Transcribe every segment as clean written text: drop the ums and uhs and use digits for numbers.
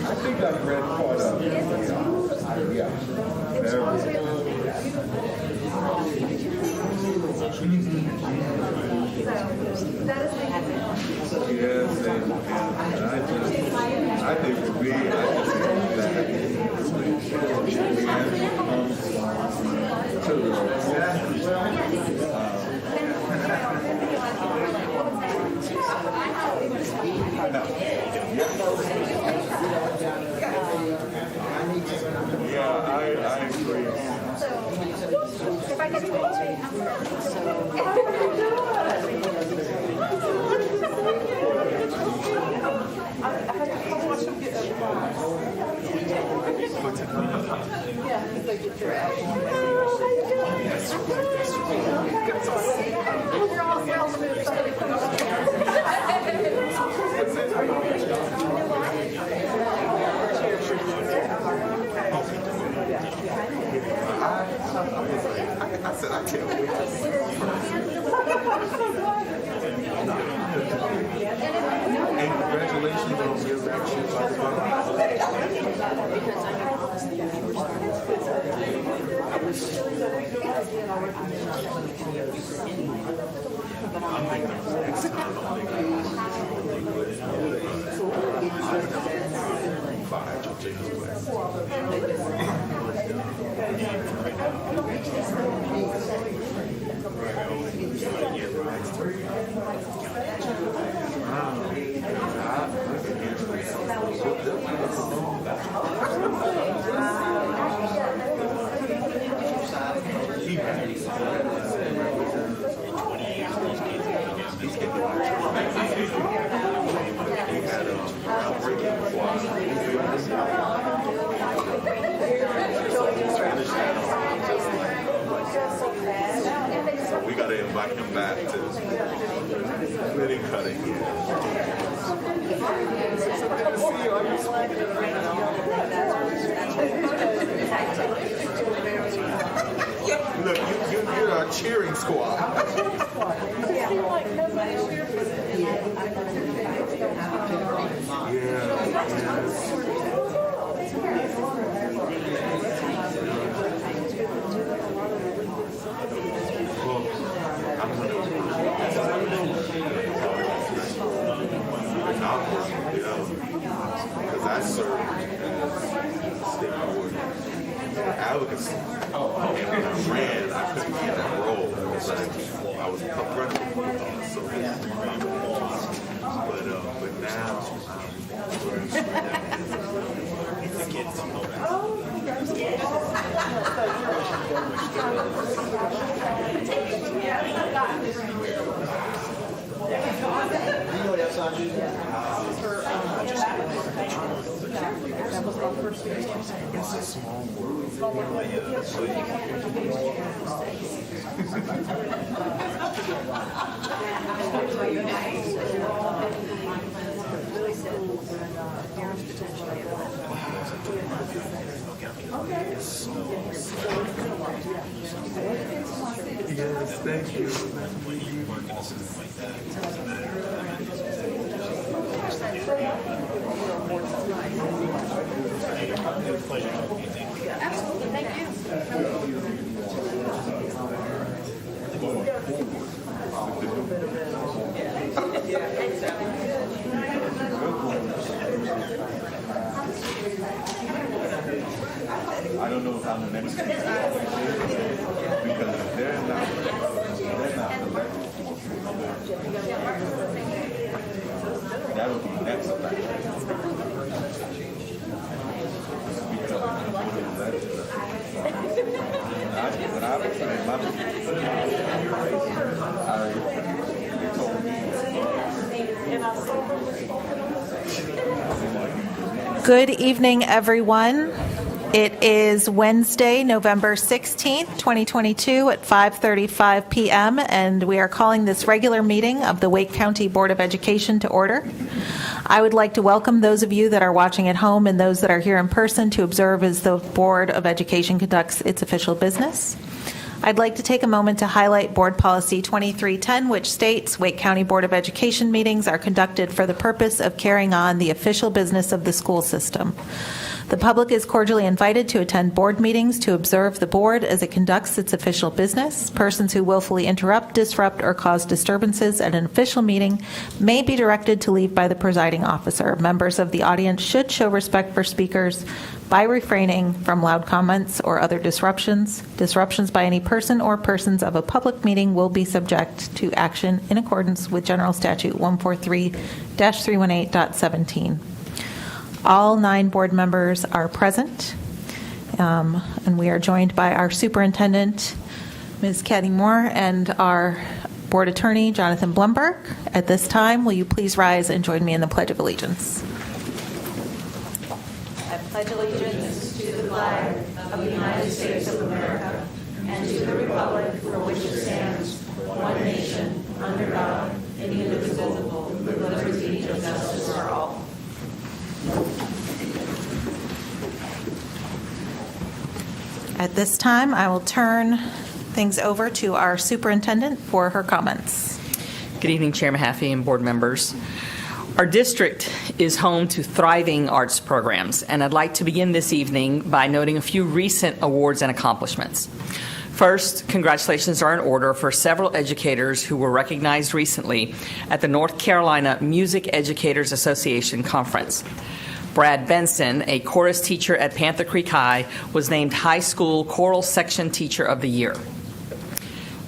I think I've read part of it. Yeah. Yes, and I think for me, I just think that yeah, I agree. If I could I said I can't wait to see it. And congratulations on your reaction. We got to invite him back to ribbon cutting. Look, you're our cheering squad. Because I served as state board advocacy. And when I ran, I couldn't get that role. It was like I was a running. So, but now it's a small world. Yes, thank you. absolutely, thank you. I don't know how the next week is because they're not that would be next effect. When I was trying my they told me. Good evening, everyone. It is Wednesday, November 16th, 2022 at 5:35 p.m., and we are calling this regular meeting of the Wake County Board of Education to order. I would like to welcome those of you that are watching at home and those that are here in person to observe as the Board of Education conducts its official business. I'd like to take a moment to highlight Board Policy 2310, which states Wake County Board of Education meetings are conducted for the purpose of carrying on the official business of the school system. The public is cordially invited to attend board meetings to observe the board as it conducts its official business. Persons who willfully interrupt, disrupt, or cause disturbances at an official meeting may be directed to leave by the presiding officer. Members of the audience should show respect for speakers by refraining from loud comments or other disruptions. Disruptions by any person or persons of a public meeting will be subject to action in accordance with General Statute 143-318.17. All 9 board members are present, and we are joined by our superintendent, Ms. Kathy Moore, and our board attorney, Jonathan Blumberg. At this time, will you please rise and join me in the Pledge of Allegiance? I pledge allegiance to the flag of the United States of America and to the republic for which it stands, one nation, under God, indivisible, with liberty and justice for all. At this time, I will turn things over to our superintendent for her comments. Good evening, Chair Mahaffey and board members. Our district is home to thriving arts programs, and I'd like to begin this evening by noting a few recent awards and accomplishments. First, congratulations are in order for several educators who were recognized recently at the North Carolina Music Educators Association Conference. Brad Benson, a chorus teacher at Panther Creek High, was named High School Choral Section Teacher of the Year.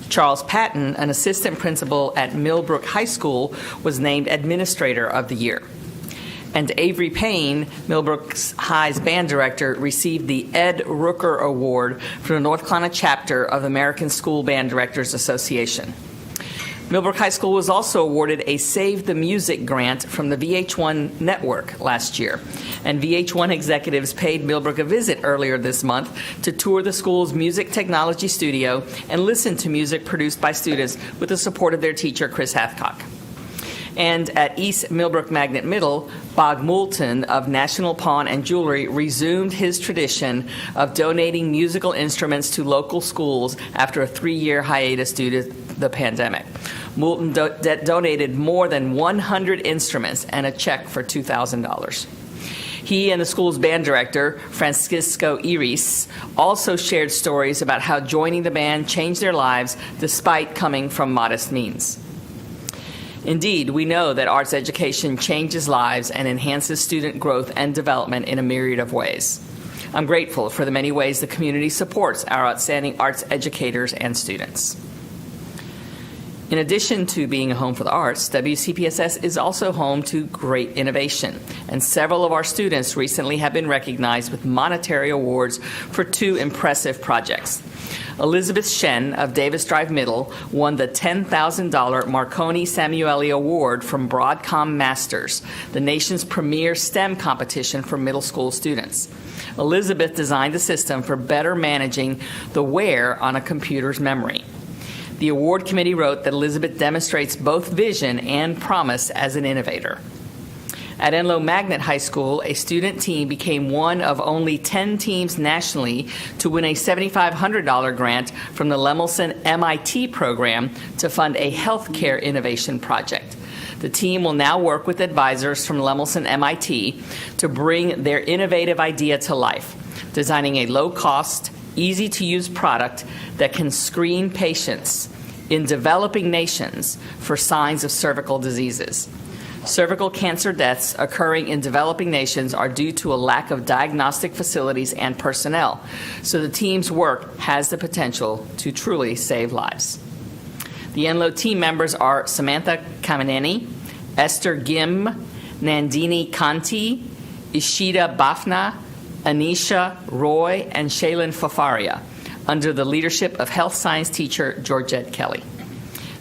Charles Patton, an assistant principal at Millbrook High School, was named Administrator of the Year. And Avery Payne, Millbrook High's band director, received the Ed Rooker Award from the North Carolina chapter of the American School Band Directors Association. Millbrook High School was also awarded a Save the Music grant from the VH1 network last year. And VH1 executives paid Millbrook a visit earlier this month to tour the school's music technology studio and listen to music produced by students with the support of their teacher, Chris Hathcock. And at East Millbrook Magnet Middle, Bog Moulton of National Pawn and Jewelry resumed his tradition of donating musical instruments to local schools after a 3-year hiatus due to the pandemic. Moulton donated more than 100 instruments and a check for $2,000. He and the school's band director, Francisco Iris, also shared stories about how joining the band changed their lives despite coming from modest means. Indeed, we know that arts education changes lives and enhances student growth and development in a myriad of ways. I'm grateful for the many ways the community supports our outstanding arts educators and students. In addition to being a home for the arts, WCPSS is also home to great innovation, and several of our students recently have been recognized with monetary awards for 2 impressive projects. Elizabeth Shen of Davis Drive Middle won the $10,000 Marconi Samueli Award from Broadcom Masters, the nation's premier STEM competition for middle school students. Elizabeth designed a system for better managing the wear on a computer's memory. The award committee wrote that Elizabeth demonstrates both vision and promise as an innovator. At Enloe Magnet High School, a student team became one of only 10 teams nationally to win a $7,500 grant from the Lemelson MIT program to fund a healthcare innovation project. The team will now work with advisors from Lemelson MIT to bring their innovative idea to life, designing a low-cost, easy-to-use product that can screen patients in developing nations for signs of cervical diseases. Cervical cancer deaths occurring in developing nations are due to a lack of diagnostic facilities and personnel, so the team's work has the potential to truly save lives. The NLO team members are Samantha Kamineni, Esther Gim, Nandini Kanti, Ishita Bafna, Anisha Roy, and Shaylin Fafaria, under the leadership of health science teacher Georgette Kelly.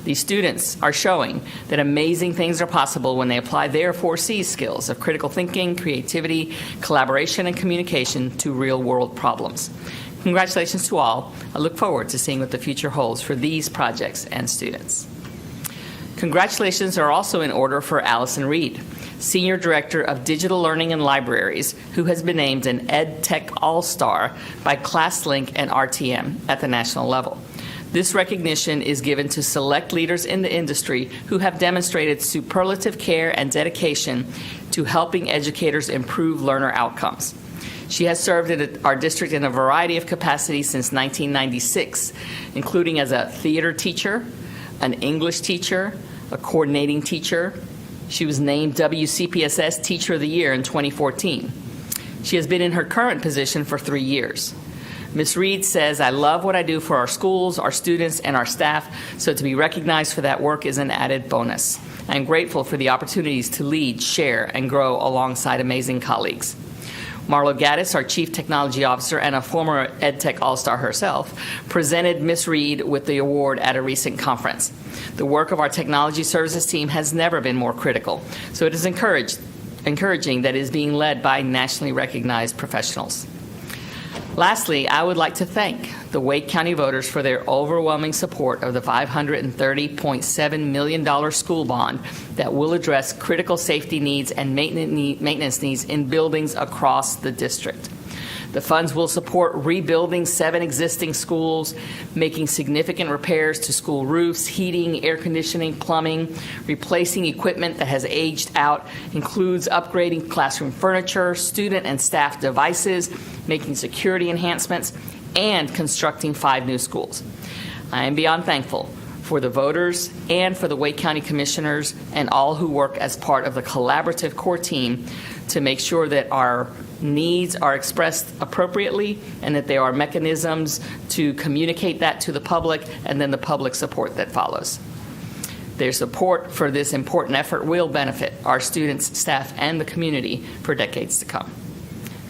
These students are showing that amazing things are possible when they apply their 4C skills of critical thinking, creativity, collaboration, and communication to real-world problems. Congratulations to all. I look forward to seeing what the future holds for these projects and students. Congratulations are also in order for Allison Reed, Senior Director of Digital Learning and Libraries, who has been named an EdTech All-Star by ClassLink and RTM at the national level. This recognition is given to select leaders in the industry who have demonstrated superlative care and dedication to helping educators improve learner outcomes. She has served at our district in a variety of capacities since 1996, including as a theater teacher, an English teacher, a coordinating teacher. She was named WCPSS Teacher of the Year in 2014. She has been in her current position for 3 years. Ms. Reed says, "I love what I do for our schools, our students, and our staff, so to be recognized for that work is an added bonus. I am grateful for the opportunities to lead, share, and grow alongside amazing colleagues." Marlo Gaddis, our Chief Technology Officer and a former EdTech All-Star herself, presented Ms. Reed with the award at a recent conference. The work of our technology services team has never been more critical, so it is encouraging that it is being led by nationally recognized professionals. Lastly, I would like to thank the Wake County voters for their overwhelming support of the $530.7 million school bond that will address critical safety needs and maintenance needs in buildings across the district. The funds will support rebuilding 7 existing schools, making significant repairs to school roofs, heating, air conditioning, plumbing, replacing equipment that has aged out, includes upgrading classroom furniture, student and staff devices, making security enhancements, and constructing 5 new schools. I am beyond thankful for the voters and for the Wake County Commissioners and all who work as part of the collaborative core team to make sure that our needs are expressed appropriately and that there are mechanisms to communicate that to the public and then the public support that follows. Their support for this important effort will benefit our students, staff, and the community for decades to come.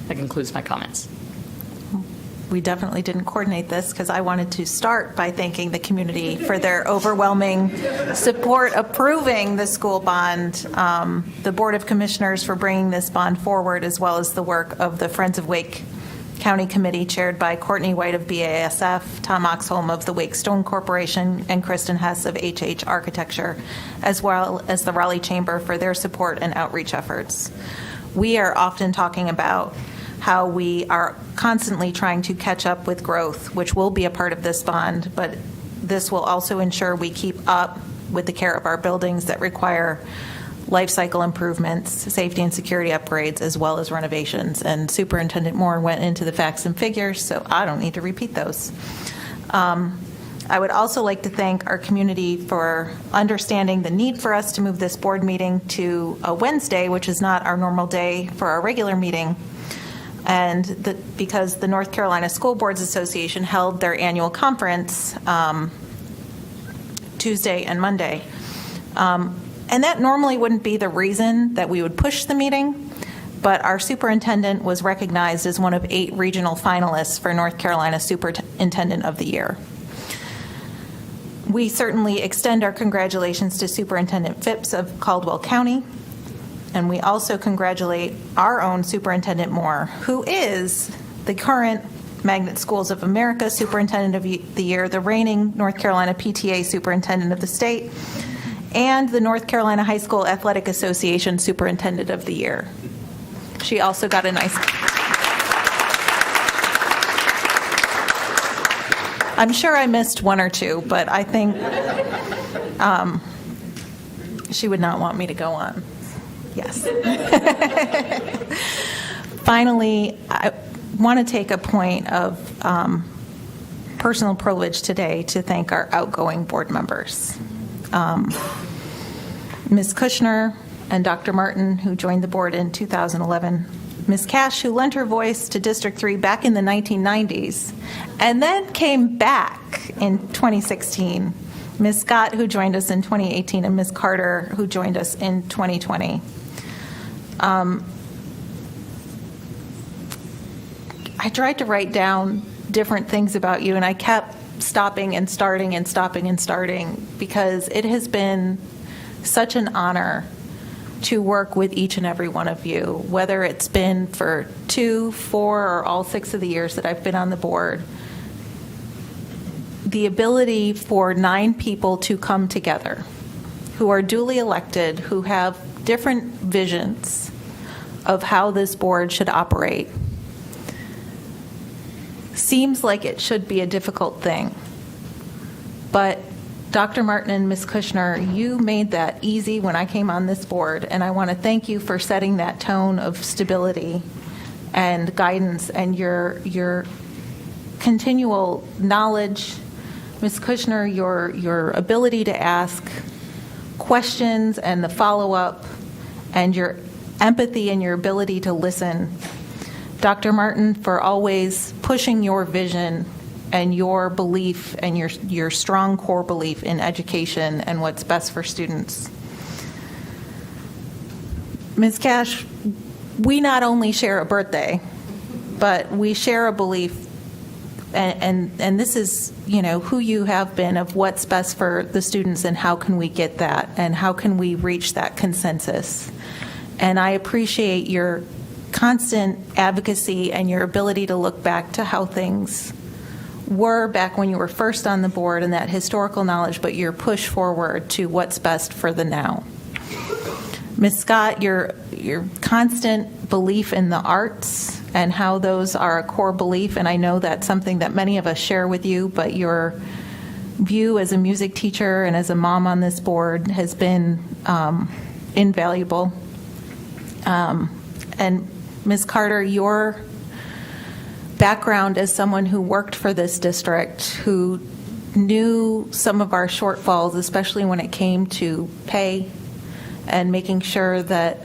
That concludes my comments. We definitely didn't coordinate this because I wanted to start by thanking the community for their overwhelming support approving the school bond, the Board of Commissioners for bringing this bond forward, as well as the work of the Friends of Wake County Committee chaired by Courtney White of BASF, Tom Oxholm of the Wake Stone Corporation, and Kristen Hess of HH Architecture, as well as the Raleigh Chamber for their support and outreach efforts. We are often talking about how we are constantly trying to catch up with growth, which will be a part of this bond, but this will also ensure we keep up with the care of our buildings that require life cycle improvements, safety and security upgrades, as well as renovations. And Superintendent Moore went into the facts and figures, so I don't need to repeat those. I would also like to thank our community for understanding the need for us to move this board meeting to a Wednesday, which is not our normal day for our regular meeting. And because the North Carolina School Boards Association held their annual conference Tuesday and Monday. And that normally wouldn't be the reason that we would push the meeting, but our superintendent was recognized as one of 8 regional finalists for North Carolina Superintendent of the Year. We certainly extend our congratulations to Superintendent Phipps of Caldwell County. And we also congratulate our own Superintendent Moore, who is the current Magnet Schools of America Superintendent of the Year, the reigning North Carolina PTA Superintendent of the State, and the North Carolina High School Athletic Association Superintendent of the Year. She also got a nice... I'm sure I missed 1 or 2, but I think she would not want me to go on. Yes. Finally, I want to take a point of personal privilege today to thank our outgoing board members. Ms. Kushner and Dr. Martin, who joined the board in 2011. Ms. Cash, who lent her voice to District 3 back in the 1990s, and then came back in 2016. Ms. Scott, who joined us in 2018, and Ms. Carter, who joined us in 2020. I tried to write down different things about you, and I kept stopping and starting and stopping and starting because it has been such an honor to work with each and every one of you, whether it's been for 2, 4, or all 6 of the years that I've been on the board. The ability for 9 people to come together who are duly elected, who have different visions of how this board should operate, seems like it should be a difficult thing. But Dr. Martin and Ms. Kushner, you made that easy when I came on this board, and I want to thank you for setting that tone of stability and guidance and your continual knowledge. Ms. Kushner, your ability to ask questions and the follow-up, and your empathy and your ability to listen. Dr. Martin, for always pushing your vision and your belief and your strong core belief in education and what's best for students. Ms. Cash, we not only share a birthday, but we share a belief, and this is, who you have been, of what's best for the students and how can we get that and how can we reach that consensus. And I appreciate your constant advocacy and your ability to look back to how things were back when you were first on the board and that historical knowledge, but your push forward to what's best for the now. Ms. Scott, your constant belief in the arts and how those are a core belief, and I know that's something that many of us share with you, but your view as a music teacher and as a mom on this board has been invaluable. And Ms. Carter, your background as someone who worked for this district, who knew some of our shortfalls, especially when it came to pay and making sure that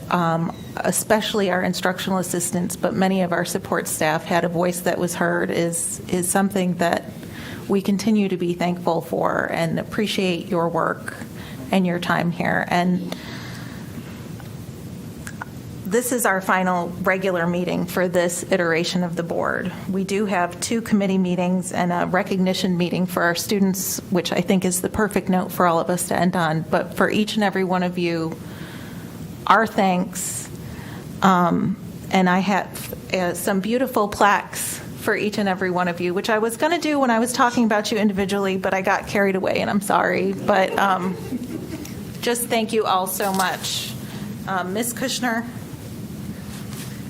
especially our instructional assistants, but many of our support staff had a voice that was heard, is something that we continue to be thankful for and appreciate your work and your time here. And this is our final regular meeting for this iteration of the board. We do have 2 committee meetings and a recognition meeting for our students, which I think is the perfect note for all of us to end on. But for each and every one of you, our thanks. And I have some beautiful plaques for each and every one of you, which I was going to do when I was talking about you individually, but I got carried away, and I'm sorry. But just thank you all so much. Ms. Kushner,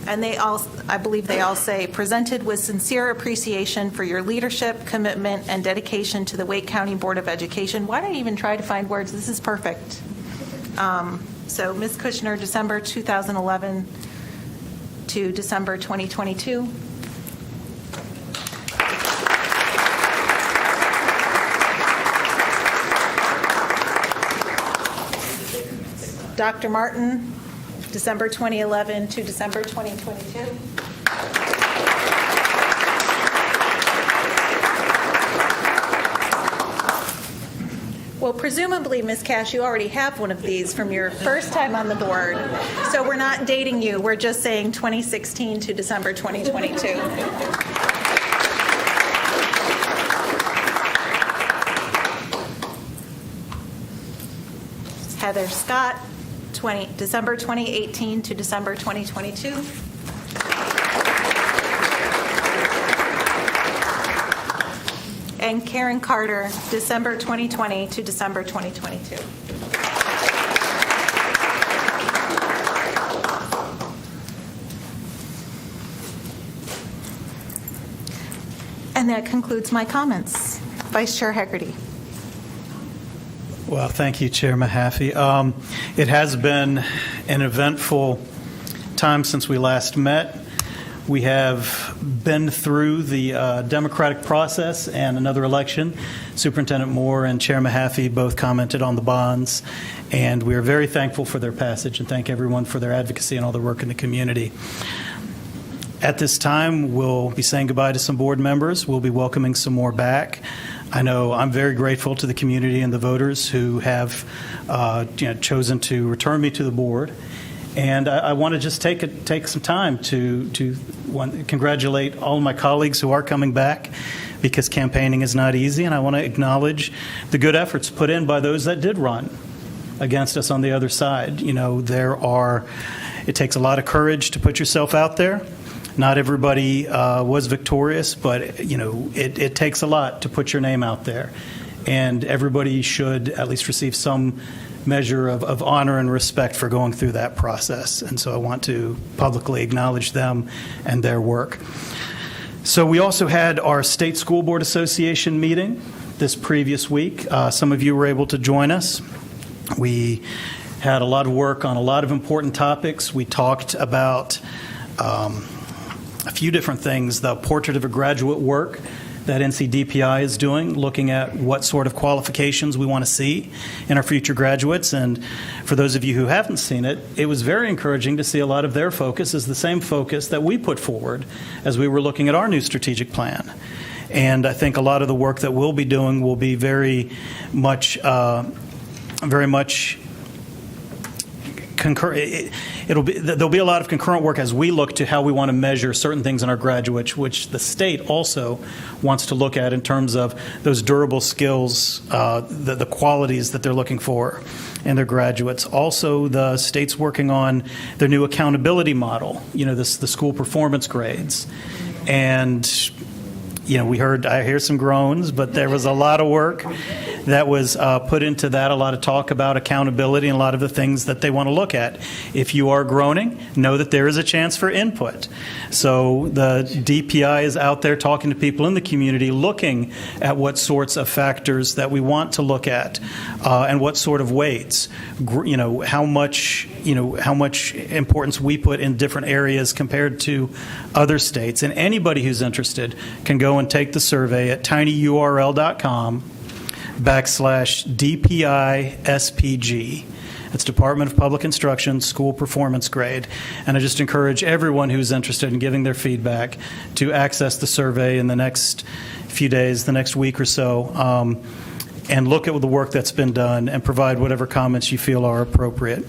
and I believe they all say, presented with sincere appreciation for your leadership, commitment, and dedication to the Wake County Board of Education. Why don't I even try to find words? This is perfect. So Ms. Kushner, December 2011 to December 2022. Dr. Martin, December 2011 to December 2022. Well, presumably, Ms. Cash, you already have one of these from your first time on the board. So we're not dating you. We're just saying 2016 to December 2022. Heather Scott, December 2018 to December 2022. And Karen Carter, December 2020 to December 2022. And that concludes my comments. Vice Chair Hegarty. Well, thank you, Chair Mahaffey. It has been an eventful time since we last met. We have been through the democratic process and another election. Superintendent Moore and Chair Mahaffey both commented on the bonds, and we are very thankful for their passage and thank everyone for their advocacy and all their work in the community. At this time, we'll be saying goodbye to some board members. We'll be welcoming some more back. I know I'm very grateful to the community and the voters who have chosen to return me to the board. And I want to just take some time to congratulate all of my colleagues who are coming back, because campaigning is not easy, and I want to acknowledge the good efforts put in by those that did run against us on the other side. It takes a lot of courage to put yourself out there. Not everybody was victorious, but it takes a lot to put your name out there, and everybody should at least receive some measure of honor and respect for going through that process. And so I want to publicly acknowledge them and their work. So we also had our State School Board Association meeting this previous week. Some of you were able to join us. We had a lot of work on a lot of important topics. We talked about a few different things: the portrait of a graduate work that NCDPI is doing, looking at what sort of qualifications we want to see in our future graduates. And for those of you who haven't seen it, it was very encouraging to see a lot of their focus is the same focus that we put forward as we were looking at our new strategic plan. And I think a lot of the work that we'll be doing will be very much there'll be a lot of concurrent work as we look to how we want to measure certain things in our graduates, which the state also wants to look at in terms of those durable skills, the qualities that they're looking for in their graduates. Also, the state's working on their new accountability model, the school performance grades. And I hear some groans, but there was a lot of work that was put into that, a lot of talk about accountability and a lot of the things that they want to look at. If you are groaning, know that there is a chance for input. So the DPI is out there talking to people in the community, looking at what sorts of factors that we want to look at and what sort of weights, how much importance we put in different areas compared to other states. And anybody who's interested can go and take the survey at tinyurl.com/DPI-SPG. It's Department of Public Instruction School Performance Grade. And I just encourage everyone who's interested in giving their feedback to access the survey in the next few days, the next week or so, and look at the work that's been done and provide whatever comments you feel are appropriate.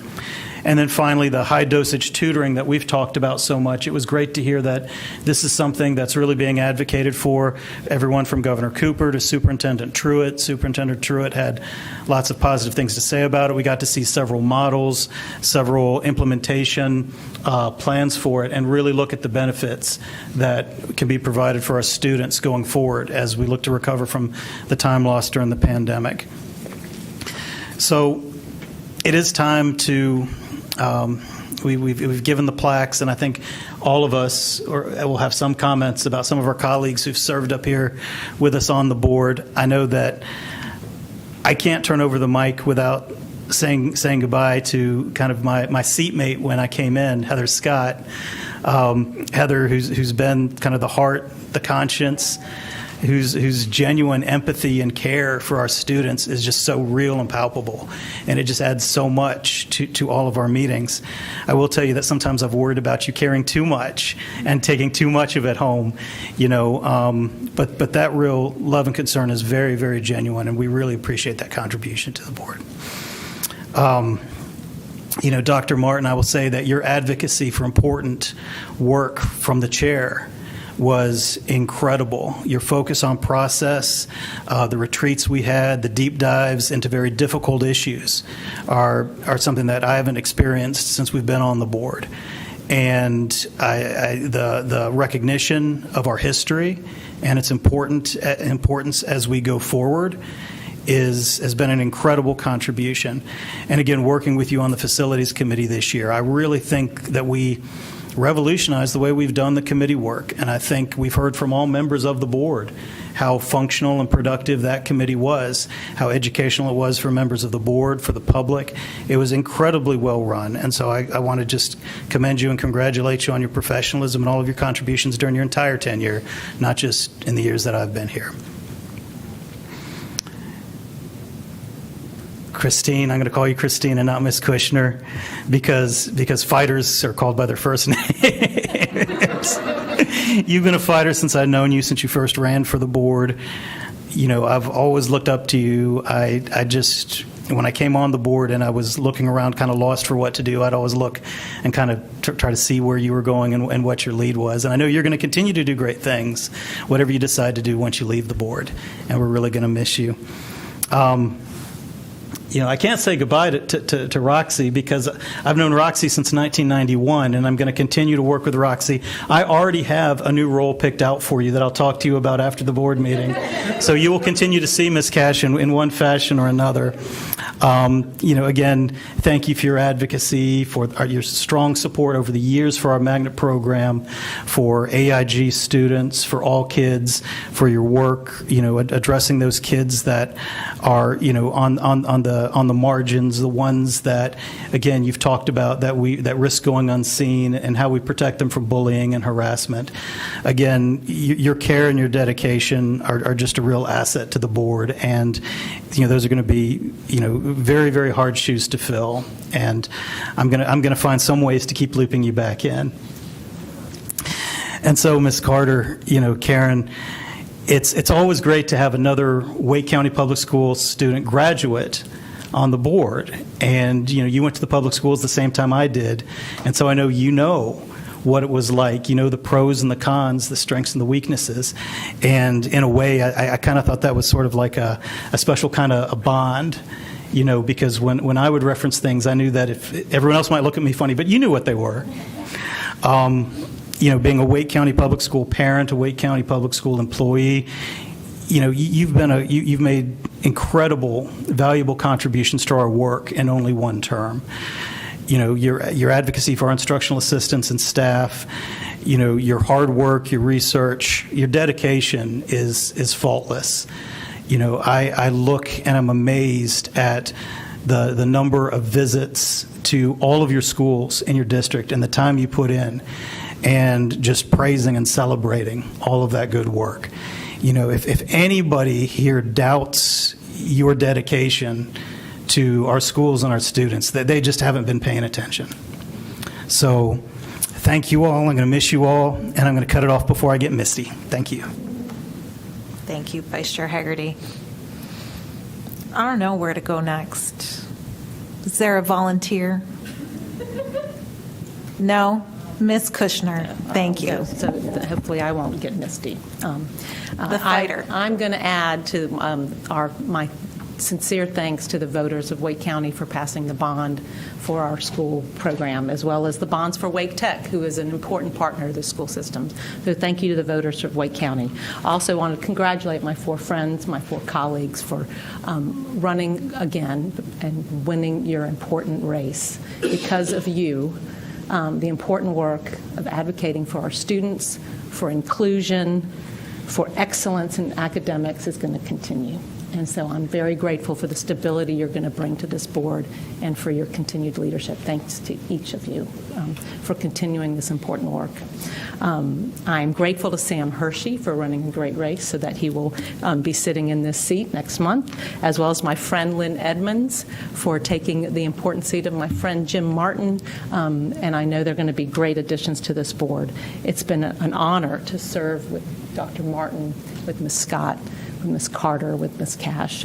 And then finally, the high-dosage tutoring that we've talked about so much. It was great to hear that this is something that's really being advocated for. Everyone from Governor Cooper to Superintendent Truitt. Superintendent Truitt had lots of positive things to say about it. We got to see several models, several implementation plans for it, and really look at the benefits that can be provided for our students going forward as we look to recover from the time lost during the pandemic. So it is time to we've given the plaques, and I think all of us will have some comments about some of our colleagues who've served up here with us on the board. I know that I can't turn over the mic without saying goodbye to kind of my seatmate when I came in, Heather Scott. Heather, who's been kind of the heart, the conscience, whose genuine empathy and care for our students is just so real and palpable, and it just adds so much to all of our meetings. I will tell you that sometimes I've worried about you caring too much and taking too much of it home, but that real love and concern is very, very genuine, and we really appreciate that contribution to the board. Dr. Martin, I will say that your advocacy for important work from the chair was incredible. Your focus on process, the retreats we had, the deep dives into very difficult issues are something that I haven't experienced since we've been on the board. And the recognition of our history and its importance as we go forward has been an incredible contribution. And again, working with you on the facilities committee this year, I really think that we revolutionized the way we've done the committee work. And I think we've heard from all members of the board how functional and productive that committee was, how educational it was for members of the board, for the public. It was incredibly well run. And so I want to just commend you and congratulate you on your professionalism and all of your contributions during your entire tenure, not just in the years that I've been here. Christine, I'm going to call you Christine and not Miss Kushner because fighters are called by their first names. You've been a fighter since I've known you, since you first ran for the board. You know, I've always looked up to you. I just, when I came on the board and I was looking around kind of lost for what to do, I'd always look and kind of try to see where you were going and what your lead was. And I know you're going to continue to do great things, whatever you decide to do once you leave the board. And we're really going to miss you. You know, I can't say goodbye to Roxy because I've known Roxy since 1991, and I'm going to continue to work with Roxy. I already have a new role picked out for you that I'll talk to you about after the board meeting. So you will continue to see Ms. Cash in one fashion or another. You know, again, thank you for your advocacy, for your strong support over the years for our magnet program, for AIG students, for all kids, for your work, you know, addressing those kids that are, you know, on the margins, the ones that, again, you've talked about that risk going unseen, and how we protect them from bullying and harassment. Again, your care and your dedication are just a real asset to the board, and you know those are going to be, you know, very, very hard shoes to fill. And I'm going to find some ways to keep looping you back in. And so, Ms. Carter, you know, Karen, it's always great to have another Wake County Public Schools student graduate on the board. And, you know, you went to the public schools the same time I did. And so I know you know what it was like, you know, the pros and the cons, the strengths and the weaknesses. And in a way, I kind of thought that was sort of like a special kind of a bond, you know, because when I would reference things, I knew that if everyone else might look at me funny, but you knew what they were. You know, being a Wake County Public School parent, a Wake County Public School employee, you know, you've made incredible, valuable contributions to our work in only one term. You know, your advocacy for our instructional assistants and staff, you know, your hard work, your research, your dedication is faultless. You know, I look and I'm amazed at the number of visits to all of your schools in your district and the time you put in, and just praising and celebrating all of that good work. You know, if anybody here doubts your dedication to our schools and our students, that they just haven't been paying attention. So thank you all. I'm going to miss you all, and I'm going to cut it off before I get misty. Thank you. Thank you, Vice Chair Haggerty. I don't know where to go next. Is there a volunteer? No? Ms. Kushner, thank you. So hopefully I won't get misty. The fighter. I'm going to add to my sincere thanks to the voters of Wake County for passing the bond for our school program, as well as the bonds for Wake Tech, who is an important partner of the school system. So thank you to the voters of Wake County. I also want to congratulate my 4 friends, my 4 colleagues for running again and winning your important race. Because of you, the important work of advocating for our students, for inclusion, for excellence in academics is going to continue. And so I'm very grateful for the stability you're going to bring to this board and for your continued leadership. Thanks to each of you for continuing this important work. I'm grateful to Sam Hershey for running a great race so that he will be sitting in this seat next month, as well as my friend Lynn Edmonds for taking the important seat of my friend Jim Martin. And I know they're going to be great additions to this board. It's been an honor to serve with Dr. Martin, with Ms. Scott, with Ms. Carter, with Ms. Cash.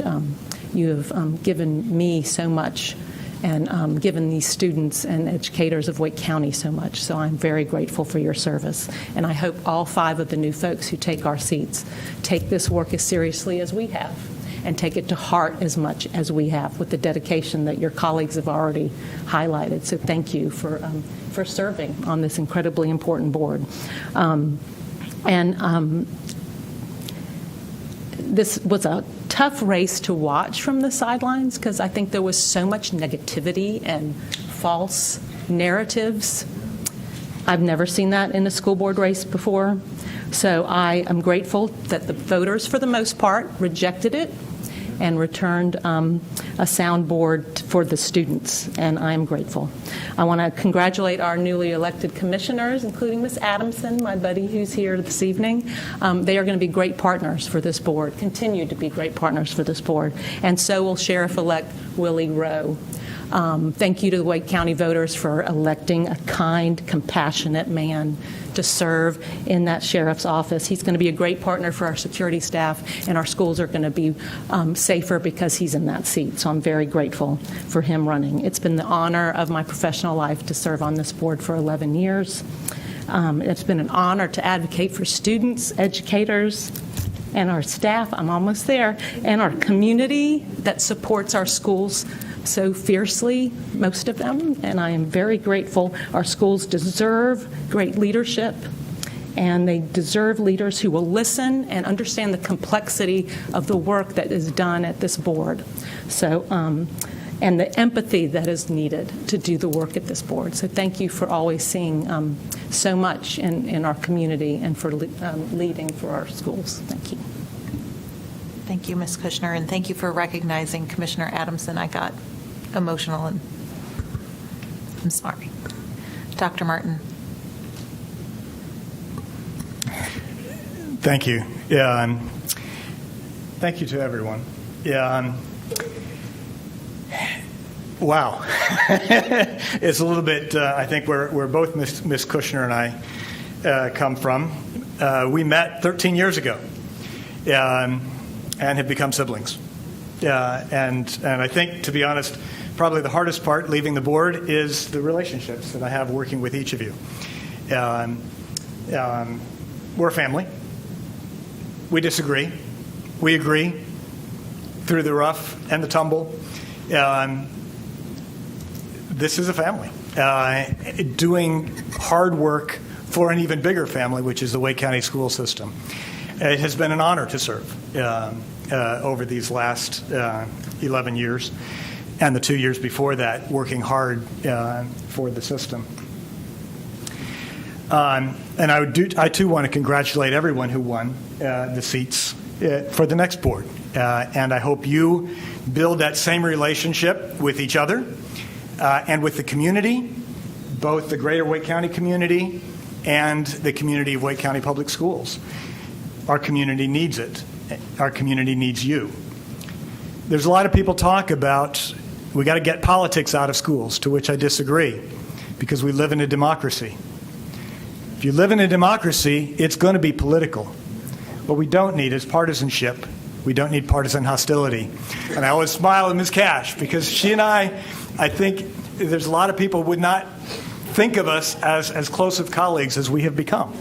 You have given me so much and given these students and educators of Wake County so much. So I'm very grateful for your service. And I hope all 5 of the new folks who take our seats take this work as seriously as we have and take it to heart as much as we have, with the dedication that your colleagues have already highlighted. So thank you for serving on this incredibly important board. This was a tough race to watch from the sidelines because I think there was so much negativity and false narratives. I've never seen that in a school board race before. So I am grateful that the voters, for the most part, rejected it and returned a sound board for the students, and I'm grateful. I want to congratulate our newly elected commissioners, including Ms. Adamson, my buddy who's here this evening. They are going to be great partners for this board, continue to be great partners for this board, and so will Sheriff-elect Willie Rowe. Thank you to the Wake County voters for electing a kind, compassionate man to serve in that sheriff's office. He's going to be a great partner for our security staff, and our schools are going to be safer because he's in that seat. So I'm very grateful for him running. It's been the honor of my professional life to serve on this board for 11 years. It's been an honor to advocate for students, educators, and our staff. I'm almost there. And our community that supports our schools so fiercely, most of them, and I am very grateful. Our schools deserve great leadership, and they deserve leaders who will listen and understand the complexity of the work that is done at this board. So, and the empathy that is needed to do the work at this board. So thank you for always seeing so much in our community and for leading for our schools. Thank you. Thank you, Ms. Kushner, and thank you for recognizing Commissioner Adamson. I got emotional, and I'm sorry. Dr. Martin. Thank you. Yeah, thank you to everyone. Yeah. Wow. It's a little bit, I think, where both Ms. Kushner and I come from. We met 13 years ago and have become siblings. And I think, to be honest, probably the hardest part leaving the board is the relationships that I have working with each of you. We're a family. We disagree. We agree through the rough and the tumble. This is a family doing hard work for an even bigger family, which is the Wake County school system. It has been an honor to serve over these last 11 years and the 2 years before that, working hard for the system. And I too want to congratulate everyone who won the seats for the next board. And I hope you build that same relationship with each other and with the community, both the greater Wake County community and the community of Wake County Public Schools. Our community needs it. Our community needs you. There's a lot of people talk about we got to get politics out of schools, to which I disagree, because we live in a democracy. If you live in a democracy, it's going to be political. What we don't need is partisanship. We don't need partisan hostility. And I always smile at Ms. Cash, because she and I think there's a lot of people who would not think of us as close of colleagues as we have become.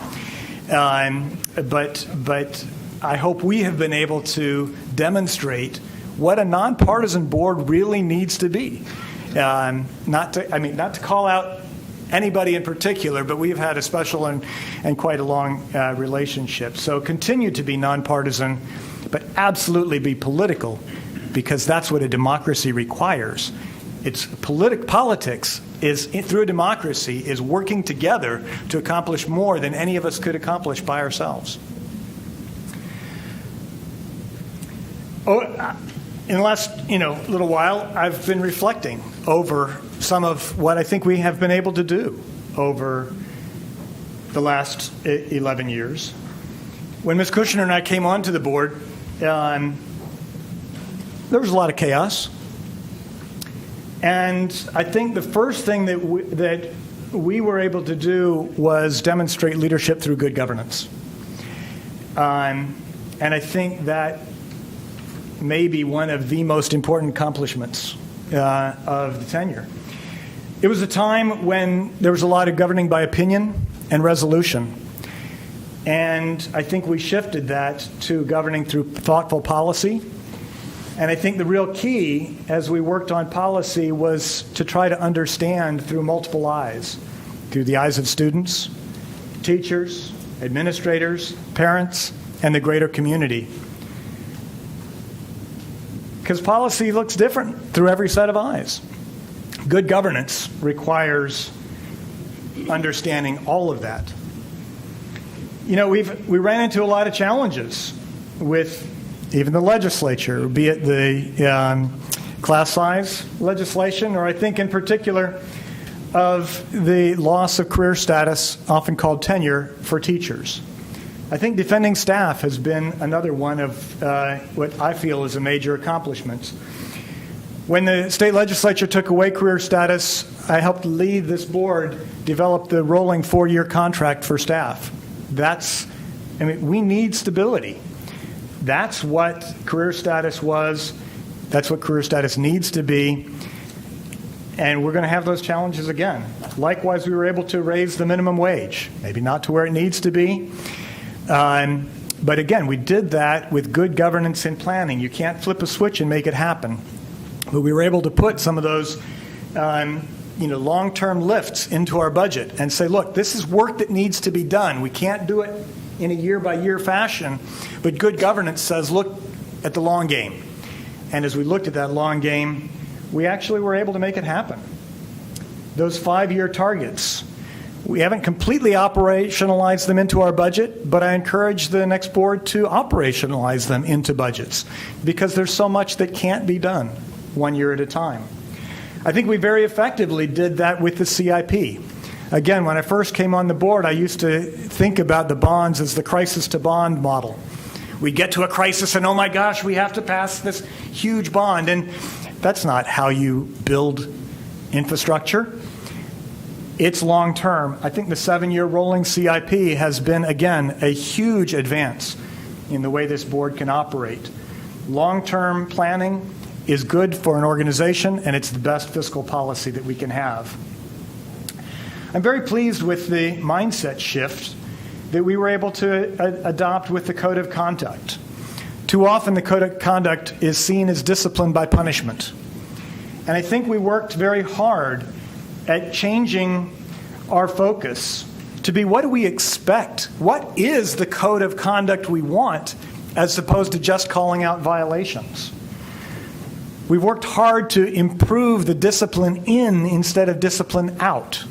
But I hope we have been able to demonstrate what a nonpartisan board really needs to be. Not to call out anybody in particular, but we've had a special and quite a long relationship. So continue to be nonpartisan, but absolutely be political, because that's what a democracy requires. It's politics is, through a democracy, is working together to accomplish more than any of us could accomplish by ourselves. In the last little while, I've been reflecting over some of what I think we have been able to do over the last 11 years. When Ms. Kushner and I came onto the board, there was a lot of chaos. And I think the first thing that we were able to do was demonstrate leadership through good governance. And I think that may be one of the most important accomplishments of the tenure. It was a time when there was a lot of governing by opinion and resolution. And I think we shifted that to governing through thoughtful policy. And I think the real key as we worked on policy was to try to understand through multiple eyes, through the eyes of students, teachers, administrators, parents, and the greater community. Because policy looks different through every set of eyes. Good governance requires understanding all of that. You know, we ran into a lot of challenges with even the legislature, be it the class size legislation, or I think in particular of the loss of career status, often called tenure, for teachers. I think defending staff has been another one of what I feel is a major accomplishment. When the state legislature took away career status, I helped lead this board develop the rolling 4-year contract for staff. We need stability. That's what career status was. That's what career status needs to be. And we're going to have those challenges again. Likewise, we were able to raise the minimum wage, maybe not to where it needs to be. But again, we did that with good governance and planning. You can't flip a switch and make it happen. But we were able to put some of those long-term lifts into our budget and say, look, this is work that needs to be done. We can't do it in a year-by-year fashion. But good governance says, look at the long game. And as we looked at that long game, we actually were able to make it happen. Those 5-year targets, we haven't completely operationalized them into our budget, but I encourage the next board to operationalize them into budgets because there's so much that can't be done 1 year at a time. I think we very effectively did that with the CIP. Again, when I first came on the board, I used to think about the bonds as the crisis to bond model. We get to a crisis and, oh my gosh, we have to pass this huge bond. And that's not how you build infrastructure. It's long term. I think the 7-year rolling CIP has been, again, a huge advance in the way this board can operate. Long-term planning is good for an organization, and it's the best fiscal policy that we can have. I'm very pleased with the mindset shift that we were able to adopt with the Code of Conduct. Too often the Code of Conduct is seen as discipline by punishment. And I think we worked very hard at changing our focus to be, what do we expect? What is the Code of Conduct we want, as opposed to just calling out violations? We've worked hard to improve the discipline in instead of discipline out.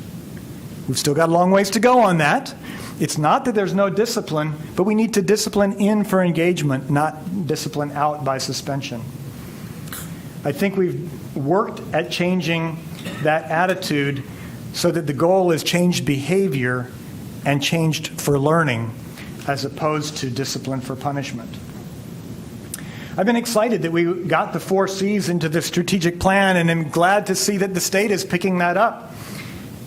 We've still got a long ways to go on that. It's not that there's no discipline, but we need to discipline in for engagement, not discipline out by suspension. I think we've worked at changing that attitude so that the goal is changed behavior and changed for learning as opposed to discipline for punishment. I've been excited that we got the 4 C's into the strategic plan, and I'm glad to see that the state is picking that up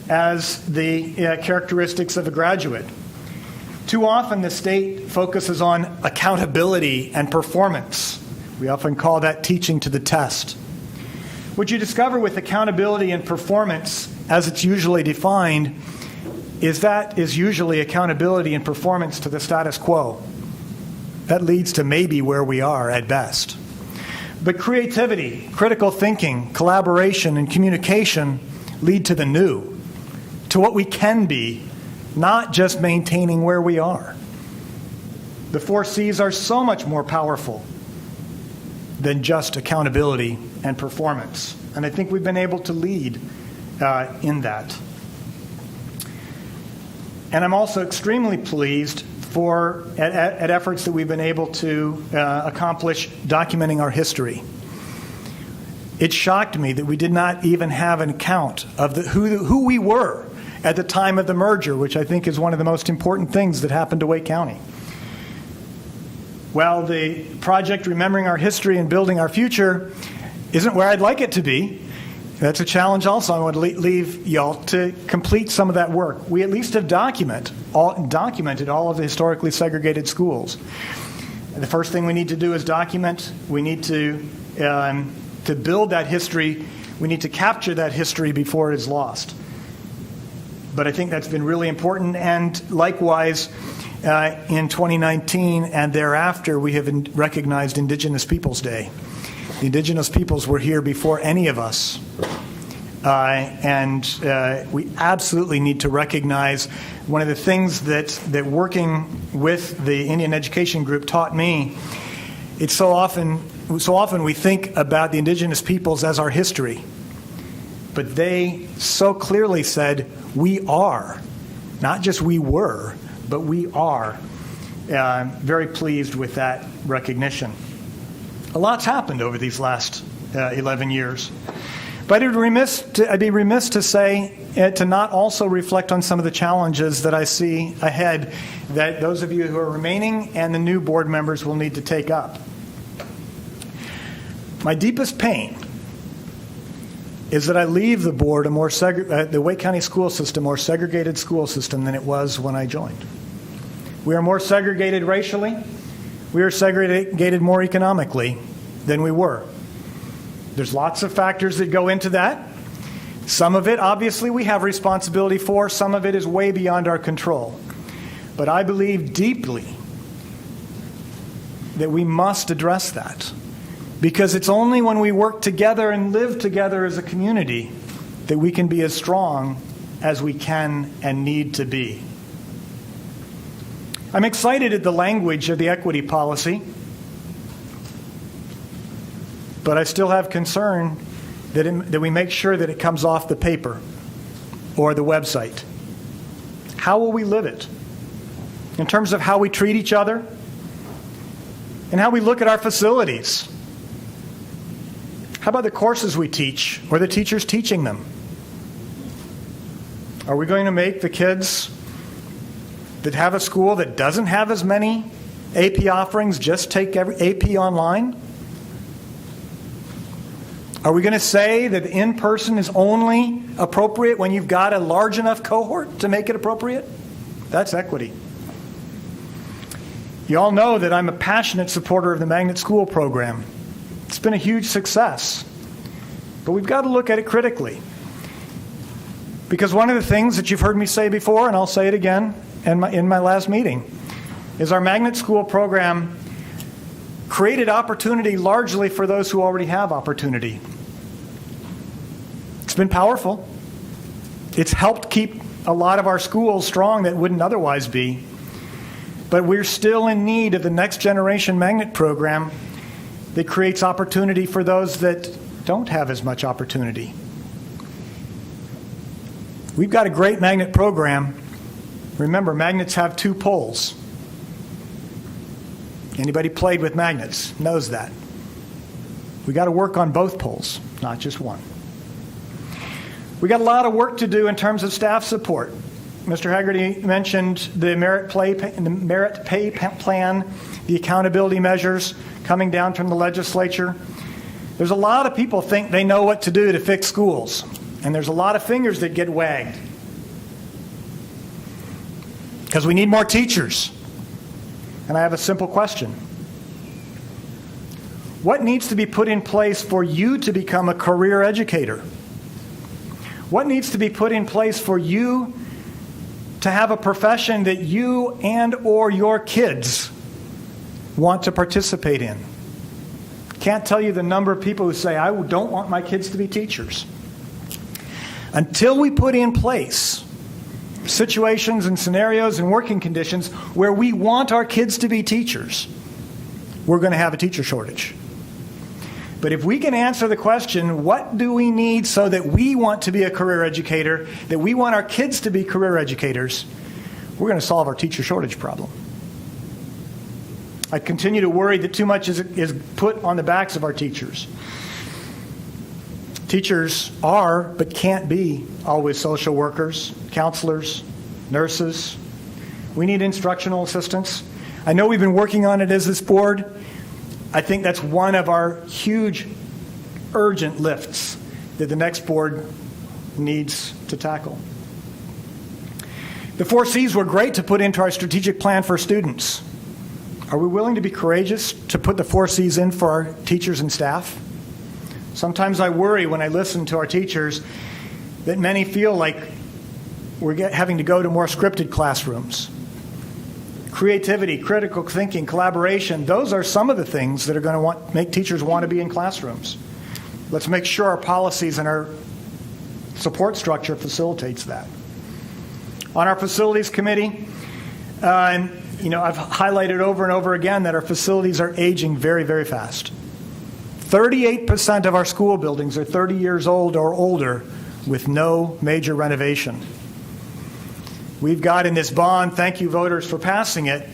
as the characteristics of a graduate. Too often the state focuses on accountability and performance. We often call that teaching to the test. What you discover with accountability and performance, as it's usually defined, is that is usually accountability and performance to the status quo. That leads to maybe where we are at best. But creativity, critical thinking, collaboration, and communication lead to the new, to what we can be, not just maintaining where we are. The 4 C's are so much more powerful than just accountability and performance. And I think we've been able to lead in that. And I'm also extremely pleased at efforts that we've been able to accomplish documenting our history. It shocked me that we did not even have an account of who we were at the time of the merger, which I think is one of the most important things that happened to Wake County. Well, the project Remembering Our History and Building Our Future isn't where I'd like it to be. That's a challenge also. I want to leave y'all to complete some of that work. We at least have documented all of the historically segregated schools. And the first thing we need to do is document. We need to build that history. We need to capture that history before it is lost. But I think that's been really important. And likewise, in 2019 and thereafter, we have recognized Indigenous Peoples Day. The Indigenous peoples were here before any of us. And we absolutely need to recognize one of the things that working with the Indian Education Group taught me. It's so often we think about the Indigenous peoples as our history. but they so clearly said, we are. Not just we were, but we are. I'm very pleased with that recognition. A lot's happened over these last 11 years. But I'd be remiss to say, to not also reflect on some of the challenges that I see ahead that those of you who are remaining and the new board members will need to take up. My deepest pain is that I leave the board the Wake County school system, more segregated school system than it was when I joined. We are more segregated racially. We are segregated more economically than we were. There's lots of factors that go into that. Some of it, obviously, we have responsibility for. Some of it is way beyond our control. But I believe deeply that we must address that. Because it's only when we work together and live together as a community that we can be as strong as we can and need to be. I'm excited at the language of the equity policy, but I still have concern that we make sure that it comes off the paper or the website. How will we live it? In terms of how we treat each other and how we look at our facilities. How about the courses we teach or the teachers teaching them? Are we going to make the kids that have a school that doesn't have as many AP offerings just take every AP online? Are we going to say that in-person is only appropriate when you've got a large enough cohort to make it appropriate? That's equity. You all know that I'm a passionate supporter of the Magnet School program. It's been a huge success. But we've got to look at it critically. Because one of the things that you've heard me say before, and I'll say it again in my last meeting, is our Magnet School program created opportunity largely for those who already have opportunity. It's been powerful. It's helped keep a lot of our schools strong that wouldn't otherwise be. But we're still in need of the next generation Magnet program that creates opportunity for those that don't have as much opportunity. We've got a great Magnet program. Remember, magnets have two poles. Anybody played with magnets knows that. We got to work on both poles, not just one. We got a lot of work to do in terms of staff support. Mr. Haggerty mentioned the merit pay plan, the accountability measures coming down from the legislature. There's a lot of people think they know what to do to fix schools, and there's a lot of fingers that get wagged. Because we need more teachers. And I have a simple question. What needs to be put in place for you to become a career educator? What needs to be put in place for you to have a profession that you and or your kids want to participate in? Can't tell you the number of people who say, I don't want my kids to be teachers. Until we put in place situations and scenarios and working conditions where we want our kids to be teachers, we're going to have a teacher shortage. But if we can answer the question, what do we need so that we want to be a career educator, that we want our kids to be career educators, we're going to solve our teacher shortage problem. I continue to worry that too much is put on the backs of our teachers. Teachers are, but can't be, always social workers, counselors, nurses. We need instructional assistants. I know we've been working on it as this board. I think that's one of our huge, urgent lifts that the next board needs to tackle. The 4 C's were great to put into our strategic plan for students. Are we willing to be courageous to put the 4 C's in for our teachers and staff? Sometimes I worry when I listen to our teachers that many feel like we're having to go to more scripted classrooms. Creativity, critical thinking, collaboration, those are some of the things that are going to make teachers want to be in classrooms. Let's make sure our policies and our support structure facilitates that. On our facilities committee, I've highlighted over and over again that our facilities are aging very, very fast. 38% of our school buildings are 30 years old or older with no major renovation. We've got in this bond, thank you voters for passing it,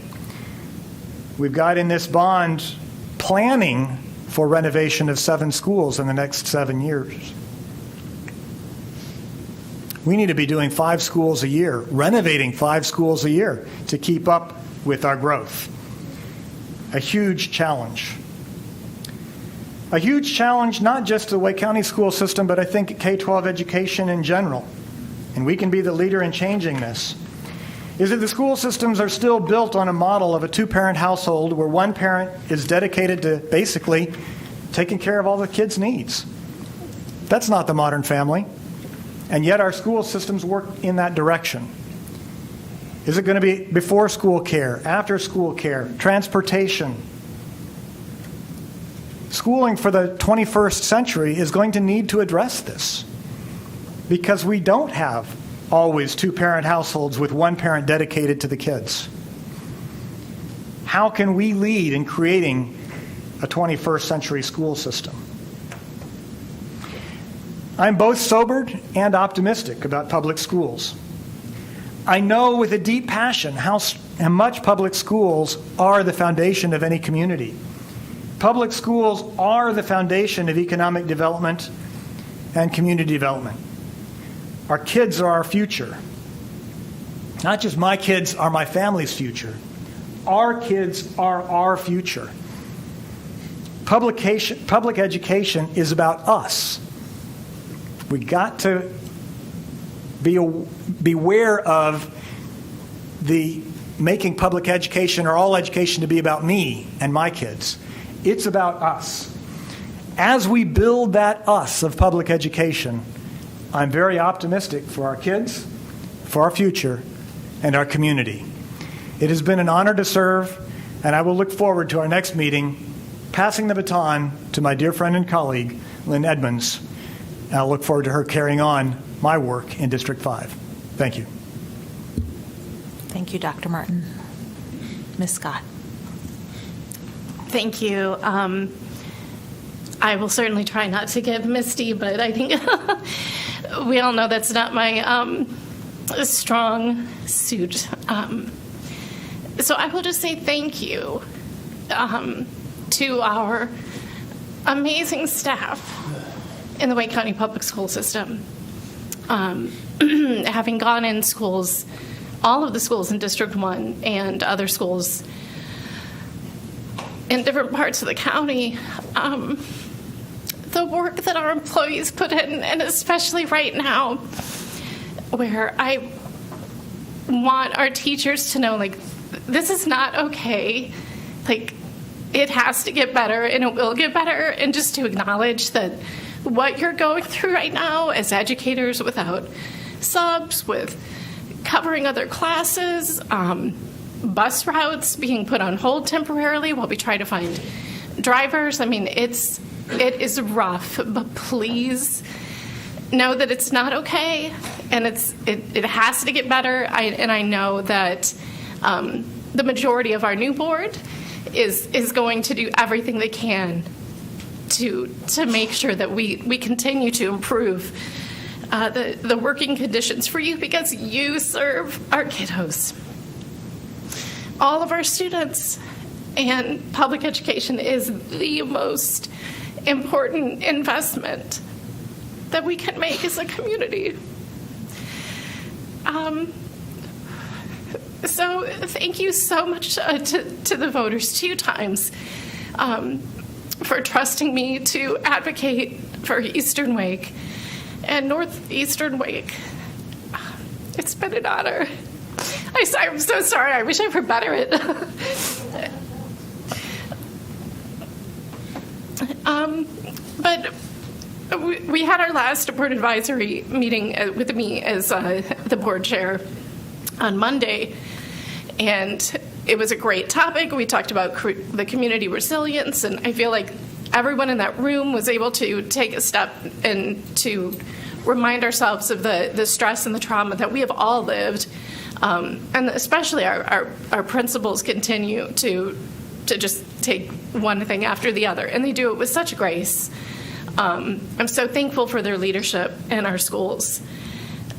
we've got in this bond planning for renovation of 7 schools in the next 7 years. We need to be doing 5 schools a year, renovating 5 schools a year to keep up with our growth. A huge challenge. A huge challenge not just to the Wake County school system, but I think K-12 education in general, and we can be the leader in changing this, is that the school systems are still built on a model of a 2-parent household where one parent is dedicated to basically taking care of all the kids' needs. That's not the modern family, and yet our school systems work in that direction. Is it going to be before school care, after school care, transportation? Schooling for the 21st century is going to need to address this because we don't have always 2-parent households with one parent dedicated to the kids. How can we lead in creating a 21st century school system? I'm both sobered and optimistic about public schools. I know with a deep passion how much public schools are the foundation of any community. Public schools are the foundation of economic development and community development. Our kids are our future. Not just my kids are my family's future. Our kids are our future. Public education is about us. We got to beware of the making public education or all education to be about me and my kids. It's about us. As we build that us of public education, I'm very optimistic for our kids, for our future, and our community. It has been an honor to serve, and I will look forward to our next meeting, passing the baton to my dear friend and colleague, Lynn Edmonds. And I'll look forward to her carrying on my work in District 5. Thank you. Thank you, Dr. Martin. Ms. Scott. Thank you. I will certainly try not to get misty, but I think we all know that's not my strong suit. So I will just say thank you to our amazing staff in the Wake County Public School System. Having gone in schools, all of the schools in District 1 and other schools in different parts of the county, the work that our employees put in, and especially right now, where I want our teachers to know, like, this is not okay. Like, it has to get better, and it will get better, and just to acknowledge that what you're going through right now as educators without subs, with covering other classes, bus routes being put on hold temporarily while we try to find drivers. I mean, it is rough, but please know that it's not okay, and it has to get better. I know that the majority of our new board is going to do everything they can to make sure that we continue to improve the working conditions for you, because you serve our kiddos. All of our students, and public education is the most important investment that we can make as a community. So thank you so much to the voters 2 times for trusting me to advocate for Eastern Wake and Northeastern Wake. It's been an honor. I'm so sorry. I wish I were better at but we had our last board advisory meeting with me as the board chair on Monday, and it was a great topic. We talked about the community resilience, and I feel like everyone in that room was able to take a step and to remind ourselves of the stress and the trauma that we have all lived. And especially our principals continue to just take one thing after the other, and they do it with such grace. I'm so thankful for their leadership in our schools.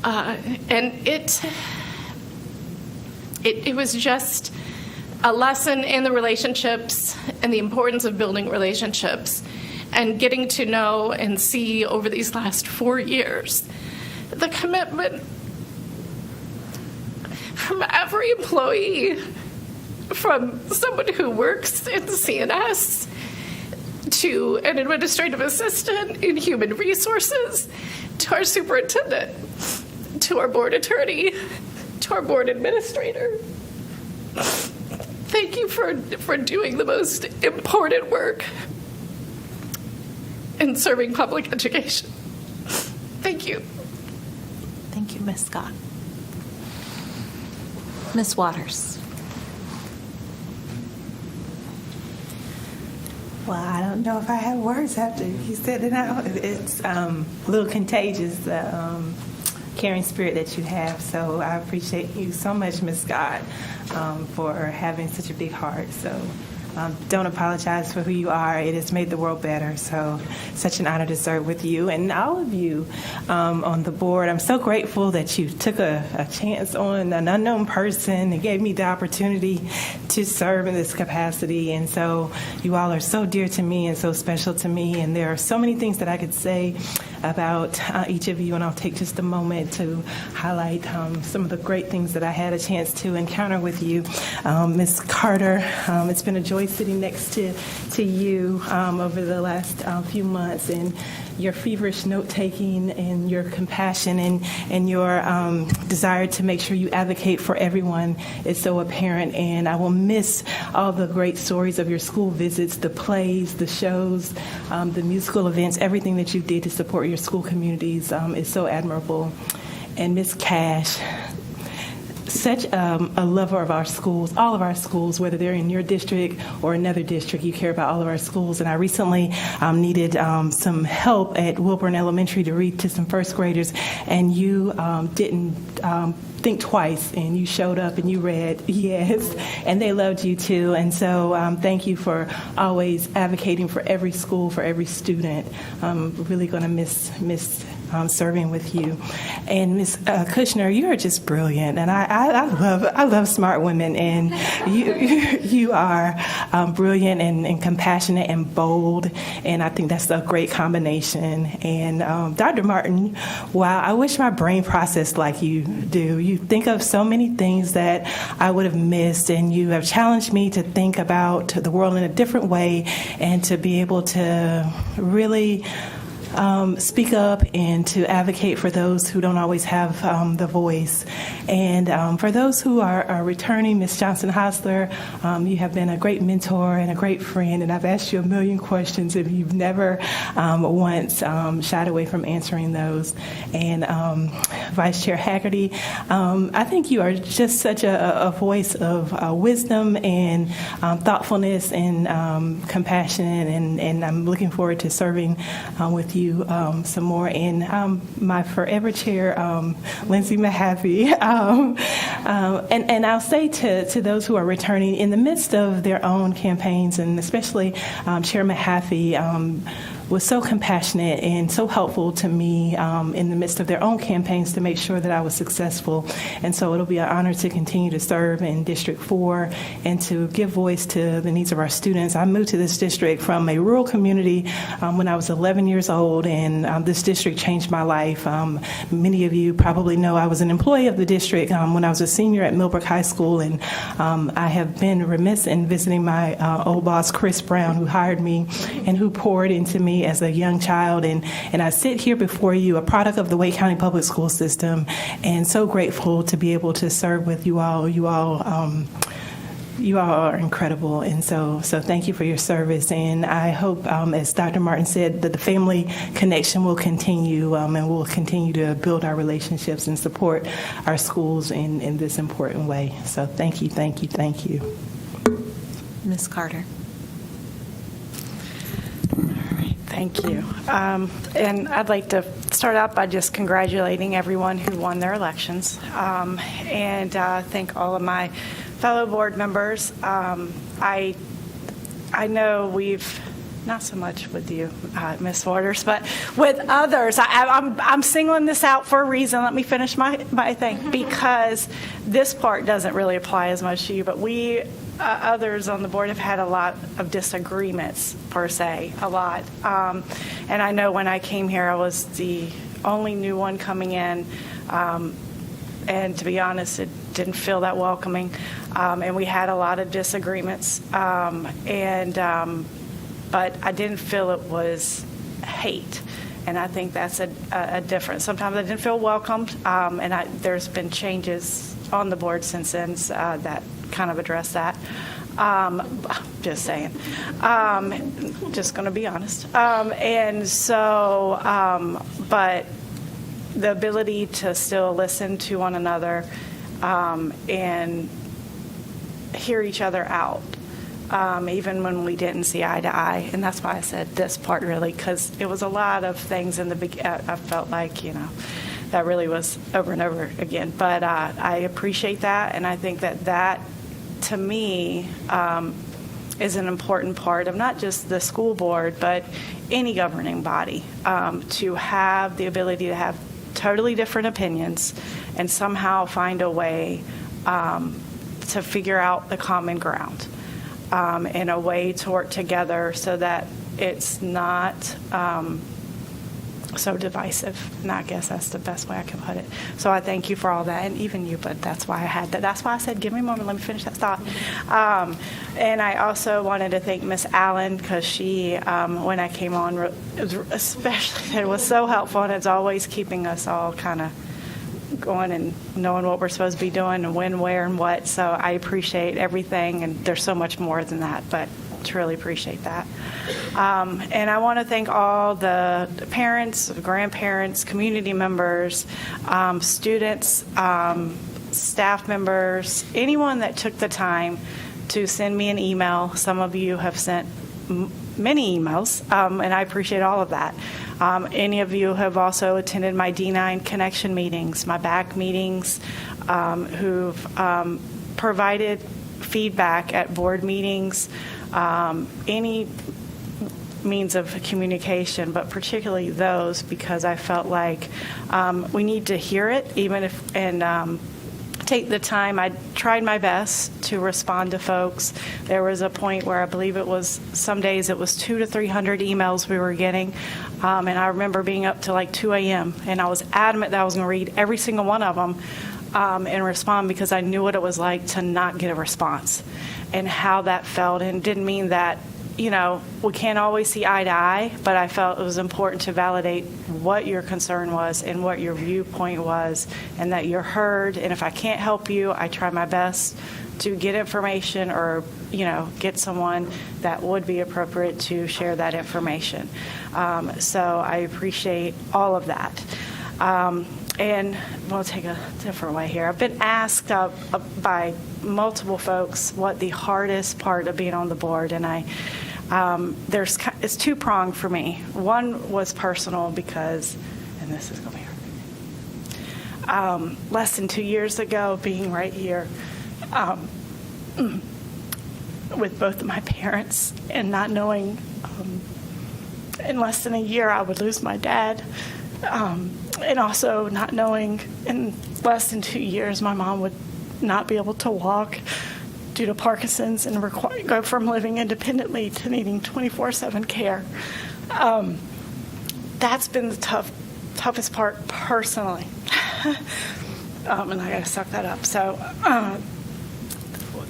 And it was just a lesson in the relationships and the importance of building relationships and getting to know and see over these last 4 years the commitment from every employee, from someone who works in CNS to an administrative assistant in human resources, to our superintendent, to our board attorney, to our board administrator. Thank you for doing the most important work in serving public education. Thank you. Thank you, Ms. Scott. Ms. Waters. Well, I don't know if I have words after you said it out. It's a little contagious, the caring spirit that you have. So I appreciate you so much, Ms. Scott, for having such a big heart. So don't apologize for who you are. It has made the world better. So such an honor to serve with you and all of you on the board. I'm so grateful that you took a chance on an unknown person and gave me the opportunity to serve in this capacity. And so you all are so dear to me and so special to me. And there are so many things that I could say about each of you, and I'll take just a moment to highlight some of the great things that I had a chance to encounter with you. Ms. Carter, it's been a joy sitting next to you over the last few months, and your feverish note-taking and your compassion and your desire to make sure you advocate for everyone is so apparent. And I will miss all the great stories of your school visits, the plays, the shows, the musical events, everything that you did to support your school communities is so admirable. And Ms. Cash, such a lover of our schools, all of our schools, whether they're in your district or another district, you care about all of our schools. And I recently needed some help at Wilburn Elementary to read to some first graders, and you didn't think twice, and you showed up and you read, yes, and they loved you too. And so thank you for always advocating for every school, for every student. I'm really going to miss serving with you. And Ms. Kushner, you are just brilliant, and I love smart women, and you are brilliant and compassionate and bold, and I think that's a great combination. And Dr. Martin, wow, I wish my brain processed like you do. You think of so many things that I would have missed, and you have challenged me to think about the world in a different way and to be able to really speak up and to advocate for those who don't always have the voice. And for those who are returning, Ms. Johnson-Hostler, you have been a great mentor and a great friend, and I've asked you a million questions and you've never once shied away from answering those. And Vice Chair Haggerty, I think you are just such a voice of wisdom and thoughtfulness and compassion, and I'm looking forward to serving with you some more. And my forever chair, Lindsay Mahaffey, and I'll say to those who are returning, in the midst of their own campaigns, and especially Chair Mahaffey, was so compassionate and so helpful to me in the midst of their own campaigns to make sure that I was successful. And so it'll be an honor to continue to serve in District 4 and to give voice to the needs of our students. I moved to this district from a rural community when I was 11 years old, and this district changed my life. Many of you probably know I was an employee of the district when I was a senior at Millbrook High School, and I have been remiss in visiting my old boss, Chris Brown, who hired me and who poured into me as a young child, and I sit here before you, a product of the Wake County Public School System, and so grateful to be able to serve with you all. You all are incredible, and so thank you for your service. And I hope, as Dr. Martin said, that the family connection will continue, and we'll continue to build our relationships and support our schools in this important way. So thank you, thank you, thank you. Ms. Carter. Thank you. And I'd like to start out by just congratulating everyone who won their elections, and thank all of my fellow board members. I know we've not so much with you, Ms. Waters, but with others. I'm singling this out for a reason. Let me finish my thing, because this part doesn't really apply as much to you, but we, others on the board, have had a lot of disagreements, per se, a lot. And I know when I came here, I was the only new one coming in, and to be honest, it didn't feel that welcoming, and we had a lot of disagreements, but I didn't feel it was hate, and I think that's a difference. Sometimes I didn't feel welcomed, and there's been changes on the board since then that kind of address that. Just saying. Just going to be honest. And so, but the ability to still listen to one another and hear each other out, even when we didn't see eye to eye. And that's why I said this part, really, because it was a lot of things in the beginning. I felt like, that really was over and over again. But I appreciate that, and I think that to me, is an important part of not just the school board, but any governing body, to have the ability to have totally different opinions and somehow find a way to figure out the common ground, and a way to work together so that it's not so divisive. And I guess that's the best way I can put it. So I thank you for all that, and even you, but that's why I had that. That's why I said, give me a moment, let me finish that thought. And I also wanted to thank Miss Allen, because she, when I came on, especially, it was so helpful, and it's always keeping us all kind of going and knowing what we're supposed to be doing and when, where, and what. So I appreciate everything, and there's so much more than that, but truly appreciate that. And I want to thank all the parents, grandparents, community members, students, staff members, anyone that took the time to send me an email. Some of you have sent many emails, and I appreciate all of that. Any of you have also attended my D9 connection meetings, my back meetings, who've provided feedback at board meetings, any means of communication, but particularly those, because I felt like we need to hear it, even if, and take the time. I tried my best to respond to folks. There was a point where I believe it was, some days it was 200 to 300 emails we were getting, and I remember being up to like 2 a.m., and I was adamant that I was going to read every single one of them and respond, because I knew what it was like to not get a response and how that felt. And it didn't mean that, we can't always see eye to eye, but I felt it was important to validate what your concern was and what your viewpoint was, and that you're heard. And if I can't help you, I try my best to get information, or, get someone that would be appropriate to share that information. So I appreciate all of that. And we'll take a different way here. I've been asked by multiple folks what the hardest part of being on the board, and it's two-pronged for me. One was personal, because, and this is going to be hard, less than 2 years ago, being right here with both of my parents, and not knowing in less than a year I would lose my dad. And also not knowing in less than 2 years my mom would not be able to walk due to Parkinson's, and go from living independently to needing 24/7 care. That's been the toughest part personally. And I got to suck that up. So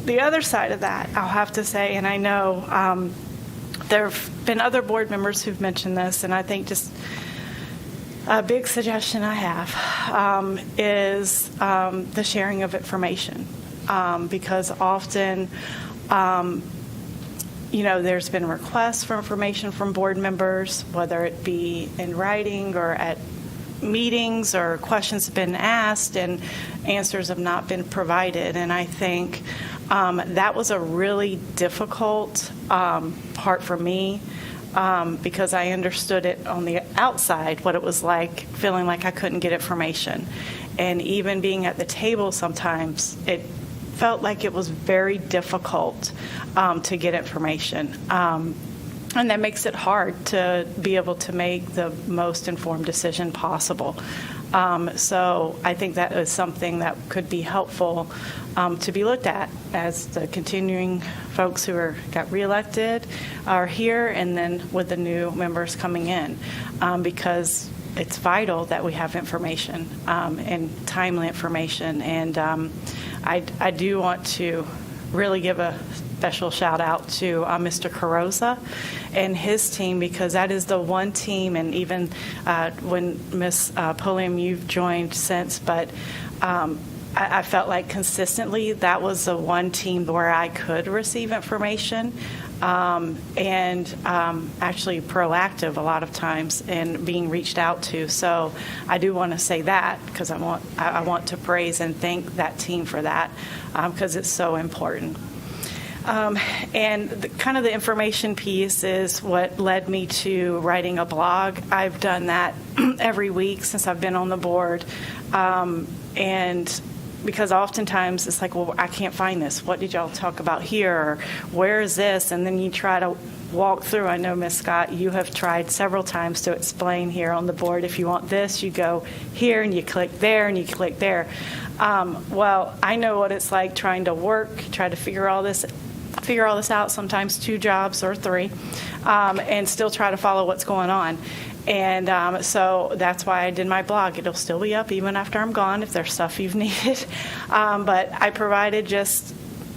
the other side of that, I'll have to say, and I know there have been other board members who've mentioned this, and I think just a big suggestion I have is the sharing of information, because often, there's been requests for information from board members, whether it be in writing or at meetings, or questions have been asked and answers have not been provided. And I think that was a really difficult part for me, because I understood it on the outside, what it was like, feeling like I couldn't get information. And even being at the table sometimes, it felt like it was very difficult to get information. And that makes it hard to be able to make the most informed decision possible. So I think that is something that could be helpful to be looked at as the continuing folks who got reelected are here, and then with the new members coming in, because it's vital that we have information and timely information. And I do want to really give a special shout out to Mr. Carosa and his team, because that is the one team, and even when Ms. Pulliam, you've joined since, but I felt like consistently that was the one team where I could receive information and actually proactive a lot of times and being reached out to. So I do want to say that, because I want to praise and thank that team for that, because it's so important. And kind of the information piece is what led me to writing a blog. I've done that every week since I've been on the board. And because oftentimes it's like, well, I can't find this. What did y'all talk about here? Or where is this? And then you try to walk through. I know, Ms. Scott, you have tried several times to explain here on the board, if you want this, you go here and you click there and you click there. Well, I know what it's like trying to try to figure all this out, sometimes 2 jobs or 3, and still try to follow what's going on. And so that's why I did my blog. It'll still be up even after I'm gone if there's stuff you've needed. But I provided just,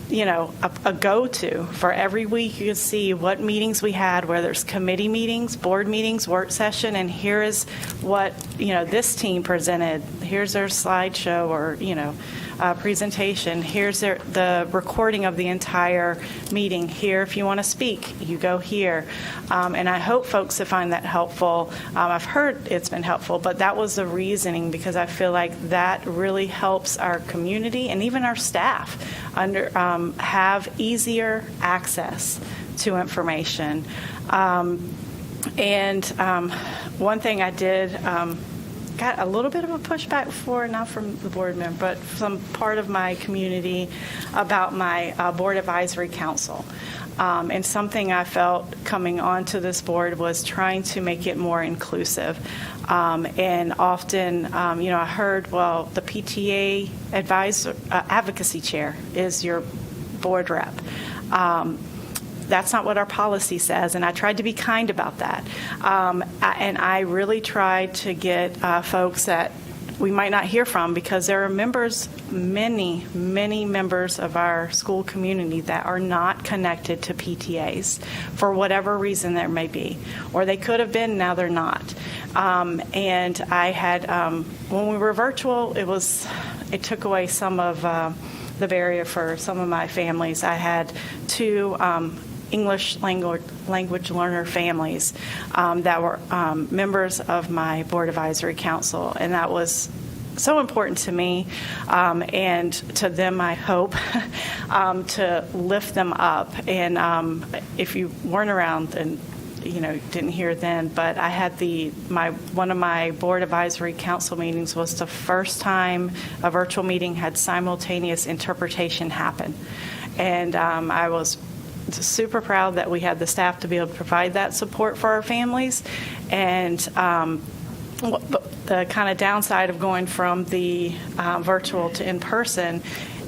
a go-to for every week. You can see what meetings we had, whether there's committee meetings, board meetings, work session, and here is what, this team presented. Here's their slideshow or, presentation. Here's the recording of the entire meeting. Here, if you want to speak, you go here. And I hope folks find that helpful. I've heard it's been helpful, but that was the reasoning, because I feel like that really helps our community and even our staff have easier access to information. And one thing I did, got a little bit of a pushback for, not from the board member, but from part of my community about my board advisory council. And something I felt coming onto this board was trying to make it more inclusive. And often, I heard, well, the PTA advocacy chair is your board rep. That's not what our policy says, and I tried to be kind about that. And I really tried to get folks that we might not hear from, because there are members, many members of our school community that are not connected to PTAs for whatever reason there may be, or they could have been, now they're not. And I had, when we were virtual, it took away some of the barrier for some of my families. I had 2 English language learner families that were members of my board advisory council, and that was so important to me and to them, I hope, to lift them up. And if you weren't around and didn't hear then, but I had one of my board advisory council meetings was the first time a virtual meeting had simultaneous interpretation happen, and I was super proud that we had the staff to be able to provide that support for our families. And the kind of downside of going from the virtual to in-person,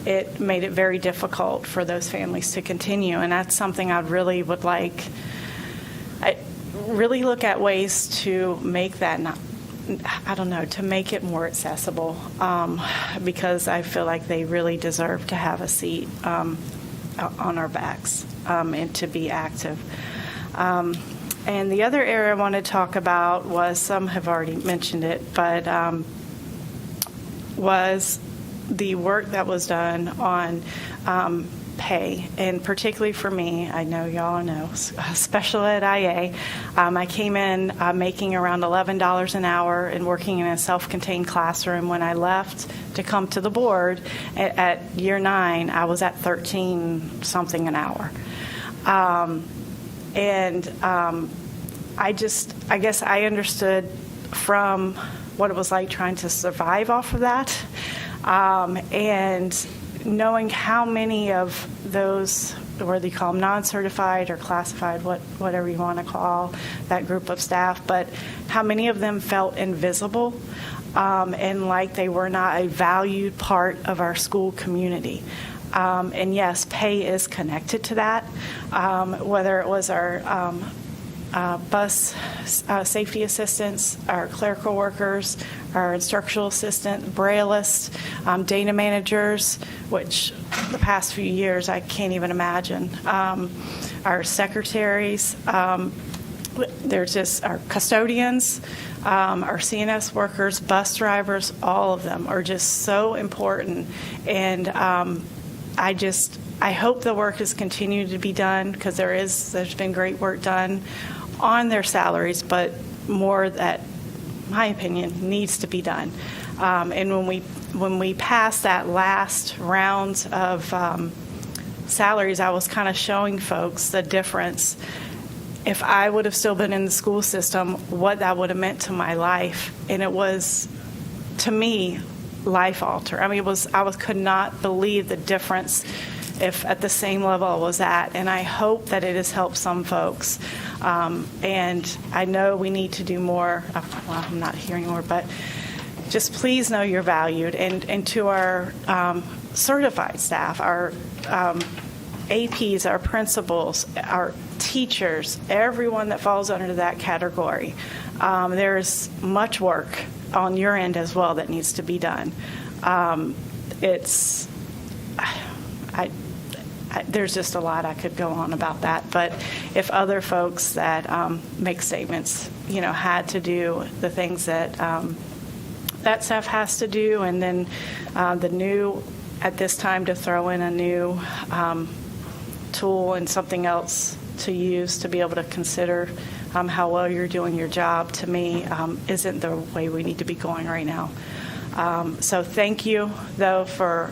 it made it very difficult for those families to continue. And that's something I really would like. I really look at ways to make that to make it more accessible, because I feel like they really deserve to have a seat on our backs and to be active. And the other area I want to talk about was, some have already mentioned it, but was the work that was done on pay, and particularly for me, I know y'all know, special ed IA. I came in making around $11 an hour and working in a self-contained classroom. When I left to come to the board at year 9, I was at 13 something an hour. I guess I understood from what it was like trying to survive off of that, and knowing how many of those whether you call them non-certified or classified, whatever you want to call that group of staff, but how many of them felt invisible and like they were not a valued part of our school community. And yes, pay is connected to that, whether it was our bus safety assistants, our clerical workers, our instructional assistant, braillists, data managers, which the past few years I can't even imagine, our secretaries, there's just our custodians, our CNS workers, bus drivers, all of them are just so important. And I hope the work has continued to be done, because there's been great work done on their salaries, but more that, in my opinion, needs to be done. And when we passed that last round of salaries, I was kind of showing folks the difference. If I would have still been in the school system, what that would have meant to my life. And it was, to me, life altering. I mean, I could not believe the difference if at the same level I was at. And I hope that it has helped some folks. And I know we need to do more. Well, I'm not hearing more, but just please know you're valued. And to our certified staff, our APs, our principals, our teachers, everyone that falls under that category, there's much work on your end as well that needs to be done. There's just a lot I could go on about that, but if other folks that make statements, had to do the things that that staff has to do, and then at this time to throw in a new tool and something else to use to be able to consider how well you're doing your job, to me, isn't the way we need to be going right now. So thank you, though, for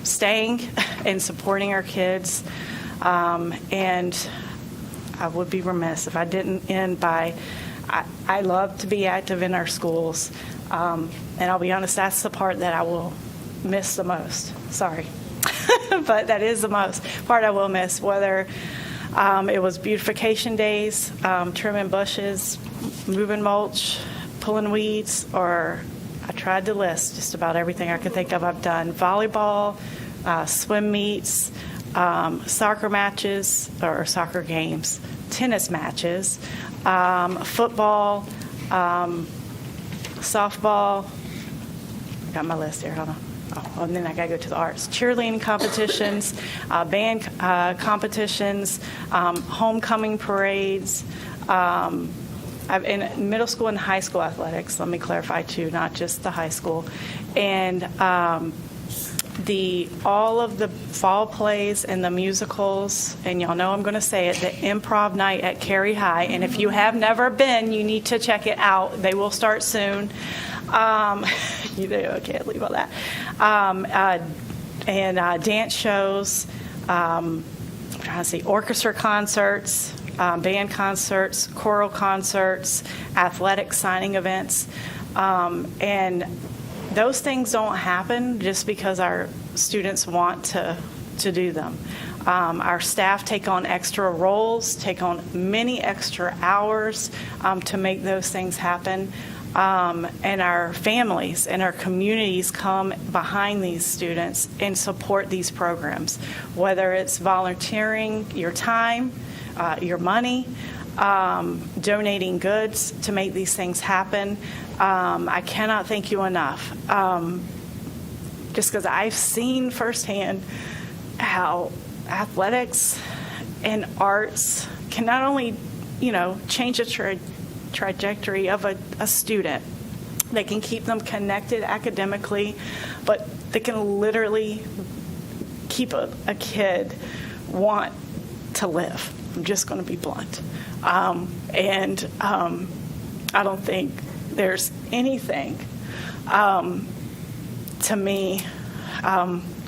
staying and supporting our kids. And I would be remiss if I didn't end by, I love to be active in our schools. And I'll be honest, that's the part that I will miss the most. Sorry. But that is the most part I will miss, whether it was beautification days, trimming bushes, moving mulch, pulling weeds, or I tried to list just about everything I could think of I've done. Volleyball, swim meets, soccer matches or soccer games, tennis matches, football, softball. I got my list here, hold on. Oh, and then I got to go to the arts. Cheerleading competitions, band competitions, homecoming parades. In middle school and high school athletics, let me clarify too, not just the high school. And all of the fall plays and the musicals, and y'all know I'm going to say it, the improv night at Cary High. And if you have never been, you need to check it out. They will start soon. Okay, I'll leave all that. And dance shows, I'm trying to see, orchestra concerts, band concerts, choral concerts, athletic signing events. And those things don't happen just because our students want to do them. Our staff take on extra roles, take on many extra hours to make those things happen. And our families and our communities come behind these students and support these programs, whether it's volunteering your time, your money, donating goods to make these things happen. I cannot thank you enough, just because I've seen firsthand how athletics and arts can not only, change the trajectory of a student. They can keep them connected academically, but they can literally keep a kid want to live. I'm just going to be blunt. And I don't think there's anything, to me,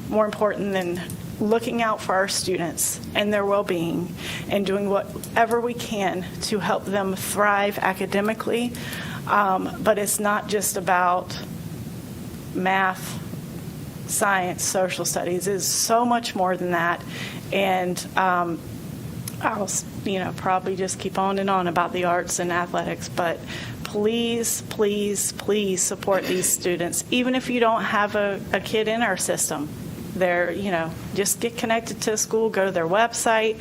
more important than looking out for our students and their well-being and doing whatever we can to help them thrive academically. But it's not just about math science, social studies is so much more than that. And I'll, probably just keep on and on about the arts and athletics, but please, please, please support these students. Even if you don't have a kid in our system, just get connected to a school, go to their website.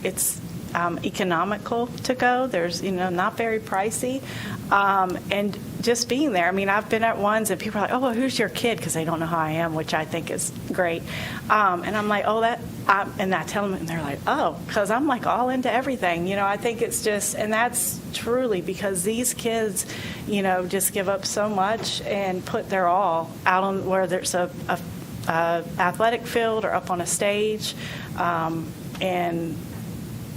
It's economical to go. There's, not very pricey. And just being there. I mean, I've been at ones and people are like, oh, well, who's your kid? Because they don't know who I am, which I think is great. And I'm like, oh, and I tell them, and they're like, oh, because I'm like all into everything. I think it's just, and that's truly because these kids, just give up so much and put their all out on where there's a athletic field or up on a stage. And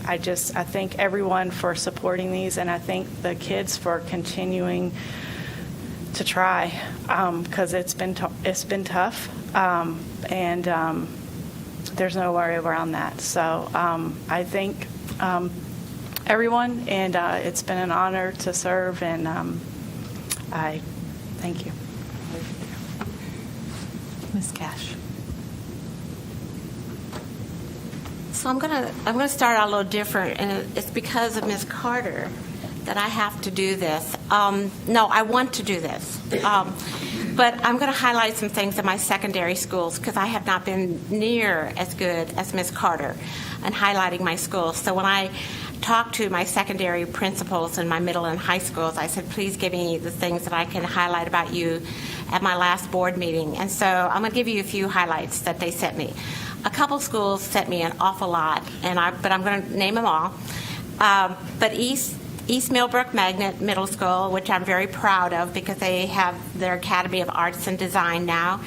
I thank everyone for supporting these, and I thank the kids for continuing to try because it's been tough, and there's no worry around that. So I thank everyone, and it's been an honor to serve, and I thank you. Ms. Cash. So I'm gonna start out a little different, and it's because of Ms. Carter that I have to do this. No, I want to do this, but I'm going to highlight some things in my secondary schools because I have not been near as good as Ms. Carter in highlighting my schools. So when I talked to my secondary principals in my middle and high schools, I said, please give me the things that I can highlight about you at my last board meeting. And so I'm going to give you a few highlights that they sent me. A couple schools sent me an awful lot, but I'm going to name them all. But East Millbrook Magnet Middle School, which I'm very proud of because they have their Academy of Arts and Design now.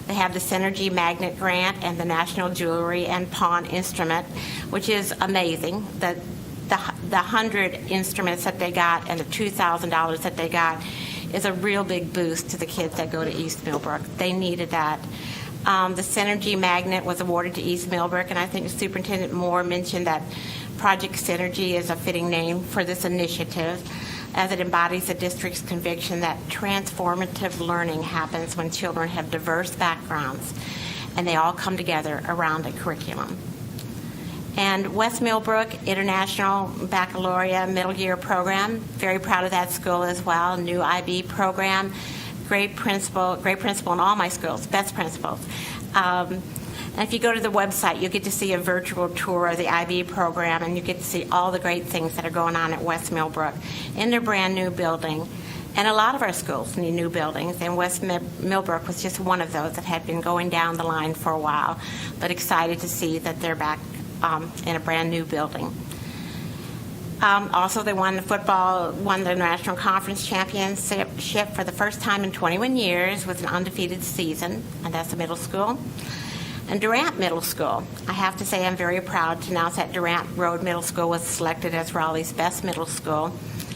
They have the Synergy Magnet Grant and the National Jewelry and Pawn Instrument, which is amazing. The 100 instruments that they got and the $2,000 that they got is a real big boost to the kids that go to East Millbrook. They needed that. The Synergy Magnet was awarded to East Millbrook, and I think Superintendent Moore mentioned that Project Synergy is a fitting name for this initiative, as it embodies the district's conviction that transformative learning happens when children have diverse backgrounds and they all come together around a curriculum. And West Millbrook International Baccalaureate Middle Year Program, very proud of that school as well, new IB program. Great principal in all my schools, best principals. And if you go to the website, you'll get to see a virtual tour of the IB program, and you get to see all the great things that are going on at West Millbrook in their brand new building. And a lot of our schools need new buildings, and West Millbrook was just one of those that had been going down the line for a while, but excited to see that they're back in a brand new building. Also, they won the National Conference Championship for the first time in 21 years with an undefeated season, and that's a middle school. And Durant Middle School, I have to say I'm very proud to announce that Durant Road Middle School was selected as Raleigh's best middle school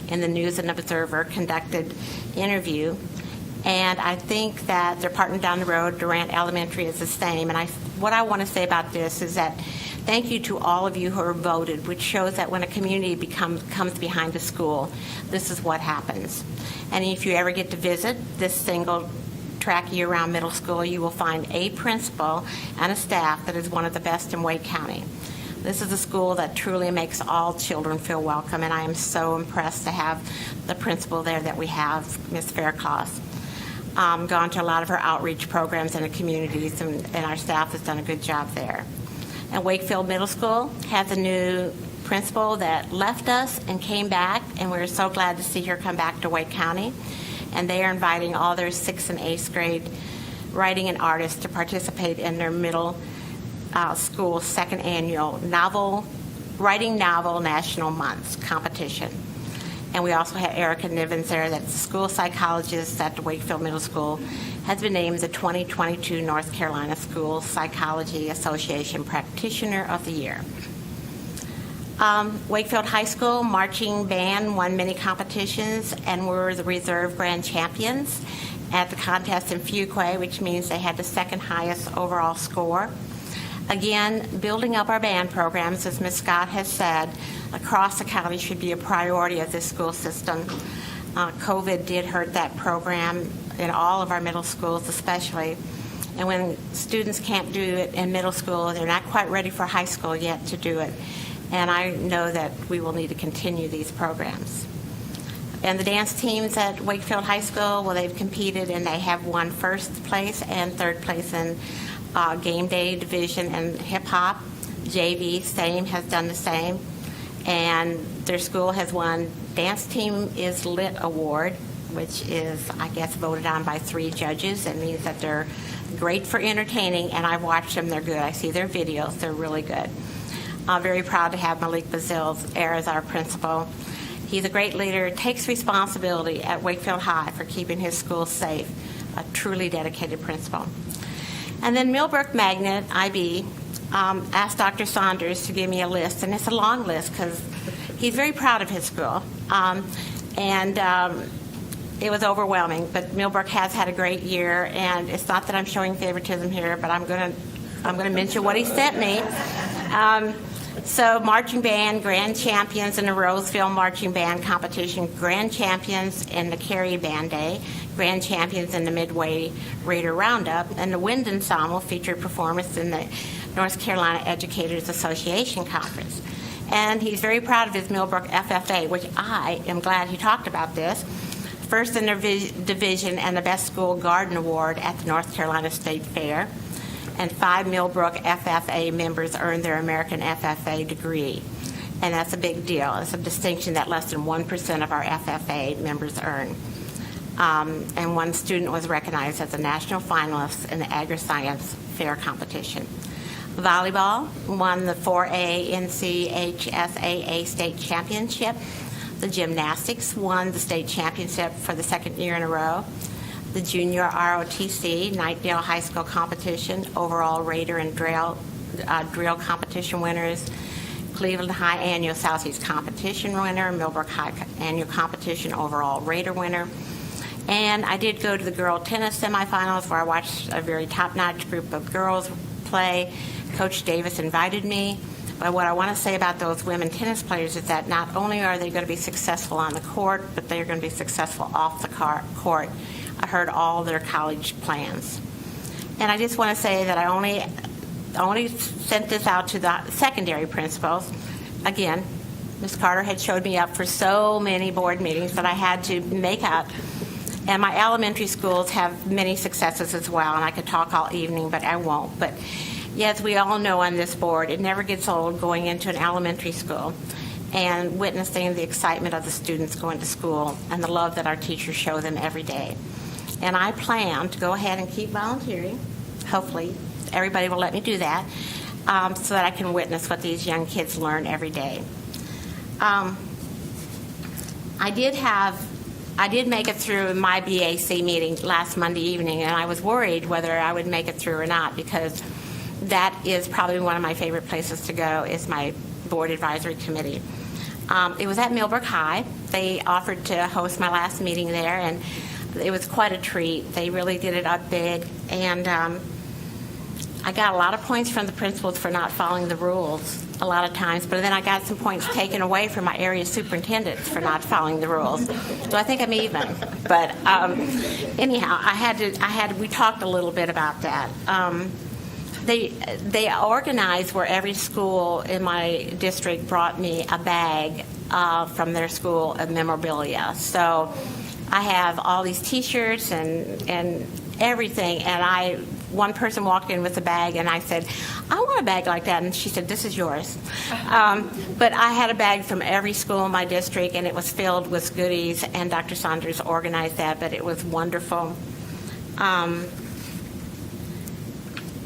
in the News and Observer conducted interview. And I think that their partner down the road, Durant Elementary, is the same. And what I want to say about this is that thank you to all of you who are voted, which shows that when a community comes behind a school, this is what happens. And if you ever get to visit this single-track year-round middle school, you will find a principal and a staff that is one of the best in Wake County. This is a school that truly makes all children feel welcome, and I am so impressed to have the principal there that we have, Ms. Faircloth. Gone to a lot of her outreach programs in the communities, and our staff has done a good job there. And Wakefield Middle School has a new principal that left us and came back, and we're so glad to see her come back to Wake County. And they are inviting all their 6th and 8th grade writing and artists to participate in their middle school second annual Writing Novel National Month competition. And we also have Erica Nivens there, that's the school psychologist at the Wakefield Middle School, has been named the 2022 North Carolina School Psychology Association Practitioner of the Year. Wakefield High School marching band won many competitions and were the reserve grand champions at the contest in Fuquay, which means they had the second highest overall score. Again, building up our band programs, as Ms. Scott has said, across the county should be a priority of this school system. COVID did hurt that program in all of our middle schools especially, And when students can't do it in middle school, they're not quite ready for high school yet to do it. And I know that we will need to continue these programs. And the dance teams at Wakefield High School, well, they've competed and they have won first place and third place in game day division and hip hop. JV, same, has done the same. And their school has won Dance Team is Lit Award, which is, I guess, voted on by 3 judges. It means that they're great for entertaining, and I've watched them. They're good. I see their videos. They're really good. I'm very proud to have Malik Bazil-Air as our principal. He's a great leader, takes responsibility at Wakefield High for keeping his school safe, a truly dedicated principal. And then Millbrook Magnet, IB, asked Dr. Saunders to give me a list, and it's a long list because he's very proud of his school. It was overwhelming, but Millbrook has had a great year, and it's not that I'm showing favoritism here, but I'm going to mention what he sent me. So marching band, grand champions in the Roseville Marching Band Competition, grand champions in the Cary Band Day, grand champions in the Midway Raider Roundup, and the Wind Ensemble featured performance in the North Carolina Educators Association Conference. And he's very proud of his Millbrook FFA, which I am glad he talked about this. First in their division and the Best School Garden Award at the North Carolina State Fair. And 5 Millbrook FFA members earned their American FFA degree. And that's a big deal. It's a distinction that less than 1% of our FFA members earn. And one student was recognized as a national finalist in the Agri-Science Fair competition. Volleyball won the 4A NCHSAA State Championship. The gymnastics won the state championship for the 2nd year in a row. The junior ROTC, Knightdale High School competition, overall Raider and drill competition winners. Cleveland High annual Southeast competition winner, Millbrook High annual competition overall Raider winner. And I did go to the girl tennis semifinals where I watched a very top-notch group of girls play. Coach Davis invited me. But what I want to say about those women tennis players is that not only are they going to be successful on the court, but they're going to be successful off the court. I heard all their college plans. And I just want to say that I only sent this out to the secondary principals. Again, Ms. Carter had showed me up for so many board meetings that I had to make up. And my elementary schools have many successes as well, and I could talk all evening, but I won't. But yes, we all know on this board, it never gets old going into an elementary school and witnessing the excitement of the students going to school and the love that our teachers show them every day. And I plan to go ahead and keep volunteering. Hopefully, everybody will let me do that so that I can witness what these young kids learn every day. I did make it through my BAC meeting last Monday evening, and I was worried whether I would make it through or not because that is probably one of my favorite places to go is my board advisory committee. It was at Millbrook High. They offered to host my last meeting there, and it was quite a treat. They really did it up big, and I got a lot of points from the principals for not following the rules a lot of times, but then I got some points taken away from my area superintendents for not following the rules. So I think I'm even. But anyhow, we talked a little bit about that. They organized where every school in my district brought me a bag from their school of memorabilia. So I have all these T-shirts and everything, and one person walked in with a bag, and I said, I want a bag like that, and she said, this is yours. But I had a bag from every school in my district, and it was filled with goodies, and Dr. Saunders organized that, but it was wonderful.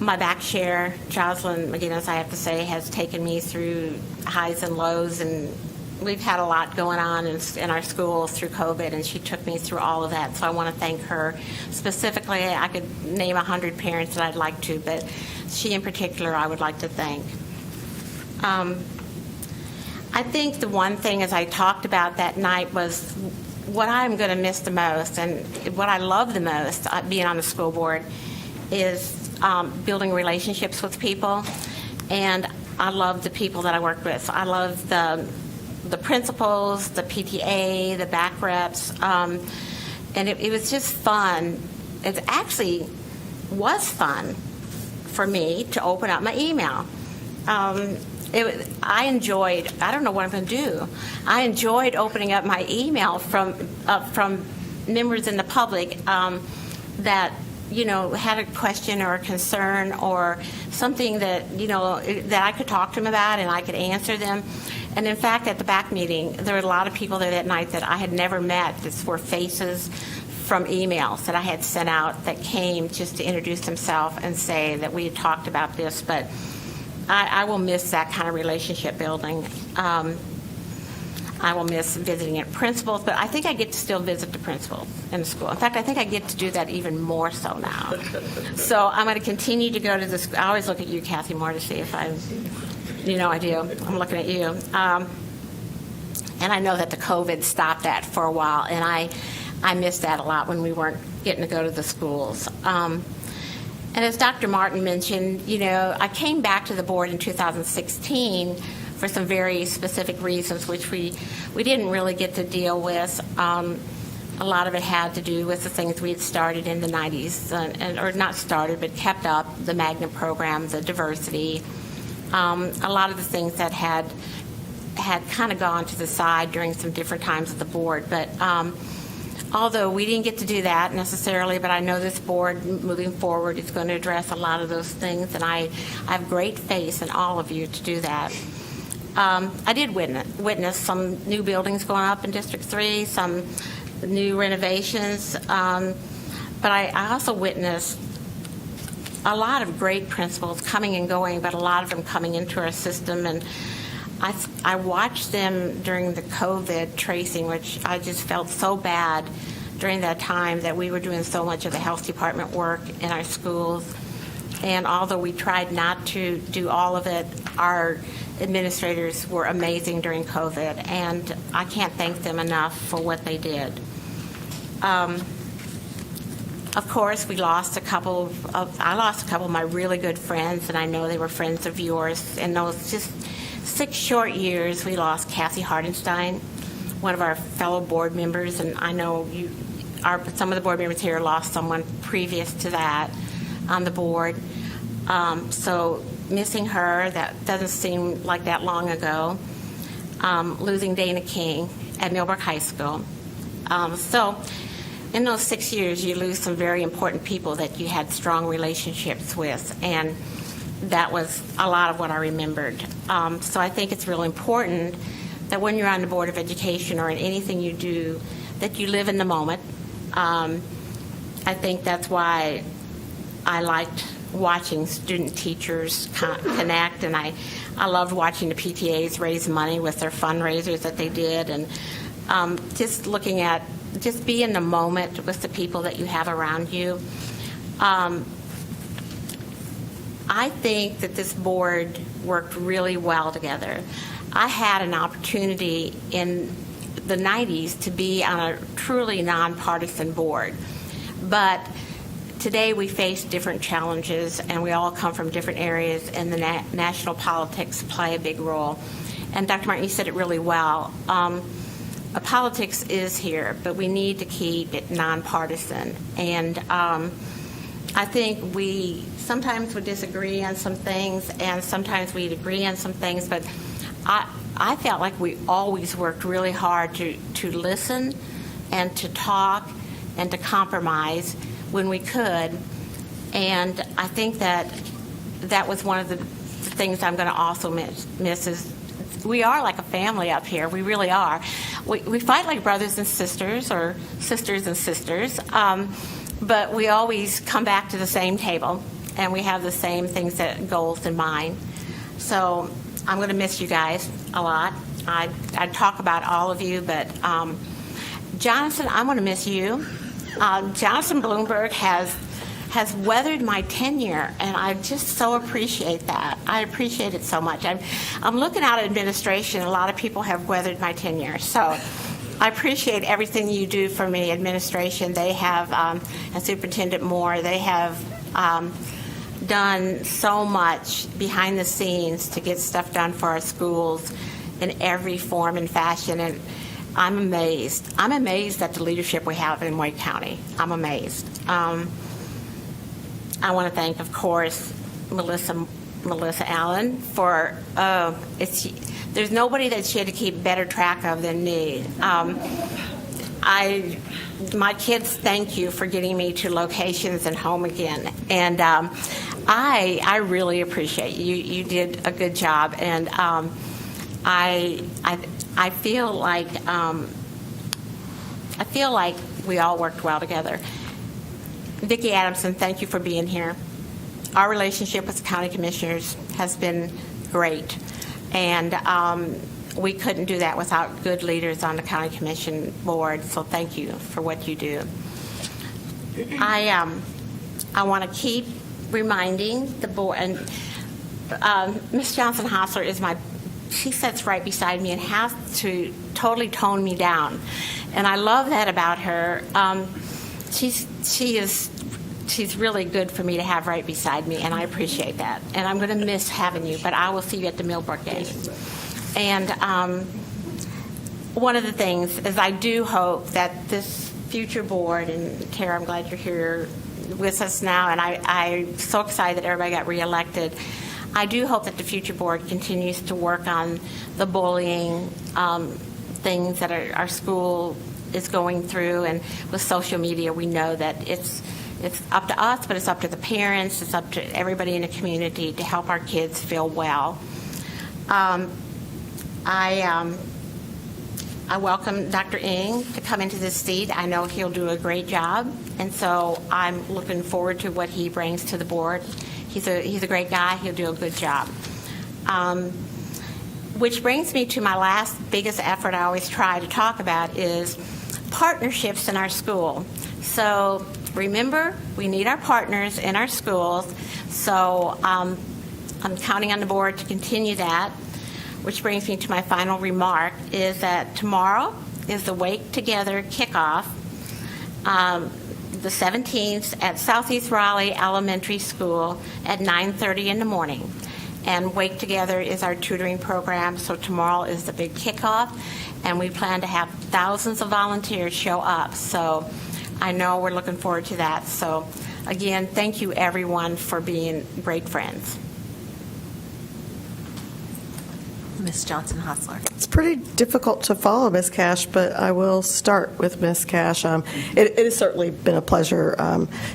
My back chair, Jocelyn McGinnis, I have to say, has taken me through highs and lows, and we've had a lot going on in our school through COVID, and she took me through all of that. So I want to thank her. Specifically, I could name 100 parents that I'd like to, but she in particular I would like to thank. I think the one thing, as I talked about that night, was what I'm going to miss the most, and what I love the most, being on the school board, is building relationships with people. And I love the people that I work with. I love the principals, the PTA, the back reps, and it was just fun. It's actually was fun for me to open up my email. I enjoyed, I don't know what I'm going to do. I enjoyed opening up my email from members in the public that, had a question or a concern or something that, that I could talk to them about and I could answer them. And in fact, at the back meeting, there were a lot of people there that night that I had never met. This were faces from emails that I had sent out that came just to introduce themselves and say that we had talked about this. But I will miss that kind of relationship building. I will miss visiting at principals, but I think I get to still visit the principals in the school. In fact, I think I get to do that even more so now. So I'm going to continue to go to this. I always look at you, Kathy, more to see if I do. I'm looking at you. And I know that the COVID stopped that for a while, and I missed that a lot when we weren't getting to go to the schools. And as Dr. Martin mentioned, I came back to the board in 2016 for some very specific reasons, which we didn't really get to deal with. A lot of it had to do with the things we had started in the 90s, or not started, but kept up, the Magnet program, the diversity, a lot of the things that had kind of gone to the side during some different times of the board. But although we didn't get to do that necessarily, but I know this board moving forward is going to address a lot of those things, and I have great faith in all of you to do that. I did witness some new buildings going up in District 3, some new renovations, but I also witnessed a lot of great principals coming and going, but a lot of them coming into our system. And I watched them during the COVID tracing, which I just felt so bad during that time that we were doing so much of the health department work in our schools. And although we tried not to do all of it, our administrators were amazing during COVID, and I can't thank them enough for what they did. Of course, I lost a couple of my really good friends, and I know they were friends of yours. In those just 6 short years, we lost Kathy Hardenstein, one of our fellow board members, and I know some of the board members here lost someone previous to that on the board. So missing her, that doesn't seem like that long ago. Losing Dana King at Millbrook High School. So in those 6 years, you lose some very important people that you had strong relationships with, and that was a lot of what I remembered. So I think it's really important that when you're on the Board of Education or in anything you do, that you live in the moment. I think that's why I liked watching student teachers connect, and I loved watching the PTAs raise money with their fundraisers that they did, and just be in the moment with the people that you have around you. I think that this board worked really well together. I had an opportunity in the 90s to be on a truly nonpartisan board, but today we face different challenges, and we all come from different areas, and the national politics play a big role. And Dr. Martin, you said it really well. Politics is here, but we need to keep it nonpartisan. And I think we sometimes would disagree on some things, and sometimes we'd agree on some things, but I felt like we always worked really hard to listen and to talk and to compromise when we could. And I think that was one of the things I'm going to also miss is we are like a family up here. We really are. We fight like brothers and sisters, or sisters and sisters, but we always come back to the same table, and we have the same goals in mind. So I'm going to miss you guys a lot. I'd talk about all of you, but Jonathan, I'm going to miss you. Jonathan Bloomberg has weathered my tenure, and I just so appreciate that. I appreciate it so much. I'm looking out at administration. A lot of people have weathered my tenure, so I appreciate everything you do for me, administration. They have, and Superintendent Moore, they have done so much behind the scenes to get stuff done for our schools in every form and fashion, and I'm amazed. I'm amazed at the leadership we have in Wake County. I'm amazed. I want to thank, of course, Melissa Allen for, there's nobody that she had to keep better track of than me. My kids thank you for getting me to locations and home again. And I really appreciate you. You did a good job. And I feel like we all worked well together. Vicki Adamson, thank you for being here. Our relationship with the county commissioners has been great, and we couldn't do that without good leaders on the county commission board, so thank you for what you do. I want to keep reminding the board, and Ms. Johnson-Hostler is she sits right beside me and has to totally tone me down, and I love that about her. She's really good for me to have right beside me, and I appreciate that. And I'm going to miss having you, but I will see you at the Millbrook game. And one of the things is I do hope that this future board, and Tara, I'm glad you're here with us now, and I'm so excited that everybody got reelected. I do hope that the future board continues to work on the bullying things that our school is going through, and with social media, we know that it's up to us, but it's up to the parents, it's up to everybody in the community to help our kids feel well. I welcome Dr. Ng to come into this seat. I know he'll do a great job, and so I'm looking forward to what he brings to the board. He's a great guy. He'll do a good job. Which brings me to my last biggest effort I always try to talk about is partnerships in our school. So remember, we need our partners in our schools. So I'm counting on the board to continue that. Which brings me to my final remark, is that tomorrow is the Wake Together kickoff, the 17th at Southeast Raleigh Elementary School at 9:30 in the morning. And Wake Together is our tutoring program, so tomorrow is the big kickoff, and we plan to have thousands of volunteers show up. So I know we're looking forward to that. So again, thank you everyone for being great friends. Ms. Johnson-Hostler. It's pretty difficult to follow, Ms. Cash, but I will start with Ms. Cash. It has certainly been a pleasure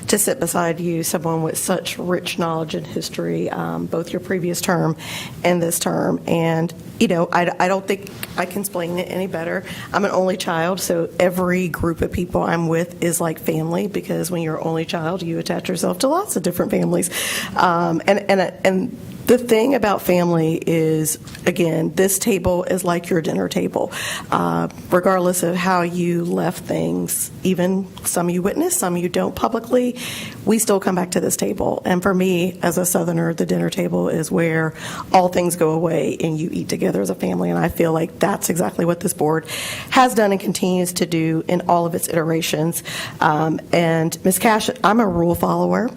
to sit beside you, someone with such rich knowledge and history, both your previous term and this term. And, you know, I don't think I can explain it any better. I'm an only child, so every group of people I'm with is like family, because when you're an only child, you attach yourself to lots of different families. And the thing about family is, again, this table is like your dinner table. Regardless of how you left things, even some you witness, some you don't publicly, we still come back to this table. And for me, as a Southerner, the dinner table is where all things go away and you eat together as a family. And I feel like that's exactly what this board has done and continues to do in all of its iterations. And Ms. Cash, I'm a rule follower,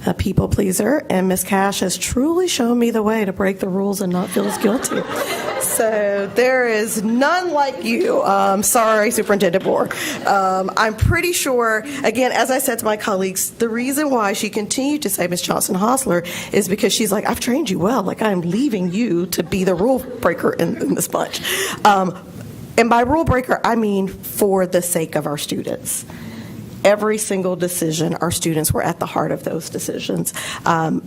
a people pleaser, and Ms. Cash has truly shown me the way to break the rules and not feel as guilty. So there is none like you. Sorry, Superintendent Moore. I'm pretty sure, again, as I said to my colleagues, the reason why she continued to say Ms. Johnson-Hostler is because she's like, I've trained you well. Like, I'm leaving you to be the rule breaker in this bunch. And by rule breaker, I mean for the sake of our students. Every single decision, our students were at the heart of those decisions,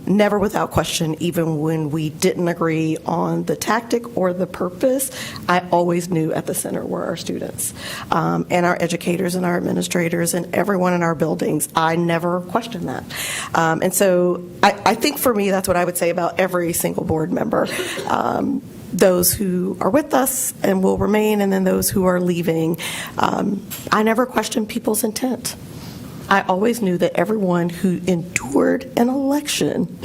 never without question. Even when we didn't agree on the tactic or the purpose, I always knew at the center were our students and our educators and our administrators and everyone in our buildings. I never questioned that. And so I think for me, that's what I would say about every single board member. Those who are with us and will remain, and then those who are leaving. I never questioned people's intent. I always knew that everyone who endured an election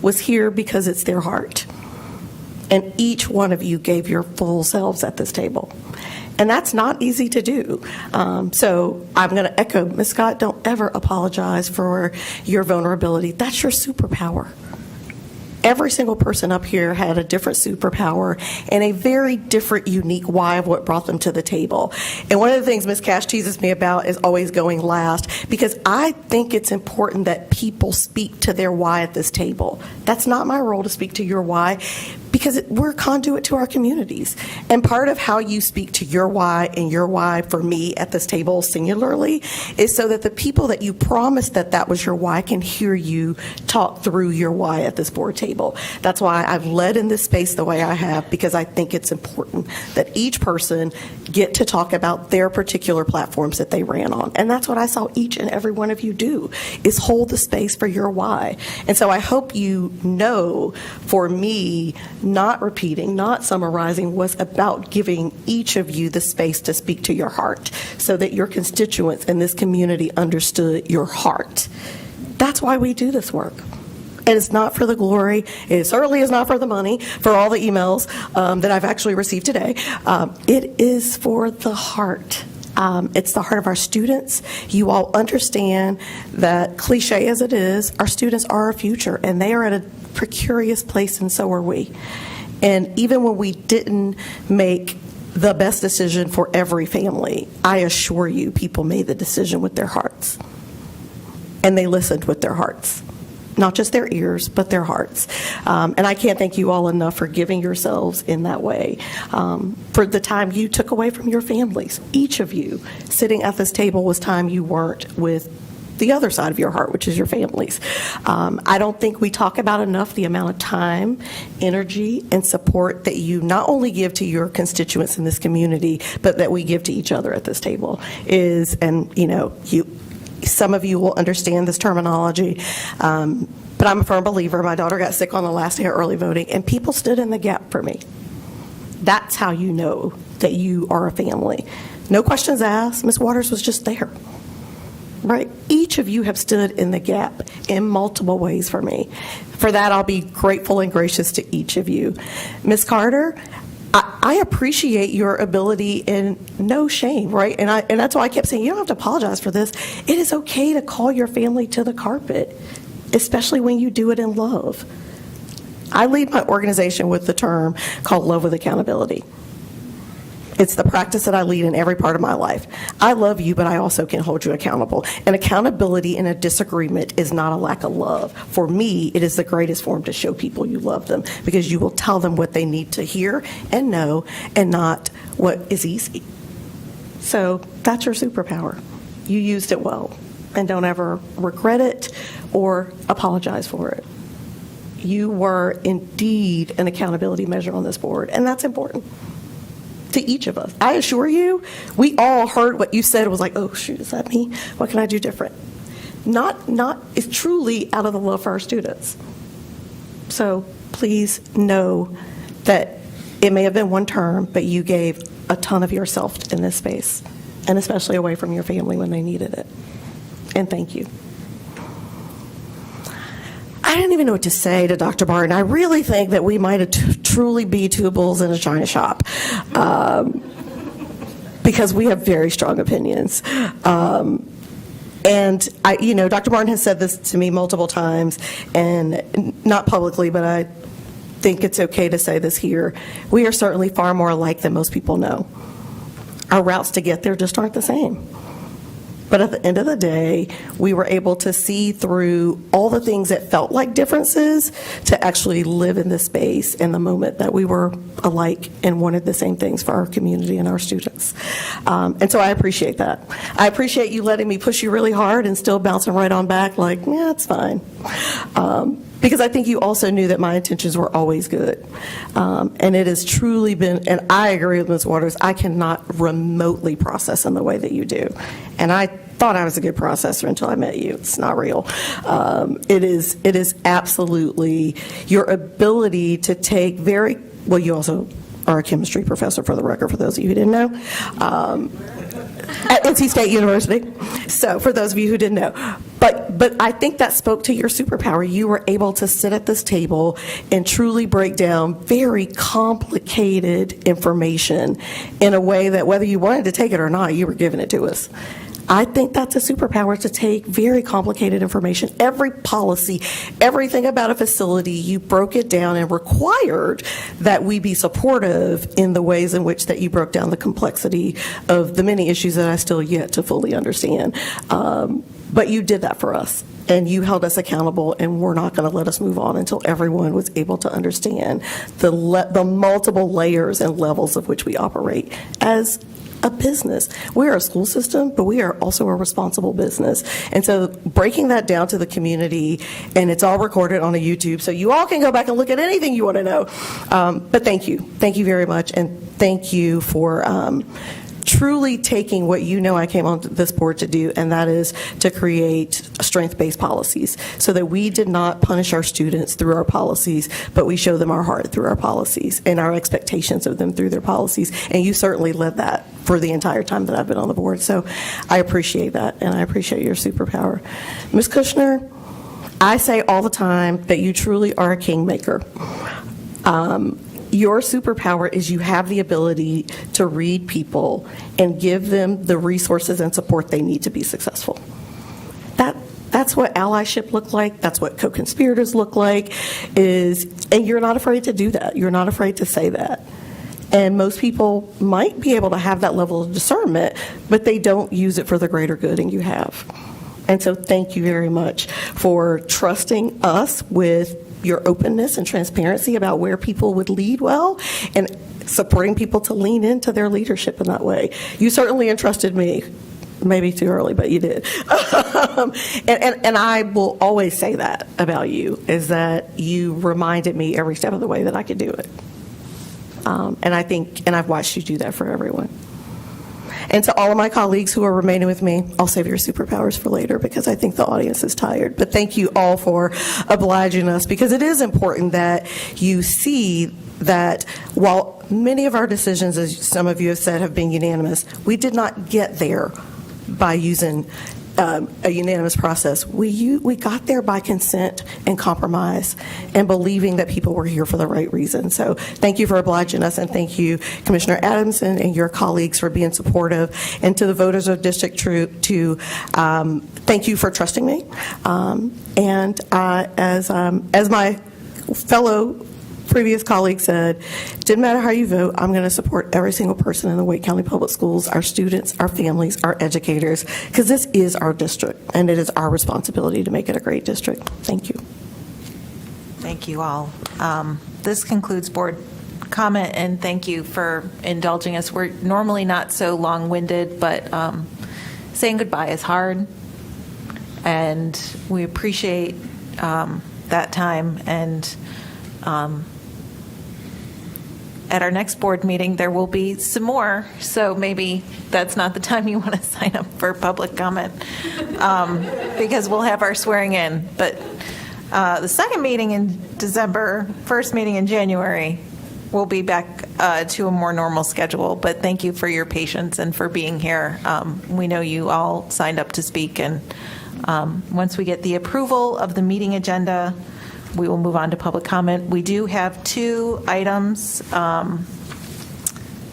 was here because it's their heart. And each one of you gave your full selves at this table. And that's not easy to do. So I'm going to echo, Ms. Scott, don't ever apologize for your vulnerability. That's your superpower. every single person up here had a different superpower and a very different, unique why of what brought them to the table. And one of the things Ms. Cash teases me about is always going last, because I think it's important that people speak to their why at this table. That's not my role to speak to your why, because we're a conduit to our communities. And part of how you speak to your why and your why for me at this table singularly is so that the people that you promised that was your why can hear you talk through your why at this board table. That's why I've led in this space the way I have, because I think it's important that each person get to talk about their particular platforms that they ran on. And that's what I saw each and every one of you do, is hold the space for your why. And so I hope you know, for me, not repeating, not summarizing, was about giving each of you the space to speak to your heart so that your constituents in this community understood your heart. That's why we do this work. And it's not for the glory. It certainly is not for the money, for all the emails that I've actually received today. It is for the heart. It's the heart of our students. You all understand that, cliche as it is, our students are our future, and they are at a precarious place, and so are we. And even when we didn't make the best decision for every family, I assure you, people made the decision with their hearts. And they listened with their hearts. Not just their ears, but their hearts. And I can't thank you all enough for giving yourselves in that way. For the time you took away from your families. Each of you sitting at this table was time you weren't with the other side of your heart, which is your families. I don't think we talk about enough the amount of time, energy, and support that you not only give to your constituents in this community, but that we give to each other at this table. Some of you will understand this terminology, but I'm a firm believer. My daughter got sick on the last day of early voting, and people stood in the gap for me. That's how you know that you are a family. No questions asked. Ms. Waters was just there. Right? Each of you have stood in the gap in multiple ways for me. For that, I'll be grateful and gracious to each of you. Ms. Carter, I appreciate your ability and no shame, right? And that's why I kept saying, you don't have to apologize for this. It is okay to call your family to the carpet, especially when you do it in love. I lead my organization with the term called Love with Accountability. It's the practice that I lead in every part of my life. I love you, but I also can hold you accountable. And accountability in a disagreement is not a lack of love. For me, it is the greatest form to show people you love them, because you will tell them what they need to hear and know, and not what is easy. So that's your superpower. You used it well, and don't ever regret it or apologize for it. You were indeed an accountability measure on this board, and that's important to each of us. I assure you, we all heard what you said. It was like, oh, shoot, is that me? What can I do different? It's truly out of the love for our students. So please know that it may have been one term, but you gave a ton of yourself in this space, and especially away from your family when they needed it. And thank you. I didn't even know what to say to Dr. Barton. I really think that we might truly be two bulls in a china shop, because we have very strong opinions. And Dr. Barton has said this to me multiple times, and not publicly, but I think it's okay to say this here. We are certainly far more alike than most people know. Our routes to get there just aren't the same. But at the end of the day, we were able to see through all the things that felt like differences to actually live in this space in the moment that we were alike and wanted the same things for our community and our students. And so I appreciate that. I appreciate you letting me push you really hard and still bouncing right on back like, yeah, it's fine. Because I think you also knew that my intentions were always good. And it has truly been, and I agree with Ms. Waters, I cannot remotely process in the way that you do. And I thought I was a good processor until I met you. It's not real. It is absolutely your ability to take you also are a chemistry professor, for the record, for those of you who didn't know, at NC State University. So for those of you who didn't know. But I think that spoke to your superpower. You were able to sit at this table and truly break down very complicated information in a way that whether you wanted to take it or not, you were giving it to us. I think that's a superpower to take very complicated information, every policy, everything about a facility, you broke it down and required that we be supportive in the ways in which that you broke down the complexity of the many issues that I still yet to fully understand. But you did that for us, and you held us accountable, and we're not going to let us move on until everyone was able to understand the multiple layers and levels of which we operate as a business. We're a school system, but we are also a responsible business. And so breaking that down to the community, and it's all recorded on a YouTube, so you all can go back and look at anything you want to know. But thank you. Thank you very much, and thank you for truly taking what you know I came on this board to do, and that is to create strength-based policies so that we did not punish our students through our policies, but we show them our heart through our policies and our expectations of them through their policies. And you certainly led that for the entire time that I've been on the board. So I appreciate that, and I appreciate your superpower. Ms. Kushner, I say all the time that you truly are a kingmaker. Your superpower is you have the ability to read people and give them the resources and support they need to be successful. That's what allyship look like. That's what co-conspirators look like. And you're not afraid to do that. You're not afraid to say that. And most people might be able to have that level of discernment, but they don't use it for the greater good, and you have. And so thank you very much for trusting us with your openness and transparency about where people would lead well, and supporting people to lean into their leadership in that way. You certainly entrusted me. Maybe too early, but you did. And I will always say that about you, is that you reminded me every step of the way that I could do it. And I've watched you do that for everyone. And to all of my colleagues who are remaining with me, I'll save your superpowers for later because I think the audience is tired. But thank you all for obliging us, because it is important that you see that while many of our decisions, as some of you have said, have been unanimous, we did not get there by using a unanimous process. We got there by consent and compromise and believing that people were here for the right reason. So thank you for obliging us, and thank you, Commissioner Adamson and your colleagues, for being supportive. And to the voters of District 2, thank you for trusting me. As my fellow previous colleague said, didn't matter how you vote, I'm going to support every single person in the Wake County Public Schools, our students, our families, our educators, because this is our district, and it is our responsibility to make it a great district. Thank you. Thank you all. This concludes board comment, and thank you for indulging us. We're normally not so long-winded, but saying goodbye is hard, and we appreciate that time. And at our next board meeting, there will be some more, so maybe that's not the time you want to sign up for public comment, because we'll have our swearing in. But the second meeting in December, first meeting in January, we'll be back to a more normal schedule. But thank you for your patience and for being here. We know you all signed up to speak, and once we get the approval of the meeting agenda, we will move on to public comment. We do have two items,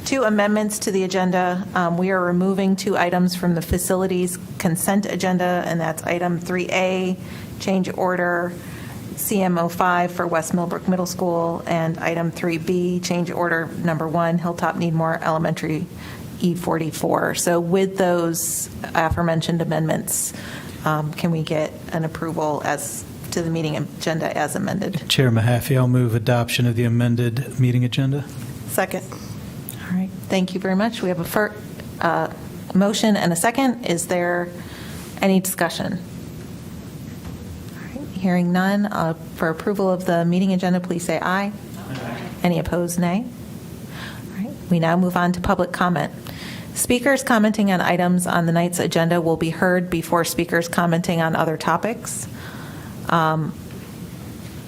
two amendments to the agenda. We are removing two items from the facilities consent agenda, and that's item 3A, change order CM05 for West Millbrook Middle School, and item 3B, change order number 1, Hilltop Needmore Elementary E44. So with those aforementioned amendments, can we get an approval as to the meeting agenda as amended? Chair Mahaffey, I'll move adoption of the amended meeting agenda. Second. All right. Thank you very much. We have a motion and a second. Is there any discussion? All right. Hearing none. For approval of the meeting agenda, please say aye. Aye. Any opposed, nay? All right. We now move on to public comment. Speakers commenting on items on the night's agenda will be heard before speakers commenting on other topics.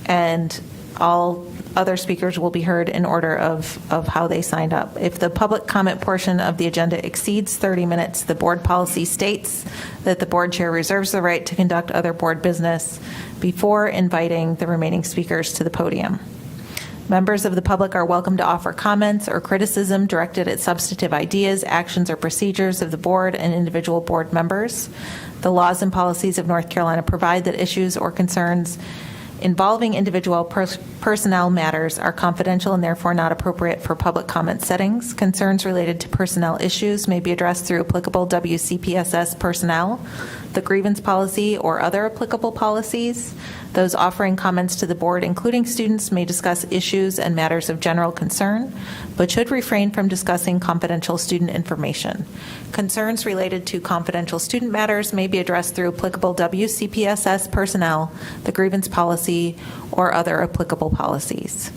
And all other speakers will be heard in order of how they signed up. If the public comment portion of the agenda exceeds 30 minutes, the board policy states that the board chair reserves the right to conduct other board business before inviting the remaining speakers to the podium. Members of the public are welcome to offer comments or criticism directed at substantive ideas, actions, or procedures of the board and individual board members. The laws and policies of North Carolina provide that issues or concerns involving individual personnel matters are confidential and therefore not appropriate for public comment settings. Concerns related to personnel issues may be addressed through applicable WCPSS personnel, the grievance policy, or other applicable policies. Those offering comments to the board, including students, may discuss issues and matters of general concern, but should refrain from discussing confidential student information. Concerns related to confidential student matters may be addressed through applicable WCPSS personnel, the grievance policy, or other applicable policies.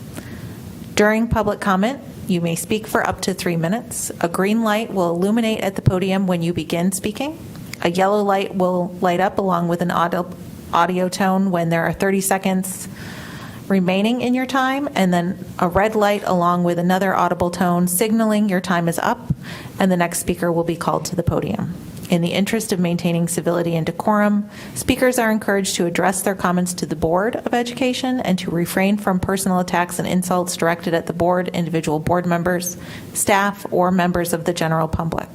During public comment, you may speak for up to 3 minutes. A green light will illuminate at the podium when you begin speaking. A yellow light will light up along with an audio tone when there are 30 seconds remaining in your time, and then a red light along with another audible tone signaling your time is up, and the next speaker will be called to the podium. In the interest of maintaining civility and decorum, speakers are encouraged to address their comments to the Board of Education and to refrain from personal attacks and insults directed at the board, individual board members, staff, or members of the general public.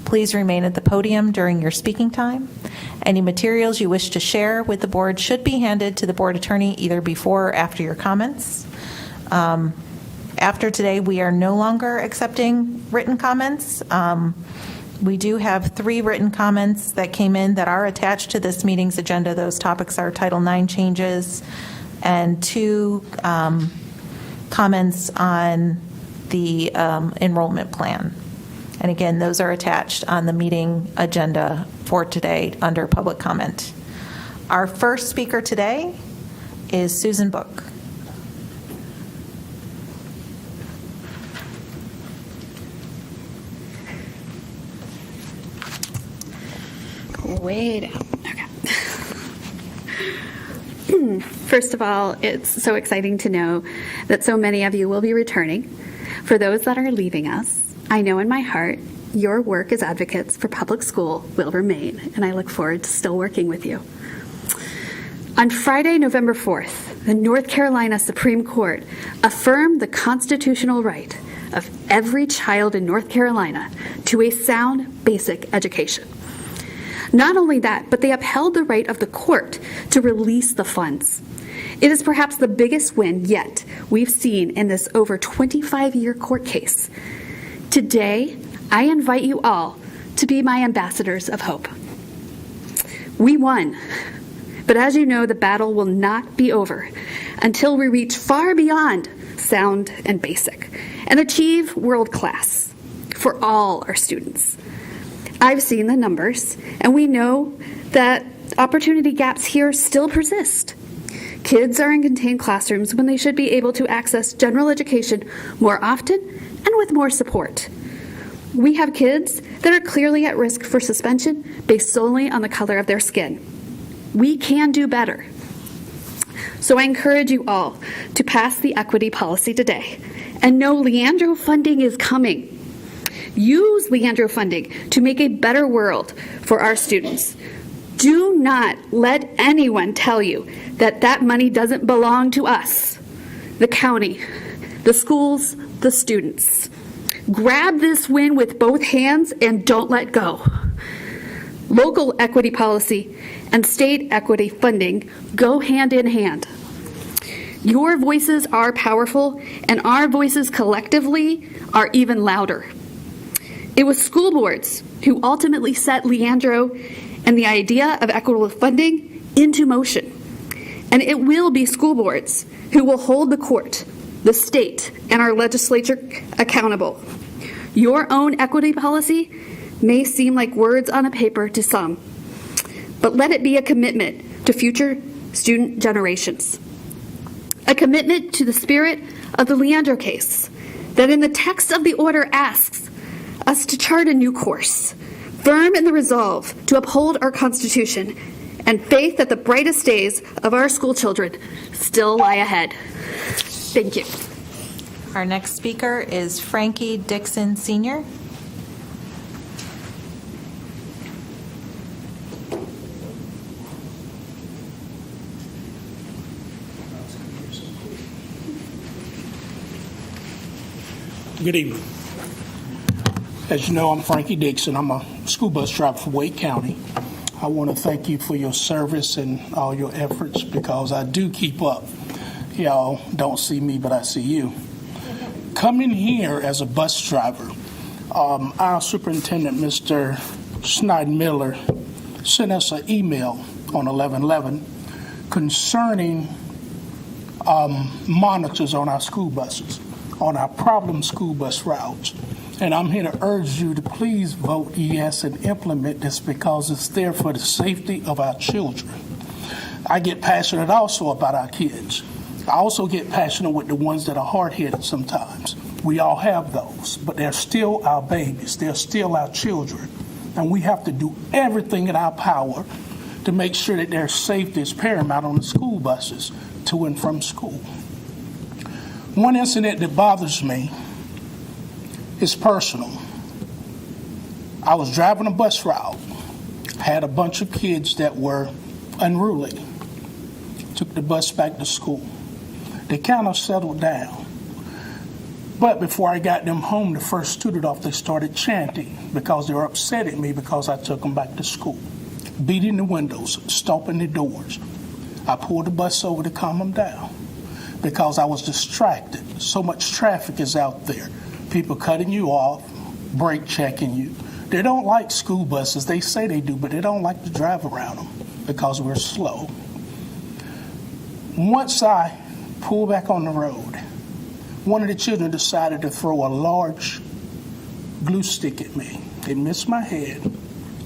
Please remain at the podium during your speaking time. Any materials you wish to share with the board should be handed to the board attorney either before or after your comments. After today, we are no longer accepting written comments. We do have 3 written comments that came in that are attached to this meeting's agenda. Those topics are Title IX changes and 2 comments on the enrollment plan. And again, those are attached on the meeting agenda for today under public comment. Our first speaker today is Susan Book. Way down. Okay. First of all, it's so exciting to know that so many of you will be returning. For those that are leaving us, I know in my heart your work as advocates for public school will remain, and I look forward to still working with you. On Friday, November 4th, the North Carolina Supreme Court affirmed the constitutional right of every child in North Carolina to a sound basic education. Not only that, but they upheld the right of the court to release the funds. It is perhaps the biggest win yet we've seen in this over 25-year court case. Today, I invite you all to be my ambassadors of hope. We won, but as you know, the battle will not be over until we reach far beyond sound and basic and achieve world class for all our students. I've seen the numbers, and we know that opportunity gaps here still persist. Kids are in contained classrooms when they should be able to access general education more often and with more support. We have kids that are clearly at risk for suspension based solely on the color of their skin. We can do better. So I encourage you all to pass the equity policy today and know Leandro funding is coming. Use Leandro funding to make a better world for our students. Do not let anyone tell you that that money doesn't belong to us, the county, the schools, the students. Grab this win with both hands and don't let go. Local equity policy and state equity funding go hand in hand. Your voices are powerful, and our voices collectively are even louder. It was school boards who ultimately set Leandro and the idea of equitable funding into motion. And it will be school boards who will hold the court, the state, and our legislature accountable. Your own equity policy may seem like words on a paper to some, but let it be a commitment to future student generations. A commitment to the spirit of the Leandro case, that in the text of the order asks us to chart a new course, firm in the resolve to uphold our Constitution, and faith that the brightest days of our school children still lie ahead. Thank you. Our next speaker is Frankie Dixon, Sr. Good evening. As you know, I'm Frankie Dixon. I'm a school bus driver for Wake County. I want to thank you for your service and all your efforts because I do keep up. Y'all don't see me, but I see you. Coming here as a bus driver, our superintendent, Mr. Schneid-Miller, sent us an email on 11/11 concerning monitors on our school buses, on our problem school bus routes. And I'm here to urge you to please vote yes and implement this because it's there for the safety of our children. I get passionate also about our kids. I also get passionate with the ones that are hard-headed sometimes. We all have those, but they're still our babies. They're still our children. And we have to do everything in our power to make sure that their safety is paramount on the school buses to and from school. One incident that bothers me is personal. I was driving a bus route, had a bunch of kids that were unruly, took the bus back to school. They kind of settled down. But before I got them home, the first student off, they started chanting because they were upset at me because I took them back to school, beating the windows, stomping the doors. I pulled the bus over to calm them down because I was distracted. So much traffic is out there. People cutting you off, brake checking you. They don't like school buses. They say they do, but they don't like to drive around them because we're slow. Once I pulled back on the road, one of the children decided to throw a large glue stick at me. It missed my head,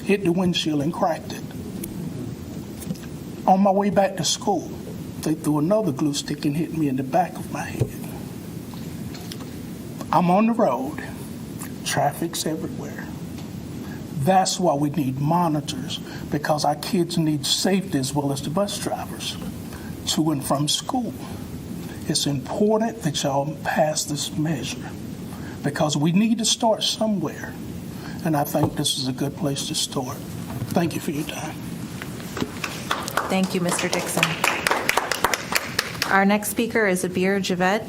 hit the windshield, and cracked it. On my way back to school, they threw another glue stick and hit me in the back of my head. I'm on the road. Traffic's everywhere. That's why we need monitors, because our kids need safety as well as the bus drivers to and from school. It's important that y'all pass this measure because we need to start somewhere. And I think this is a good place to start. Thank you for your time. Thank you, Mr. Dixon. Our next speaker is Abir Javed.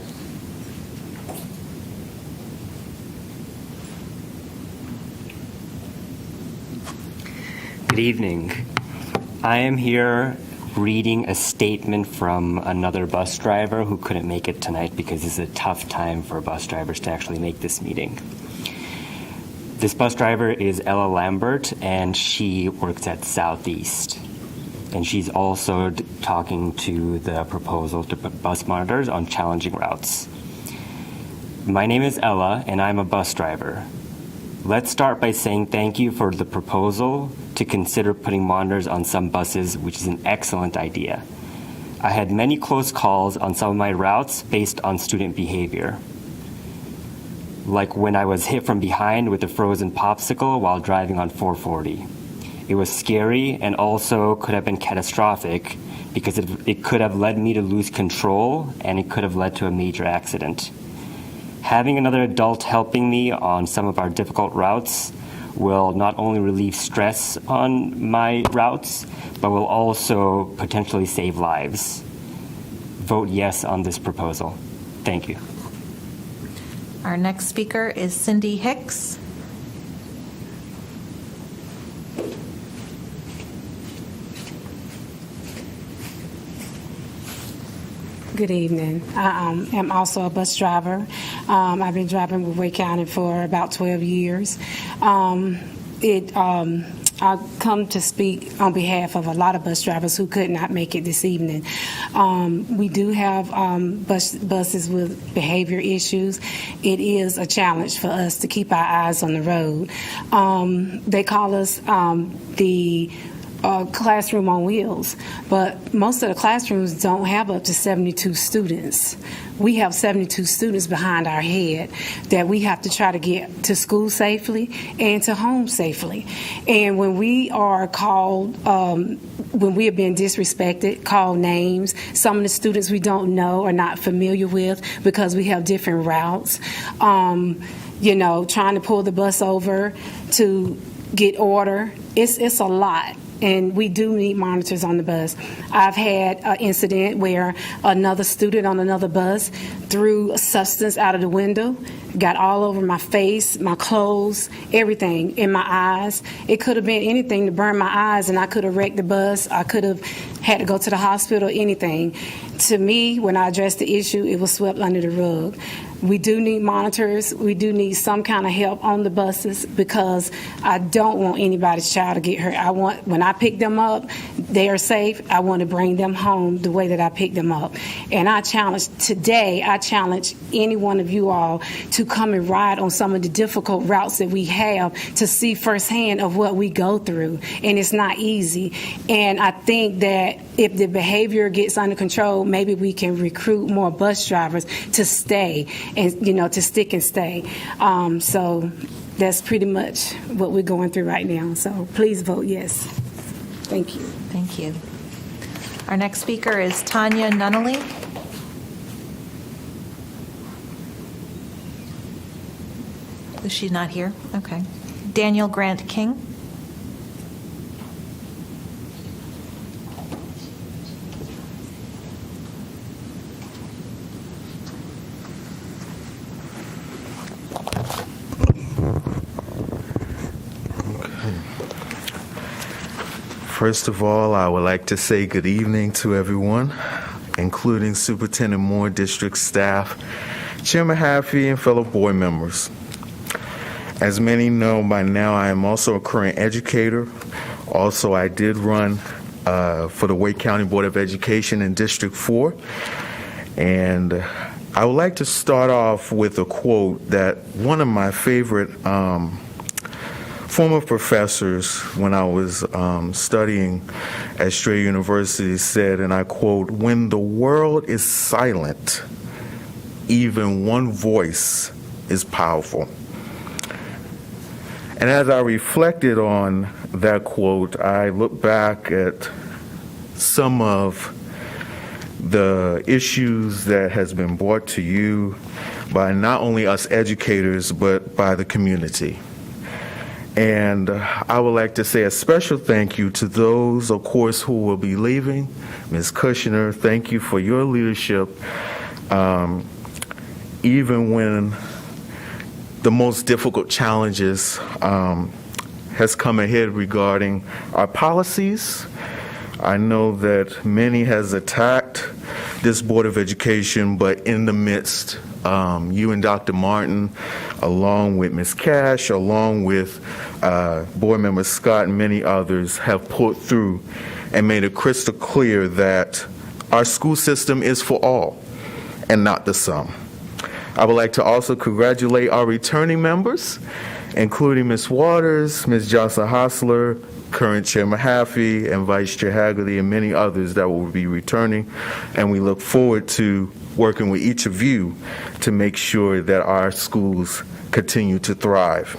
Good evening. I am here reading a statement from another bus driver who couldn't make it tonight because it's a tough time for bus drivers to actually make this meeting. This bus driver is Ella Lambert, and she works at Southeast. And she's also talking to the proposal to put bus monitors on challenging routes. My name is Ella, and I'm a bus driver. Let's start by saying thank you for the proposal to consider putting monitors on some buses, which is an excellent idea. I had many close calls on some of my routes based on student behavior. Like when I was hit from behind with a frozen popsicle while driving on 440. It was scary and also could have been catastrophic because it could have led me to lose control and it could have led to a major accident. Having another adult helping me on some of our difficult routes will not only relieve stress on my routes, but will also potentially save lives. Vote yes on this proposal. Thank you. Our next speaker is Cindy Hicks. Good evening. I am also a bus driver. I've been driving with Wake County for about 12 years. I come to speak on behalf of a lot of bus drivers who could not make it this evening. We do have buses with behavior issues. It is a challenge for us to keep our eyes on the road. They call us the classroom on wheels, but most of the classrooms don't have up to 72 students. We have 72 students behind our head that we have to try to get to school safely and to home safely. And when we are called, when we have been disrespected, called names, some of the students we don't know or not familiar with because we have different routes, trying to pull the bus over to get order, it's a lot. and we do need monitors on the bus. I've had an incident where another student on another bus threw a substance out of the window, got all over my face, my clothes, everything, in my eyes. It could have been anything to burn my eyes, and I could have wrecked the bus. I could have had to go to the hospital, anything. To me, when I addressed the issue, it was swept under the rug. We do need monitors. We do need some kind of help on the buses, because I don't want anybody's child to get hurt. I want, when I pick them up, they are safe. I want to bring them home the way that I picked them up. And I challenge any one of you all to come and ride on some of the difficult routes that we have, to see firsthand of what we go through. And it's not easy. And I think that if the behavior gets under control, maybe we can recruit more bus drivers to stay and, to stick and stay. So that's pretty much what we're going through right now. So please vote yes. Thank you. Thank you. Our next speaker is Tanya Nunnally. Is she not here? Okay. Daniel Grant King. First of all, I would like to say good evening to everyone, including Superintendent Moore, district staff, Chairman Haffey, and fellow board members. As many know by now, I am also a current educator. Also, I did run for the Wake County Board of Education in District 4. And I would like to start off with a quote that one of my favorite former professors when I was studying at Strayer University said, and I quote, "When the world is silent, even one voice is powerful." And as I reflected on that quote, I look back at some of the issues that has been brought to you by not only us educators, but by the community. And I would like to say a special thank you to those, of course, who will be leaving. Ms. Kushner, thank you for your leadership, even when the most difficult challenges has come ahead regarding our policies. I know that many has attacked this Board of Education, but in the midst, you and Dr. Martin, along with Ms. Cash, along with Board Member Scott and many others, have pulled through and made it crystal clear that our school system is for all and not the some. I would like to also congratulate our returning members, including Ms. Waters, Ms. Jocelyn Hostler, current Chairman Haffey, and Vice Chair Haggerty, and many others that will be returning. And we look forward to working with each of you to make sure that our schools continue to thrive.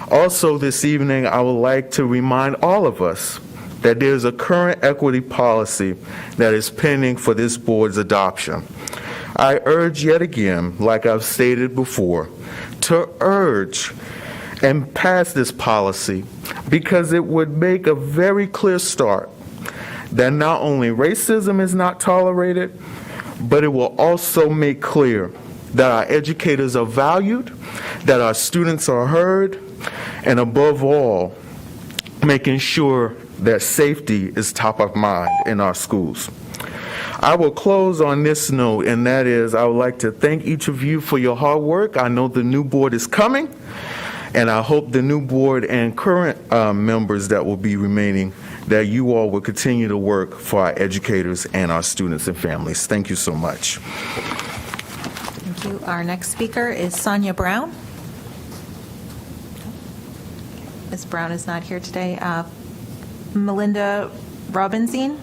Also this evening, I would like to remind all of us that there's a current equity policy that is pending for this board's adoption. I urge yet again, like I've stated before, to urge and pass this policy because it would make a very clear start that not only racism is not tolerated, but it will also make clear that our educators are valued, that our students are heard, and above all, making sure that safety is top of mind in our schools. I will close on this note, and that is I would like to thank each of you for your hard work. I know the new board is coming, and I hope the new board and current members that will be remaining, that you all will continue to work for our educators and our students and families. Thank you so much. Thank you. Our next speaker is Sonia Brown. Ms. Brown is not here today. Melinda Robinson?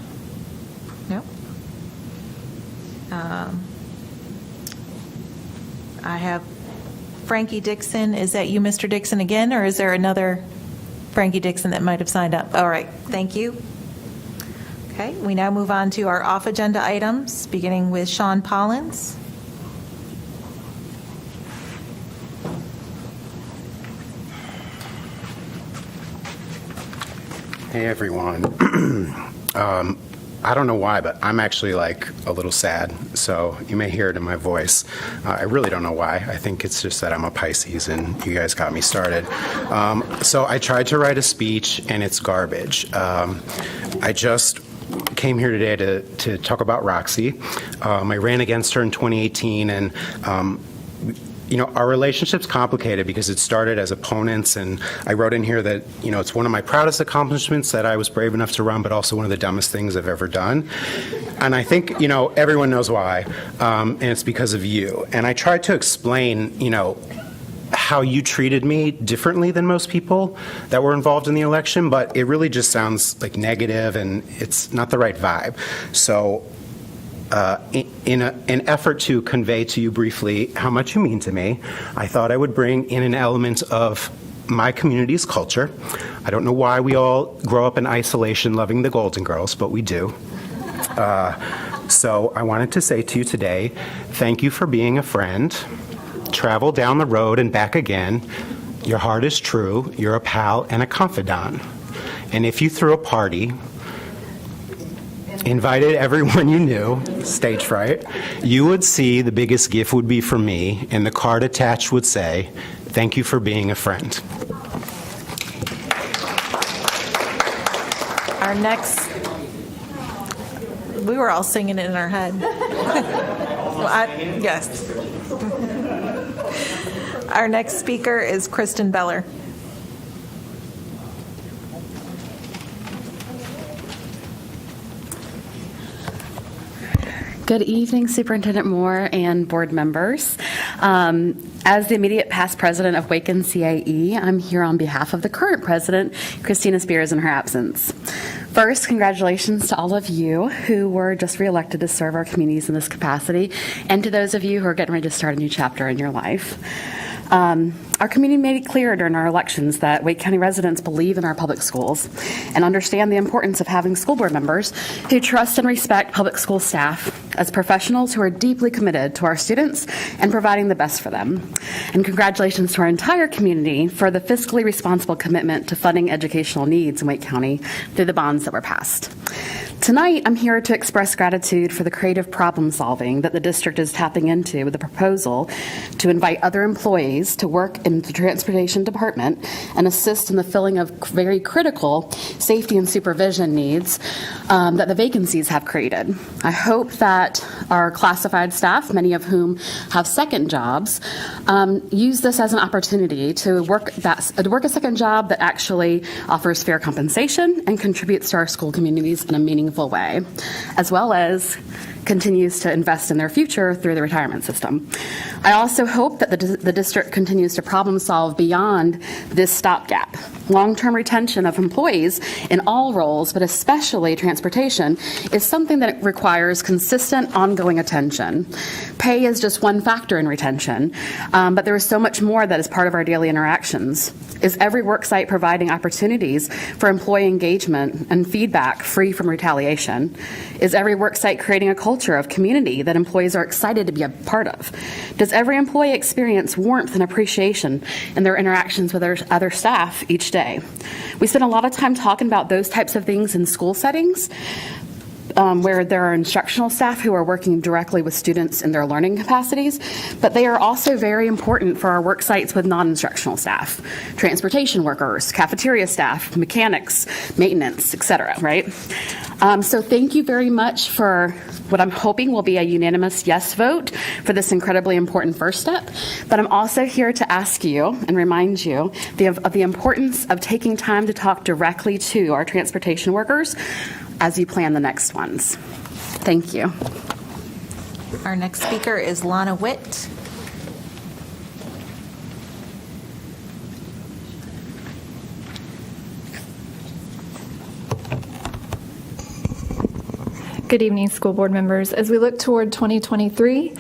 No? I have Frankie Dixon. Is that you, Mr. Dixon, again, or is there another Frankie Dixon that might have signed up? All right, thank you. Okay, we now move on to our off-agenda items, beginning with Sean Pollins. Hey, everyone. I don't know why, but I'm actually like a little sad, so you may hear it in my voice. I really don't know why. I think it's just that I'm a Pisces and you guys got me started. So I tried to write a speech and it's garbage. I just came here today to talk about Roxy. I ran against her in 2018 and you know, our relationship's complicated because it started as opponents, and I wrote in here that, you know, it's one of my proudest accomplishments that I was brave enough to run, but also one of the dumbest things I've ever done. And I think, you know, everyone knows why, and it's because of you. And I tried to explain, you know, how you treated me differently than most people that were involved in the election, but it really just sounds like negative, and it's not the right vibe. So in an effort to convey to you briefly how much you mean to me, I thought I would bring in an element of my community's culture. I don't know why we all grow up in isolation loving the Golden Girls, but we do. So I wanted to say to you today, thank you for being a friend. Travel down the road and back again. Your heart is true. You're a pal and a confidant. And if you threw a party, invited everyone you knew, stage fright, you would see the biggest gift would be from me, and the card attached would say, thank you for being a friend. Our next, we were all singing it in our head. Yes. Our next speaker is Kristen Beller. Good evening, Superintendent Moore and board members. As the immediate past president of Wake and CAE, I'm here on behalf of the current president, Christina Spears, in her absence. First, congratulations to all of you who were just reelected to serve our communities in this capacity, and to those of you who are getting ready to start a new chapter in your life. Our community made it clear during our elections that Wake County residents believe in our public schools and understand the importance of having school board members who trust and respect public school staff as professionals who are deeply committed to our students and providing the best for them. And congratulations to our entire community for the fiscally responsible commitment to funding educational needs in Wake County through the bonds that were passed. Tonight, I'm here to express gratitude for the creative problem solving that the district is tapping into with a proposal to invite other employees to work in the transportation department and assist in the filling of very critical safety and supervision needs that the vacancies have created. I hope that our classified staff, many of whom have second jobs, use this as an opportunity to work a second job that actually offers fair compensation and contributes to our school communities in a meaningful way, as well as continues to invest in their future through the retirement system. I also hope that the district continues to problem solve beyond this stopgap. Long-term retention of employees in all roles, but especially transportation, is something that requires consistent, ongoing attention. Pay is just one factor in retention, but there is so much more that is part of our daily interactions. Is every worksite providing opportunities for employee engagement and feedback free from retaliation? Is every worksite creating a culture of community that employees are excited to be a part of? Does every employee experience warmth and appreciation in their interactions with their other staff each day? We spend a lot of time talking about those types of things in school settings, where there are instructional staff who are working directly with students in their learning capacities, but they are also very important for our work sites with non-instructional staff, transportation workers, cafeteria staff, mechanics, maintenance, etc., right? So thank you very much for what I'm hoping will be a unanimous yes vote for this incredibly important first step. But I'm also here to ask you and remind you of the importance of taking time to talk directly to our transportation workers as you plan the next ones. Thank you. Our next speaker is Lana Witt. Good evening, school board members. As we look toward 2023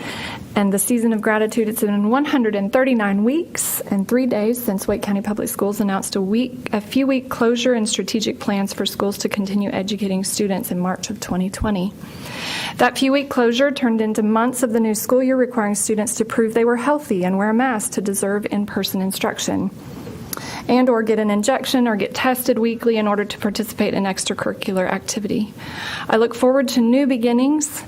and the season of gratitude, it's been 139 weeks and 3 days since Wake County Public Schools announced a few-week closure and strategic plans for schools to continue educating students in March of 2020. That few-week closure turned into months of the new school year requiring students to prove they were healthy and wear a mask to deserve in-person instruction. and or get an injection or get tested weekly in order to participate in extracurricular activity. I look forward to new beginnings,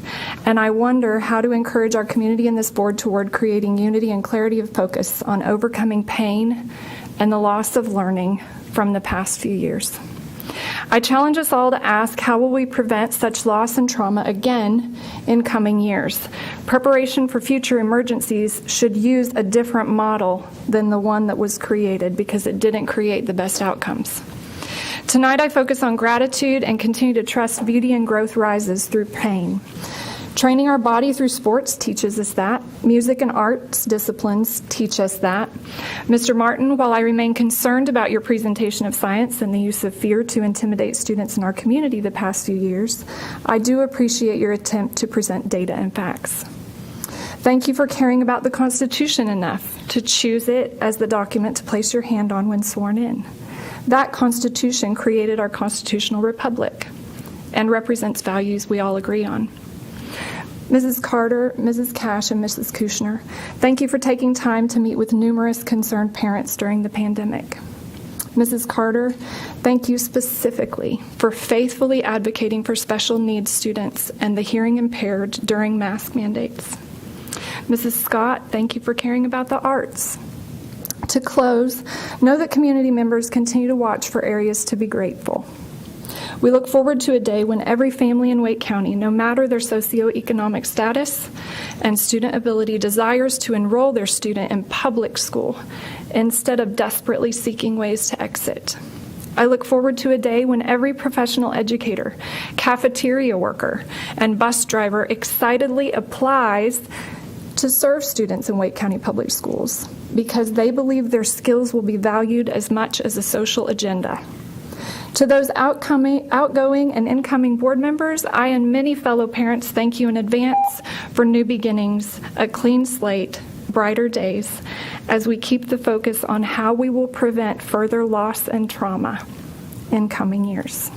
and I wonder how to encourage our community and this board toward creating unity and clarity of focus on overcoming pain and the loss of learning from the past few years. I challenge us all to ask, how will we prevent such loss and trauma again in coming years? Preparation for future emergencies should use a different model than the one that was created, because it didn't create the best outcomes. Tonight I focus on gratitude and continue to trust beauty and growth rises through pain. Training our body through sports teaches us that. Music and arts disciplines teach us that. Mr. Martin, while I remain concerned about your presentation of science and the use of fear to intimidate students in our community the past few years, I do appreciate your attempt to present data and facts. Thank you for caring about the Constitution enough to choose it as the document to place your hand on when sworn in. That Constitution created our constitutional republic and represents values we all agree on. Mrs. Carter, Mrs. Cash, and Mrs. Kushner, thank you for taking time to meet with numerous concerned parents during the pandemic. Mrs. Carter, thank you specifically for faithfully advocating for special needs students and the hearing impaired during mask mandates. Mrs. Scott, thank you for caring about the arts. To close, know that community members continue to watch for areas to be grateful. We look forward to a day when every family in Wake County, no matter their socioeconomic status and student ability, desires to enroll their student in public school instead of desperately seeking ways to exit. I look forward to a day when every professional educator, cafeteria worker, and bus driver excitedly applies to serve students in Wake County Public Schools because they believe their skills will be valued as much as a social agenda. To those outgoing and incoming board members, I and many fellow parents thank you in advance for new beginnings, a clean slate, brighter days, as we keep the focus on how we will prevent further loss and trauma in coming years.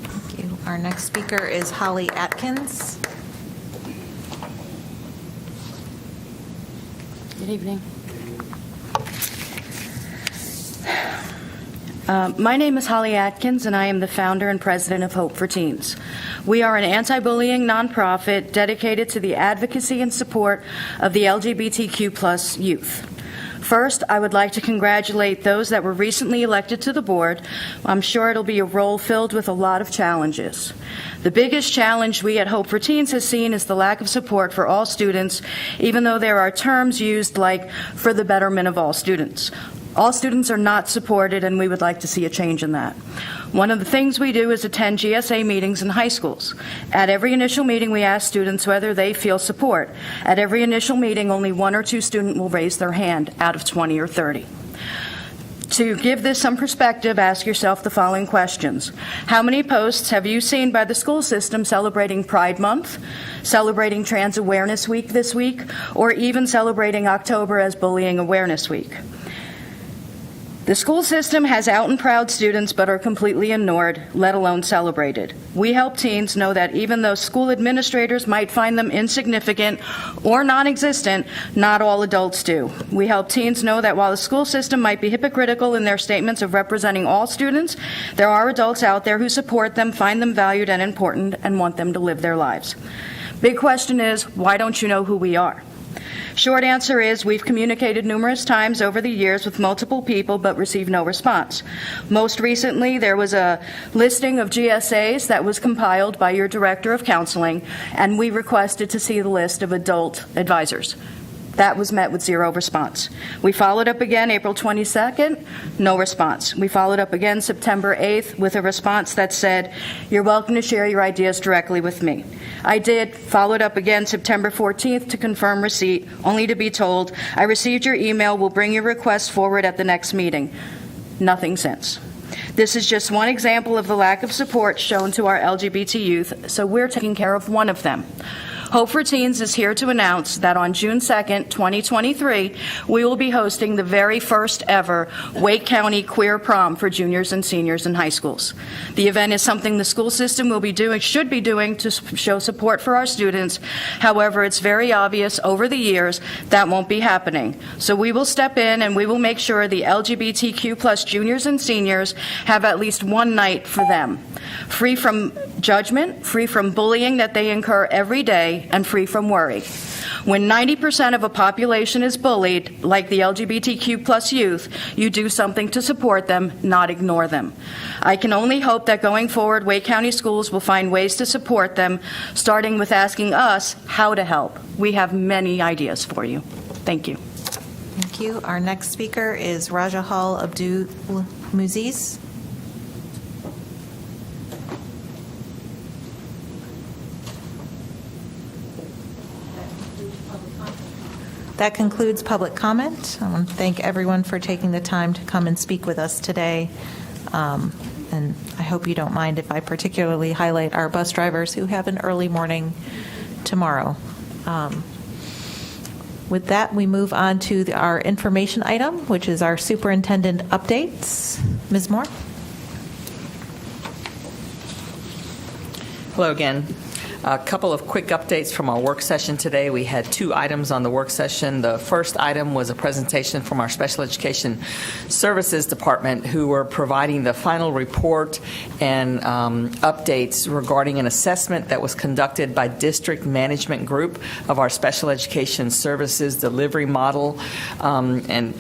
Thank you. Our next speaker is Holly Atkins. Good evening. My name is Holly Atkins, and I am the founder and president of Hope for Teens. We are an anti-bullying nonprofit dedicated to the advocacy and support of the LGBTQ+ youth. First, I would like to congratulate those that were recently elected to the board. I'm sure it'll be a role filled with a lot of challenges. The biggest challenge we at Hope for Teens has seen is the lack of support for all students, even though there are terms used like for the betterment of all students. All students are not supported, and we would like to see a change in that. One of the things we do is attend GSA meetings in high schools. At every initial meeting, we ask students whether they feel support. At every initial meeting, only 1 or 2 students will raise their hand out of 20 or 30. To give this some perspective, ask yourself the following questions. How many posts have you seen by the school system celebrating Pride Month, celebrating Trans Awareness Week this week, or even celebrating October as Bullying Awareness Week? The school system has out and proud students but are completely ignored, let alone celebrated. We help teens know that even though school administrators might find them insignificant or non-existent, not all adults do. We help teens know that while the school system might be hypocritical in their statements of representing all students, there are adults out there who support them, find them valued and important, and want them to live their lives. Big question is, why don't you know who we are? Short answer is we've communicated numerous times over the years with multiple people but received no response. Most recently, there was a listing of GSAs that was compiled by your director of counseling, and we requested to see the list of adult advisors. That was met with 0 response. We followed up again April 22nd, no response. We followed up again September 8th with a response that said, "You're welcome to share your ideas directly with me." I did, followed up again September 14th to confirm receipt, only to be told, "I received your email, we'll bring your request forward at the next meeting." Nothing since. This is just one example of the lack of support shown to our LGBT youth, so we're taking care of one of them. Hope for Teens is here to announce that on June 2nd, 2023, we will be hosting the very first ever Wake County Queer Prom for juniors and seniors in high schools. The event is something the school system should be doing to show support for our students. However, it's very obvious over the years that won't be happening. So we will step in and we will make sure the LGBTQ plus juniors and seniors have at least one night for them. Free from judgment, free from bullying that they incur every day, and free from worry. When 90% of a population is bullied, like the LGBTQ plus youth, you do something to support them, not ignore them. I can only hope that going forward, Wake County schools will find ways to support them, starting with asking us how to help. We have many ideas for you. Thank you. Thank you. Our next speaker is Rajahal Abdul Muziz. That concludes public comment. I want to thank everyone for taking the time to come and speak with us today. And I hope you don't mind if I particularly highlight our bus drivers who have an early morning tomorrow. With that, we move on to our information item, which is our superintendent updates. Ms. Moore? Hello again. A couple of quick updates from our work session today. We had 2 items on the work session. The first item was a presentation from our Special Education Services Department, who were providing the final report and updates regarding an assessment that was conducted by District Management Group of our Special Education Services delivery model, and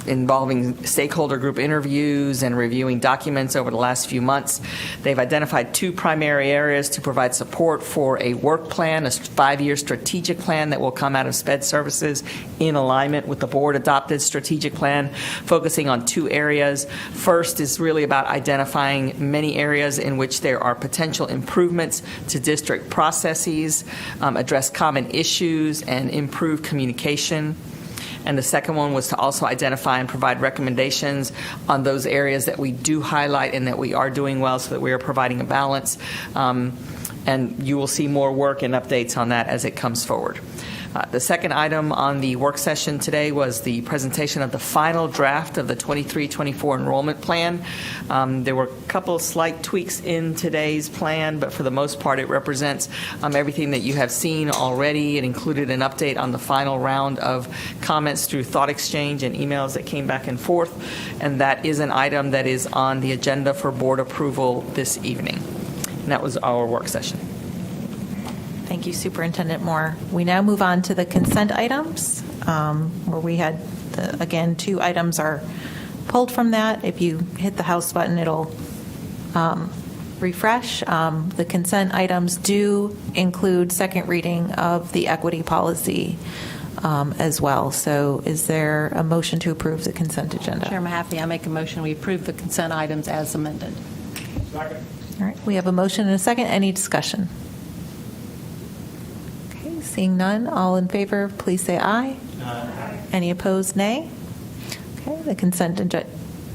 involving stakeholder group interviews and reviewing documents over the last few months. They've identified 2 primary areas to provide support for a work plan, a 5-year strategic plan that will come out of SPED Services in alignment with the board-adopted strategic plan, focusing on 2 areas. First is really about identifying many areas in which there are potential improvements to district processes, address common issues, and improve communication. And the second one was to also identify and provide recommendations on those areas that we do highlight and that we are doing well, so that we are providing a balance. And you will see more work and updates on that as it comes forward. The second item on the work session today was the presentation of the final draft of the 23-24 enrollment plan. There were a couple of slight tweaks in today's plan, but for the most part it represents everything that you have seen already. It included an update on the final round of comments through thought exchange and emails that came back and forth, and that is an item that is on the agenda for board approval this evening. And that was our work session. Thank you, Superintendent Moore. We now move on to the consent items, where we had, again, 2 items are pulled from that. If you hit the House button, it'll refresh. The consent items do include second reading of the equity policy as well. So is there a motion to approve the consent agenda? Chairman Mahaffey, I make a motion we approve the consent items as amended. Second. All right, we have a motion and a second. Any discussion? Seeing none, all in favor, please say aye. Aye. Any opposed, nay? Okay, the consent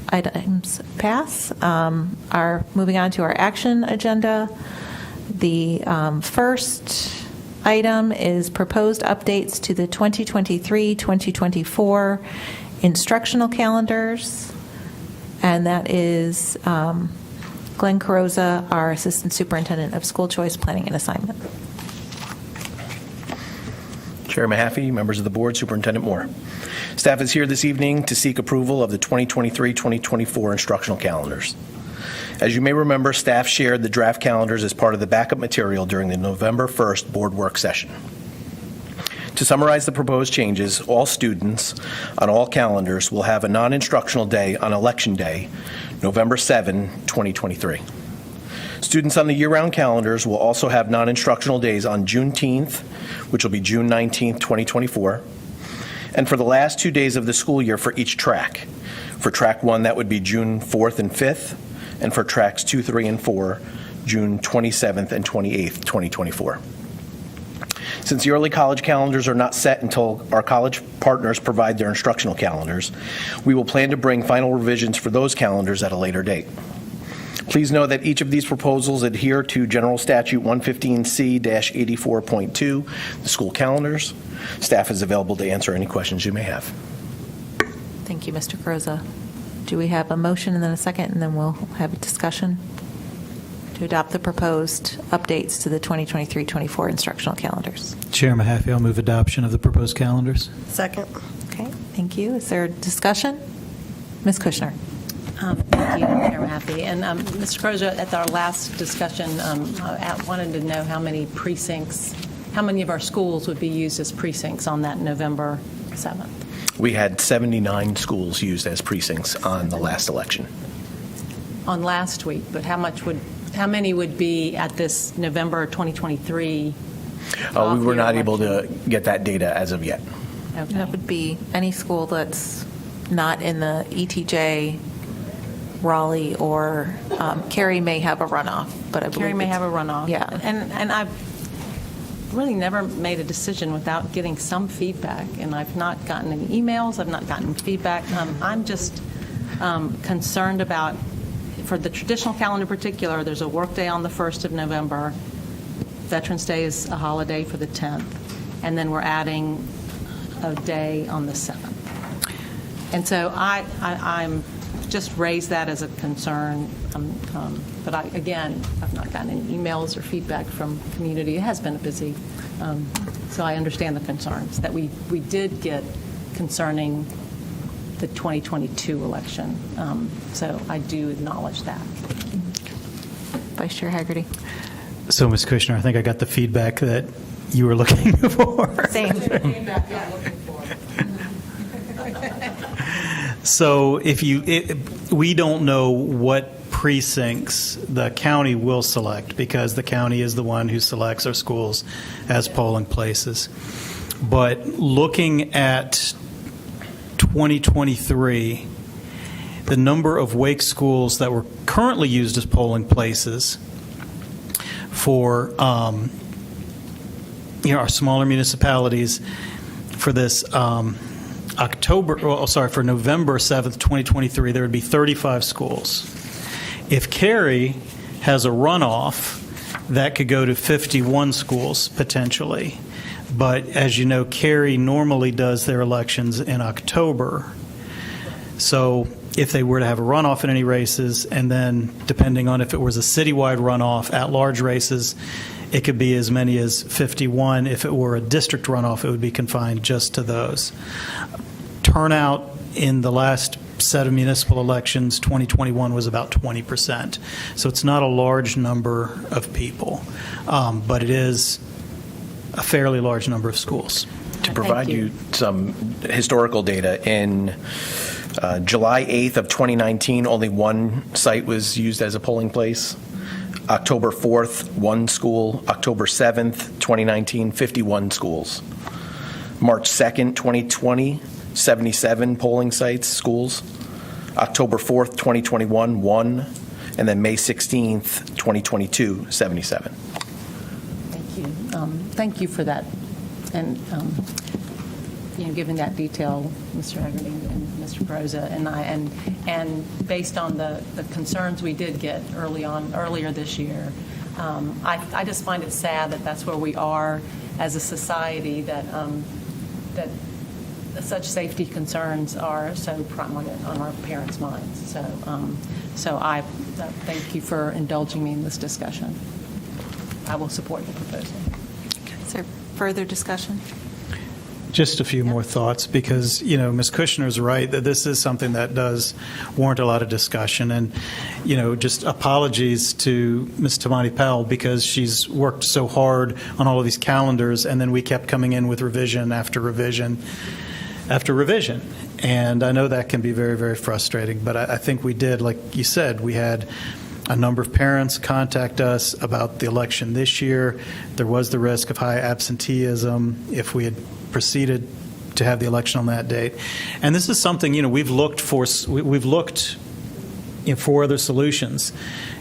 items pass. Are moving on to our action agenda. The first item is proposed updates to the 2023-2024 instructional calendars, and that is Glenn Carrozza, our Assistant Superintendent of School Choice Planning and Assignment. Chair Mahaffey, members of the board, Superintendent Moore. Staff is here this evening to seek approval of the 2023-2024 instructional calendars. As you may remember, staff shared the draft calendars as part of the backup material during the November 1st board work session. To summarize the proposed changes, all students on all calendars will have a non-instructional day on Election Day, November 7, 2023. Students on the year-round calendars will also have non-instructional days on Juneteenth, which will be June 19th, 2024, and for the last 2 days of the school year for each track. For track 1, that would be June 4th and 5th, and for tracks 2, 3, and 4, June 27th and 28th, 2024. Since the early college calendars are not set until our college partners provide their instructional calendars, we will plan to bring final revisions for those calendars at a later date. Please know that each of these proposals adhere to General Statute 115C-84.2, the school calendars. Staff is available to answer any questions you may have. Thank you, Mr. Carrozza. Do we have a motion and then a second, and then we'll have a discussion to adopt the proposed updates to the 2023-24 instructional calendars? Chair Mahaffey, I'll move adoption of the proposed calendars. Second. Okay, thank you. Is there discussion? Ms. Kushner. Thank you, Chair Mahaffey. And Mr. Carrozza, at our last discussion, I wanted to know how many precincts, how many of our schools would be used as precincts on that November 7th? We had 79 schools used as precincts on the last election. On last week, but how many would be at this November 2023? We were not able to get that data as of yet. Okay. That would be any school that's not in the ETJ, Raleigh, or Cary may have a runoff, but I believe Cary may have a runoff. Yeah. And I've really never made a decision without getting some feedback, and I've not gotten any emails, I've not gotten feedback. I'm just concerned about, for the traditional calendar in particular, there's a work day on the 1st of November. Veterans Day is a holiday for the 10th, and then we're adding a day on the 7th. And so I'm just raised that as a concern, but I've not gotten any emails or feedback from community. It has been busy, so I understand the concerns that we did get concerning the 2022 election. So I do acknowledge that. Vice Chair Haggerty. So, Ms. Kushner, I think I got the feedback that you were looking for. Same. So we don't know what precincts the county will select, because the county is the one who selects our schools as polling places. But looking at 2023, the number of Wake schools that were currently used as polling places for our smaller municipalities for this for November 7th, 2023, there would be 35 schools. If Cary has a runoff, that could go to 51 schools potentially. But as you know, Cary normally does their elections in October. So if they were to have a runoff in any races, and then depending on if it was a citywide runoff, at-large races, it could be as many as 51. If it were a district runoff, it would be confined just to those. Turnout in the last set of municipal elections, 2021, was about 20%. So it's not a large number of people, but it is a fairly large number of schools. To provide you some historical data, in July 8th of 2019, only one site was used as a polling place. October 4th, one school. October 7th, 2019, 51 schools. March 2nd, 2020, 77 polling sites, schools. October 4th, 2021, one. And then May 16th, 2022, 77. Thank you. Thank you for that, and giving that detail, Mr. Haggerty and Mr. Carrozza, and based on the concerns we did get earlier this year, I just find it sad that that's where we are as a society, that such safety concerns are so prominent on our parents' minds. So I thank you for indulging me in this discussion. I will support the proposal. Is there further discussion? Just a few more thoughts, because, Ms. Kushner's right that this is something that does warrant a lot of discussion. And, just apologies to Ms. Tamani Powell, because she's worked so hard on all of these calendars, and then we kept coming in with revision after revision after revision. And I know that can be very, very frustrating, but I think we did, like you said, we had a number of parents contact us about the election this year. There was the risk of high absenteeism if we had proceeded to have the election on that date. And this is something, we've looked 4 other solutions.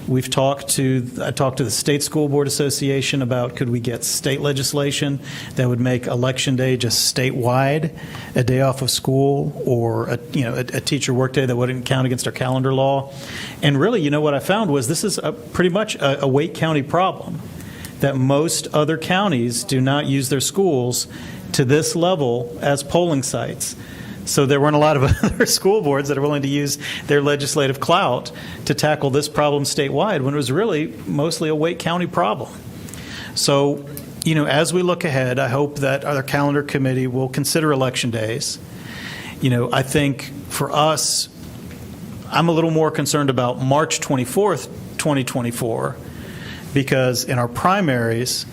I talked to the State School Board Association about could we get state legislation that would make Election Day just statewide, a day off of school, or a teacher workday that wouldn't count against our calendar law. And really, what I found was this is pretty much a Wake County problem, that most other counties do not use their schools to this level as polling sites. So there weren't a lot of other school boards that are willing to use their legislative clout to tackle this problem statewide when it was really mostly a Wake County problem. So, as we look ahead, I hope that our calendar committee will consider election days. I think for us, I'm a little more concerned about March 24th, 2024, because in our primaries,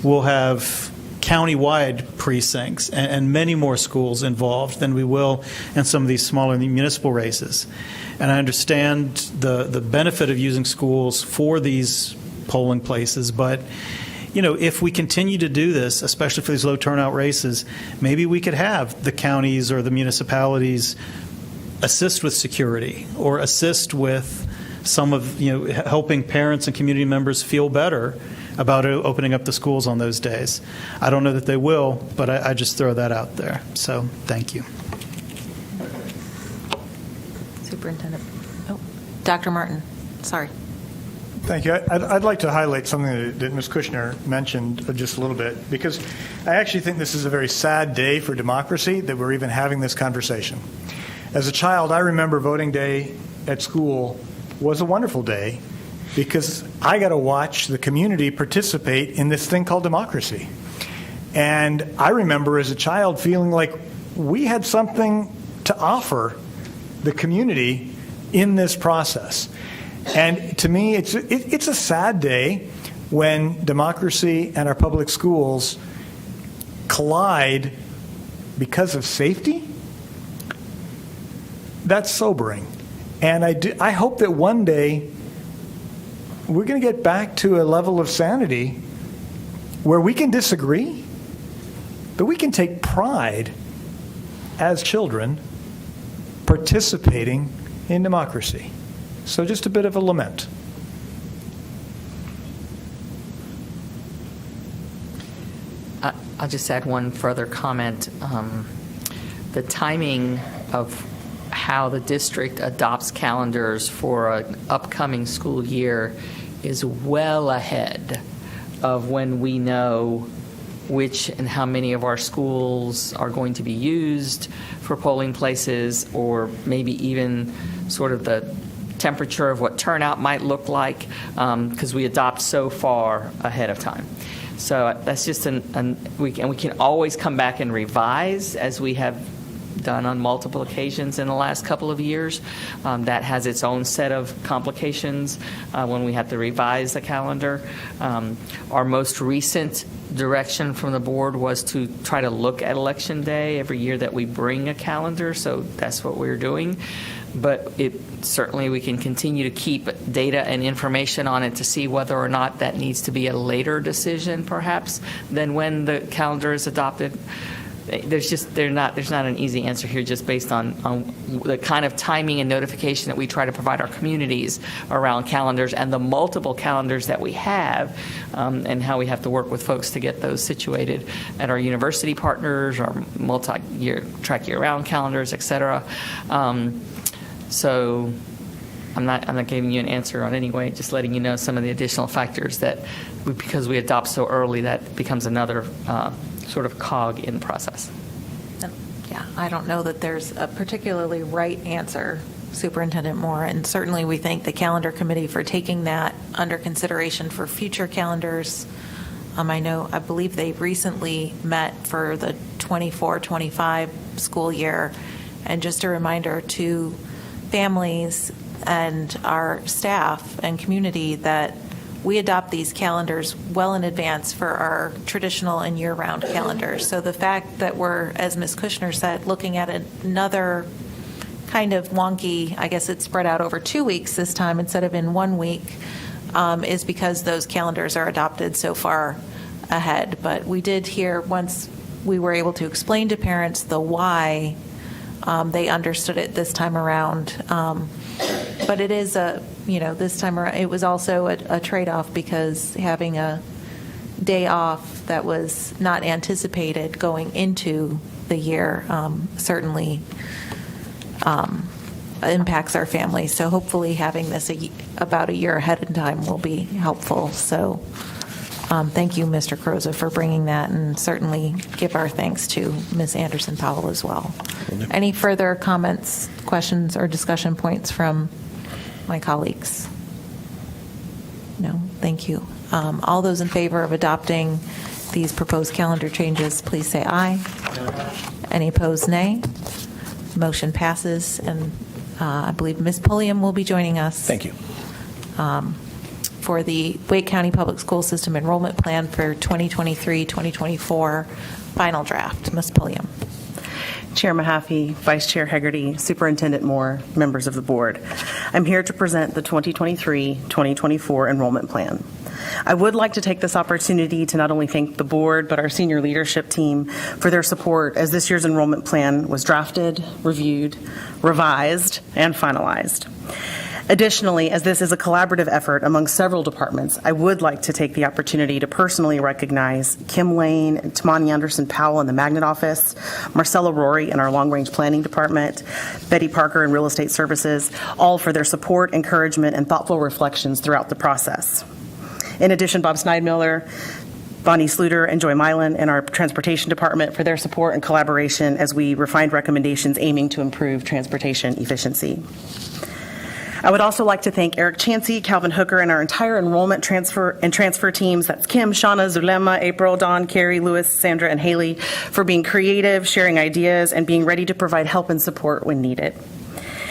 we'll have county-wide precincts and many more schools involved than we will in some of these smaller municipal races. And I understand the benefit of using schools for these polling places, but if we continue to do this, especially for these low turnout races, maybe we could have the counties or the municipalities assist with security or assist with some of, helping parents and community members feel better about opening up the schools on those days. I don't know that they will, but I just throw that out there. So thank you. Superintendent. Oh, Dr. Martin, sorry. Thank you. I'd like to highlight something that Ms. Kushner mentioned just a little bit, because I actually think this is a very sad day for democracy that we're even having this conversation. As a child, I remember voting day at school was a wonderful day because I got to watch the community participate in this thing called democracy. And I remember as a child feeling like we had something to offer the community in this process. And to me, it's a sad day when democracy and our public schools collide because of safety. That's sobering. And I hope that one day we're going to get back to a level of sanity where we can disagree, but we can take pride as children participating in democracy. So just a bit of a lament. I'll just add one further comment. The timing of how the district adopts calendars for an upcoming school year is well ahead of when we know which and how many of our schools are going to be used for polling places, or maybe even sort of the temperature of what turnout might look like, because we adopt so far ahead of time. So that's just we can always come back and revise, as we have done on multiple occasions in the last couple of years. That has its own set of complications when we have to revise the calendar. Our most recent direction from the board was to try to look at Election Day every year that we bring a calendar, so that's what we're doing. But certainly we can continue to keep data and information on it to see whether or not that needs to be a later decision, perhaps, than when the calendar is adopted. There's not an easy answer here, just based on the kind of timing and notification that we try to provide our communities around calendars and the multiple calendars that we have, and how we have to work with folks to get those situated at our university partners, our multi-year track year-round calendars, et cetera. So I'm not giving you an answer on anyway, just letting you know some of the additional factors that, because we adopt so early, that becomes another sort of cog in the process. Yeah, I don't know that there's a particularly right answer, Superintendent Moore, and certainly we thank the Calendar Committee for taking that under consideration for future calendars. I believe they recently met for the 24-25 school year, and just a reminder to families and our staff and community that we adopt these calendars well in advance for our traditional and year-round calendars. So the fact that we're, as Ms. Kushner said, looking at another kind of wonky, I guess it's spread out over 2 weeks this time instead of in 1 week, is because those calendars are adopted so far ahead. But we did hear, once we were able to explain to parents the why, they understood it this time around. But it is this time around, it was also a trade-off because having a day off that was not anticipated going into the year certainly impacts our families. So hopefully having this about a year ahead in time will be helpful. So thank you, Mr. Croza, for bringing that, and certainly give our thanks to Ms. Anderson-Powell as well. Any further comments, questions, or discussion points from my colleagues? No, thank you. All those in favor of adopting these proposed calendar changes, please say aye. Any opposed, nay. Motion passes, and I believe Ms. Pulliam will be joining us. Thank you. For the Wake County Public School System Enrollment Plan for 2023-2024 final draft. Ms. Pulliam. Chair Mahaffey, Vice Chair Hegarty, Superintendent Moore, members of the board. I'm here to present the 2023-2024 enrollment plan. I would like to take this opportunity to not only thank the board, but our senior leadership team for their support as this year's enrollment plan was drafted, reviewed, revised, and finalized. Additionally, as this is a collaborative effort among several departments, I would like to take the opportunity to personally recognize Kim Lane and Tamani Anderson-Powell in the Magnet Office, Marcella Rory in our Long Range Planning Department, Betty Parker in Real Estate Services, all for their support, encouragement, and thoughtful reflections throughout the process. In addition, Bob Sneidmiller, Bonnie Sluter, and Joy Milan in our Transportation Department for their support and collaboration as we refined recommendations aiming to improve transportation efficiency. I would also like to thank Eric Chansey, Calvin Hooker, and our entire enrollment transfer teams. That's Kim, Shauna, Zulema, April, Dawn, Carrie, Lewis, Sandra, and Haley for being creative, sharing ideas, and being ready to provide help and support when needed.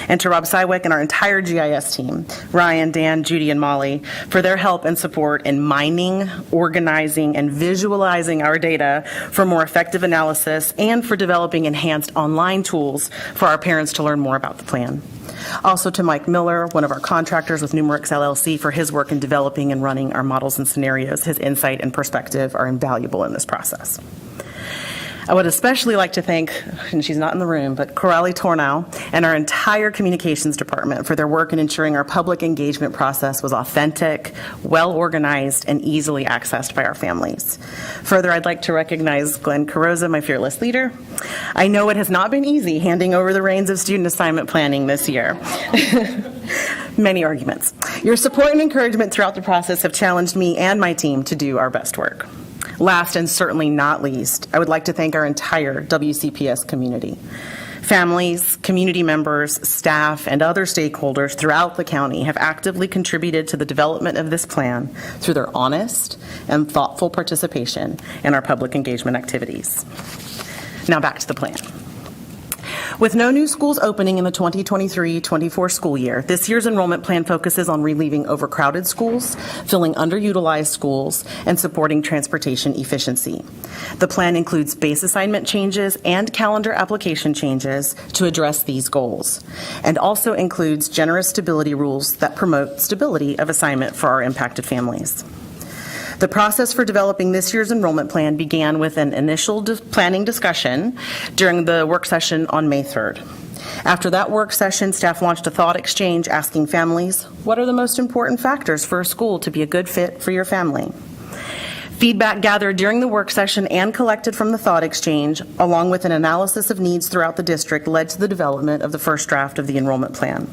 And to Rob Sywick and our entire GIS team, Ryan, Dan, Judy, and Molly, for their help and support in mining, organizing, and visualizing our data for more effective analysis and for developing enhanced online tools for our parents to learn more about the plan. Also to Mike Miller, one of our contractors with Numerix LLC, for his work in developing and running our models and scenarios. His insight and perspective are invaluable in this process. I would especially like to thank, and she's not in the room, but Coralie Tornow and our entire communications department for their work in ensuring our public engagement process was authentic, well-organized, and easily accessed by our families. Further, I'd like to recognize Glenn Carrozza, my fearless leader. I know it has not been easy handing over the reins of student assignment planning this year. Many arguments. Your support and encouragement throughout the process have challenged me and my team to do our best work. Last and certainly not least, I would like to thank our entire WCPS community. Families, community members, staff, and other stakeholders throughout the county have actively contributed to the development of this plan through their honest and thoughtful participation in our public engagement activities. Now back to the plan. With no new schools opening in the 2023-24 school year, this year's enrollment plan focuses on relieving overcrowded schools, filling underutilized schools, and supporting transportation efficiency. The plan includes base assignment changes and calendar application changes to address these goals, and also includes generous stability rules that promote stability of assignment for our impacted families. The process for developing this year's enrollment plan began with an initial planning discussion during the work session on May 3rd. After that work session, staff launched a thought exchange asking families, what are the most important factors for a school to be a good fit for your family? Feedback gathered during the work session and collected from the thought exchange, along with an analysis of needs throughout the district, led to the development of the first draft of the enrollment plan.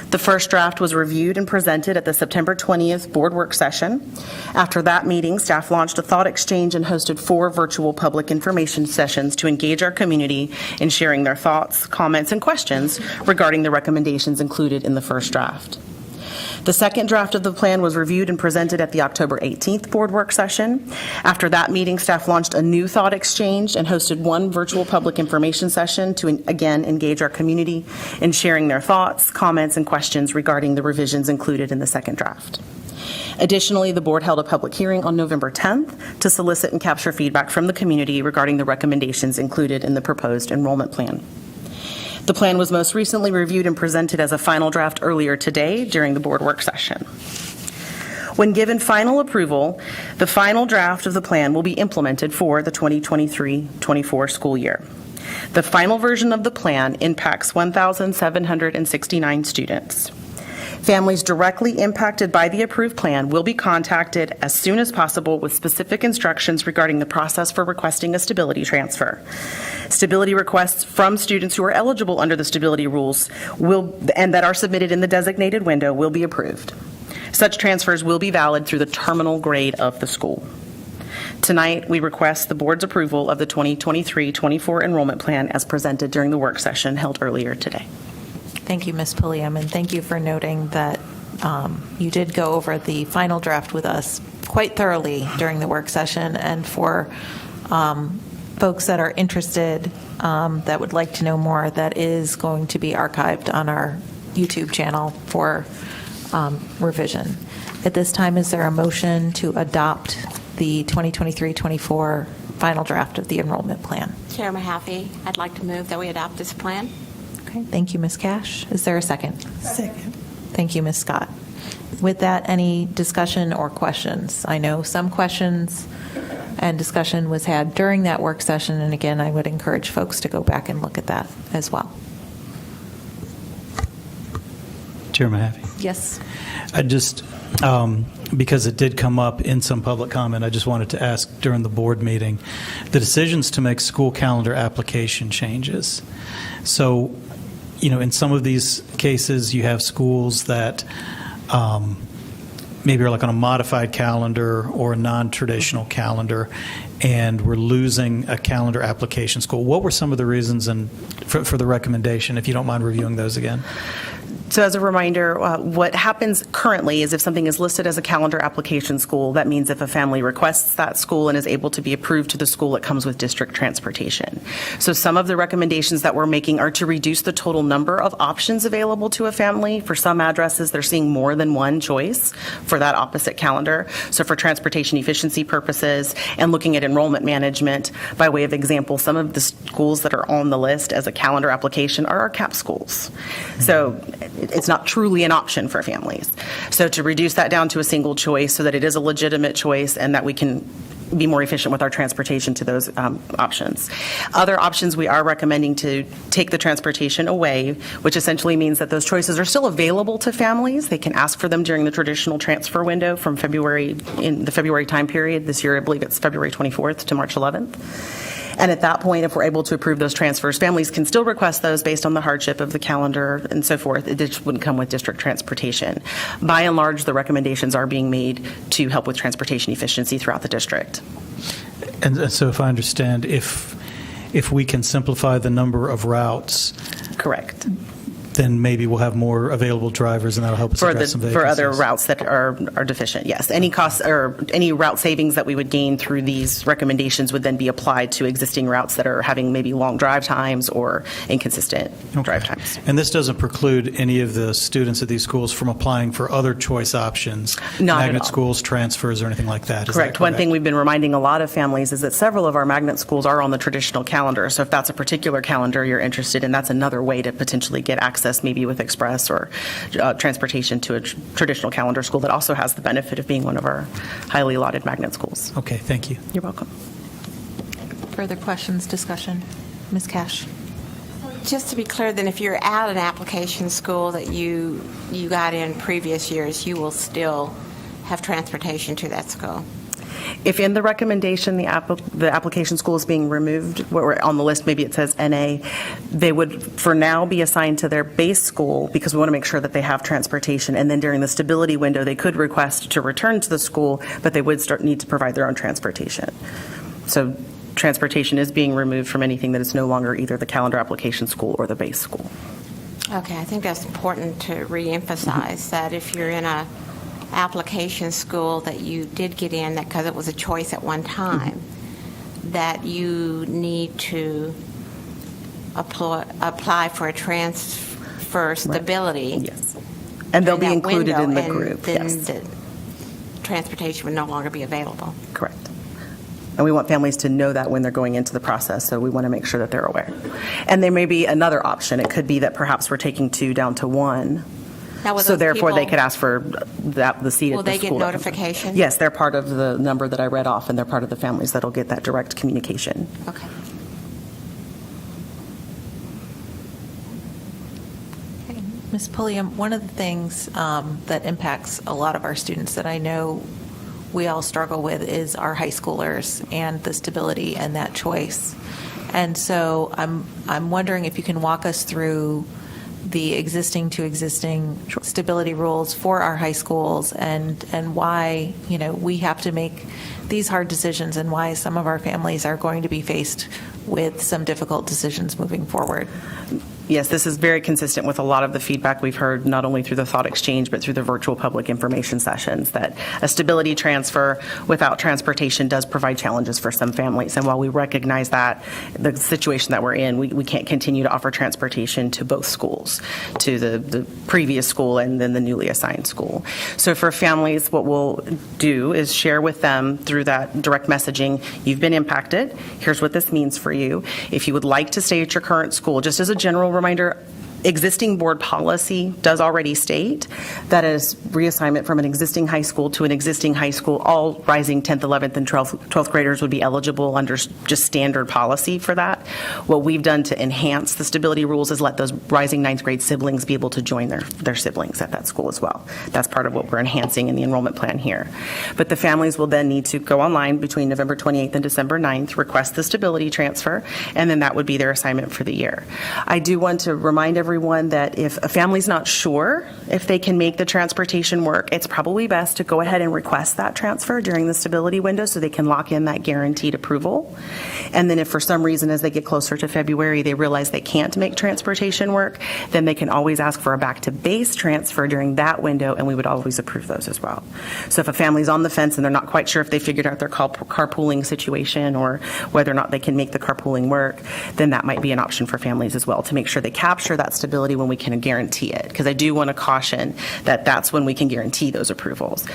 The first draft was reviewed and presented at the September 20th board work session. After that meeting, staff launched a thought exchange and hosted 4 virtual public information sessions to engage our community in sharing their thoughts, comments, and questions regarding the recommendations included in the first draft. The second draft of the plan was reviewed and presented at the October 18th board work session. After that meeting, staff launched a new thought exchange and hosted 1 virtual public information session to again engage our community in sharing their thoughts, comments, and questions regarding the revisions included in the second draft. Additionally, the board held a public hearing on November 10th to solicit and capture feedback from the community regarding the recommendations included in the proposed enrollment plan. The plan was most recently reviewed and presented as a final draft earlier today during the board work session. When given final approval, the final draft of the plan will be implemented for the 2023-24 school year. The final version of the plan impacts 1,769 students. Families directly impacted by the approved plan will be contacted as soon as possible with specific instructions regarding the process for requesting a stability transfer. Stability requests from students who are eligible under the stability rules and that are submitted in the designated window will be approved. Such transfers will be valid through the terminal grade of the school. Tonight, we request the board's approval of the 2023-24 enrollment plan as presented during the work session held earlier today. Thank you, Ms. Pulliam, and thank you for noting that you did go over the final draft with us quite thoroughly during the work session. And for folks that are interested, that would like to know more, that is going to be archived on our YouTube channel for revision. At this time, is there a motion to adopt the 2023-24 final draft of the enrollment plan? Chair Mahaffey, I'd like to move that we adopt this plan. Okay, thank you, Ms. Cash. Is there a second? Second. Thank you, Ms. Scott. With that, any discussion or questions? I know some questions and discussion was had during that work session, and again, I would encourage folks to go back and look at that as well. Chair Mahaffey. Yes. I just, because it did come up in some public comment, I just wanted to ask during the board meeting, the decisions to make school calendar application changes. So, in some of these cases, you have schools that maybe are like on a modified calendar or a non-traditional calendar, and we're losing a calendar application school. What were some of the reasons for the recommendation, if you don't mind reviewing those again? So as a reminder, what happens currently is if something is listed as a calendar application school, that means if a family requests that school and is able to be approved to the school, it comes with district transportation. So some of the recommendations that we're making are to reduce the total number of options available to a family. For some addresses, they're seeing more than one choice for that opposite calendar. So for transportation efficiency purposes and looking at enrollment management, by way of example, some of the schools that are on the list as a calendar application are our CAP schools. So it's not truly an option for families. So to reduce that down to a single choice so that it is a legitimate choice and that we can be more efficient with our transportation to those options. Other options, we are recommending to take the transportation away, which essentially means that those choices are still available to families. They can ask for them during the traditional transfer window from in the February time period. This year, I believe it's February 24th to March 11th. And at that point, if we're able to approve those transfers, families can still request those based on the hardship of the calendar and so forth. It just wouldn't come with district transportation. By and large, the recommendations are being made to help with transportation efficiency throughout the district. And so if I understand, if we can simplify the number of routes. Correct. Then maybe we'll have more available drivers, and that'll help us address some vacancies. For other routes that are deficient, yes. Any costs or any route savings that we would gain through these recommendations would then be applied to existing routes that are having maybe long drive times or inconsistent drive times. And this doesn't preclude any of the students at these schools from applying for other choice options, Not at magnet all. schools, transfers, or anything like that. Is that Correct. One thing we've been reminding a lot of families is that several of our magnet schools are on the traditional calendar. So if that's a particular calendar you're interested in, that's another way to potentially get access, maybe with Express or transportation to a traditional calendar school that also has the benefit of being one of our highly allotted magnet schools. Okay, thank you. You're welcome. Further questions, discussion? Ms. Cash? Just to be clear, then, if you're at an application school that you got in previous years, you will still have transportation to that school? If in the recommendation the application school is being removed, where on the list maybe it says NA, they would for now be assigned to their base school because we want to make sure that they have transportation. And then during the stability window, they could request to return to the school, but they would need to provide their own transportation. So transportation is being removed from anything that is no longer either the calendar application school or the base school. Okay, I think that's important to reemphasize that if you're in a application school that you did get in that because it was a choice at one time, that you need to apply for a transfer stability. Right. Yes. And they'll be included in the group. Then yes. the transportation would no longer be available. Correct. And we want families to know that when they're going into the process, so we want to make sure that they're aware. And there may be another option. It could be that perhaps we're taking 2 down to 1. So therefore, they could ask for the seat Will at the they school. get notification? Yes, they're part of the number that I read off, and they're part of the families that'll get that direct communication. Okay. Ms. Pulliam, one of the things that impacts a lot of our students that I know we all struggle with is our high schoolers and the stability and that choice. And so I'm wondering if you can walk us through the existing stability rules for our high schools and why, we have to make these hard decisions and why some of our families are going to be faced with some difficult decisions moving forward. Yes, this is very consistent with a lot of the feedback we've heard, not only through the thought exchange, but through the virtual public information sessions, that a stability transfer without transportation does provide challenges for some families. And while we recognize that, the situation that we're in, we can't continue to offer transportation to both schools, to the previous school and then the newly assigned school. So for families, what we'll do is share with them through that direct messaging, you've been impacted, here's what this means for you. If you would like to stay at your current school, just as a general reminder, existing board policy does already state that as reassignment from an existing high school to an existing high school, all rising 10th, 11th, and 12th graders would be eligible under just standard policy for that. What we've done to enhance the stability rules is let those rising 9th grade siblings be able to join their siblings at that school as well. That's part of what we're enhancing in the enrollment plan here. But the families will then need to go online between November 28th and December 9th, request the stability transfer, and then that would be their assignment for the year. I do want to remind everyone that if a family's not sure if they can make the transportation work, it's probably best to go ahead and request that transfer during the stability window so they can lock in that guaranteed approval. And then if for some reason as they get closer to February they realize they can't make transportation work, then they can always ask for a back to base transfer during that window, and we would always approve those as well. So if a family's on the fence and they're not quite sure if they figured out their carpooling situation or whether or not they can make the carpooling work, then that might be an option for families as well to make sure they capture that stability when we can guarantee it. Because I do want to caution that that's when we can guarantee those approvals.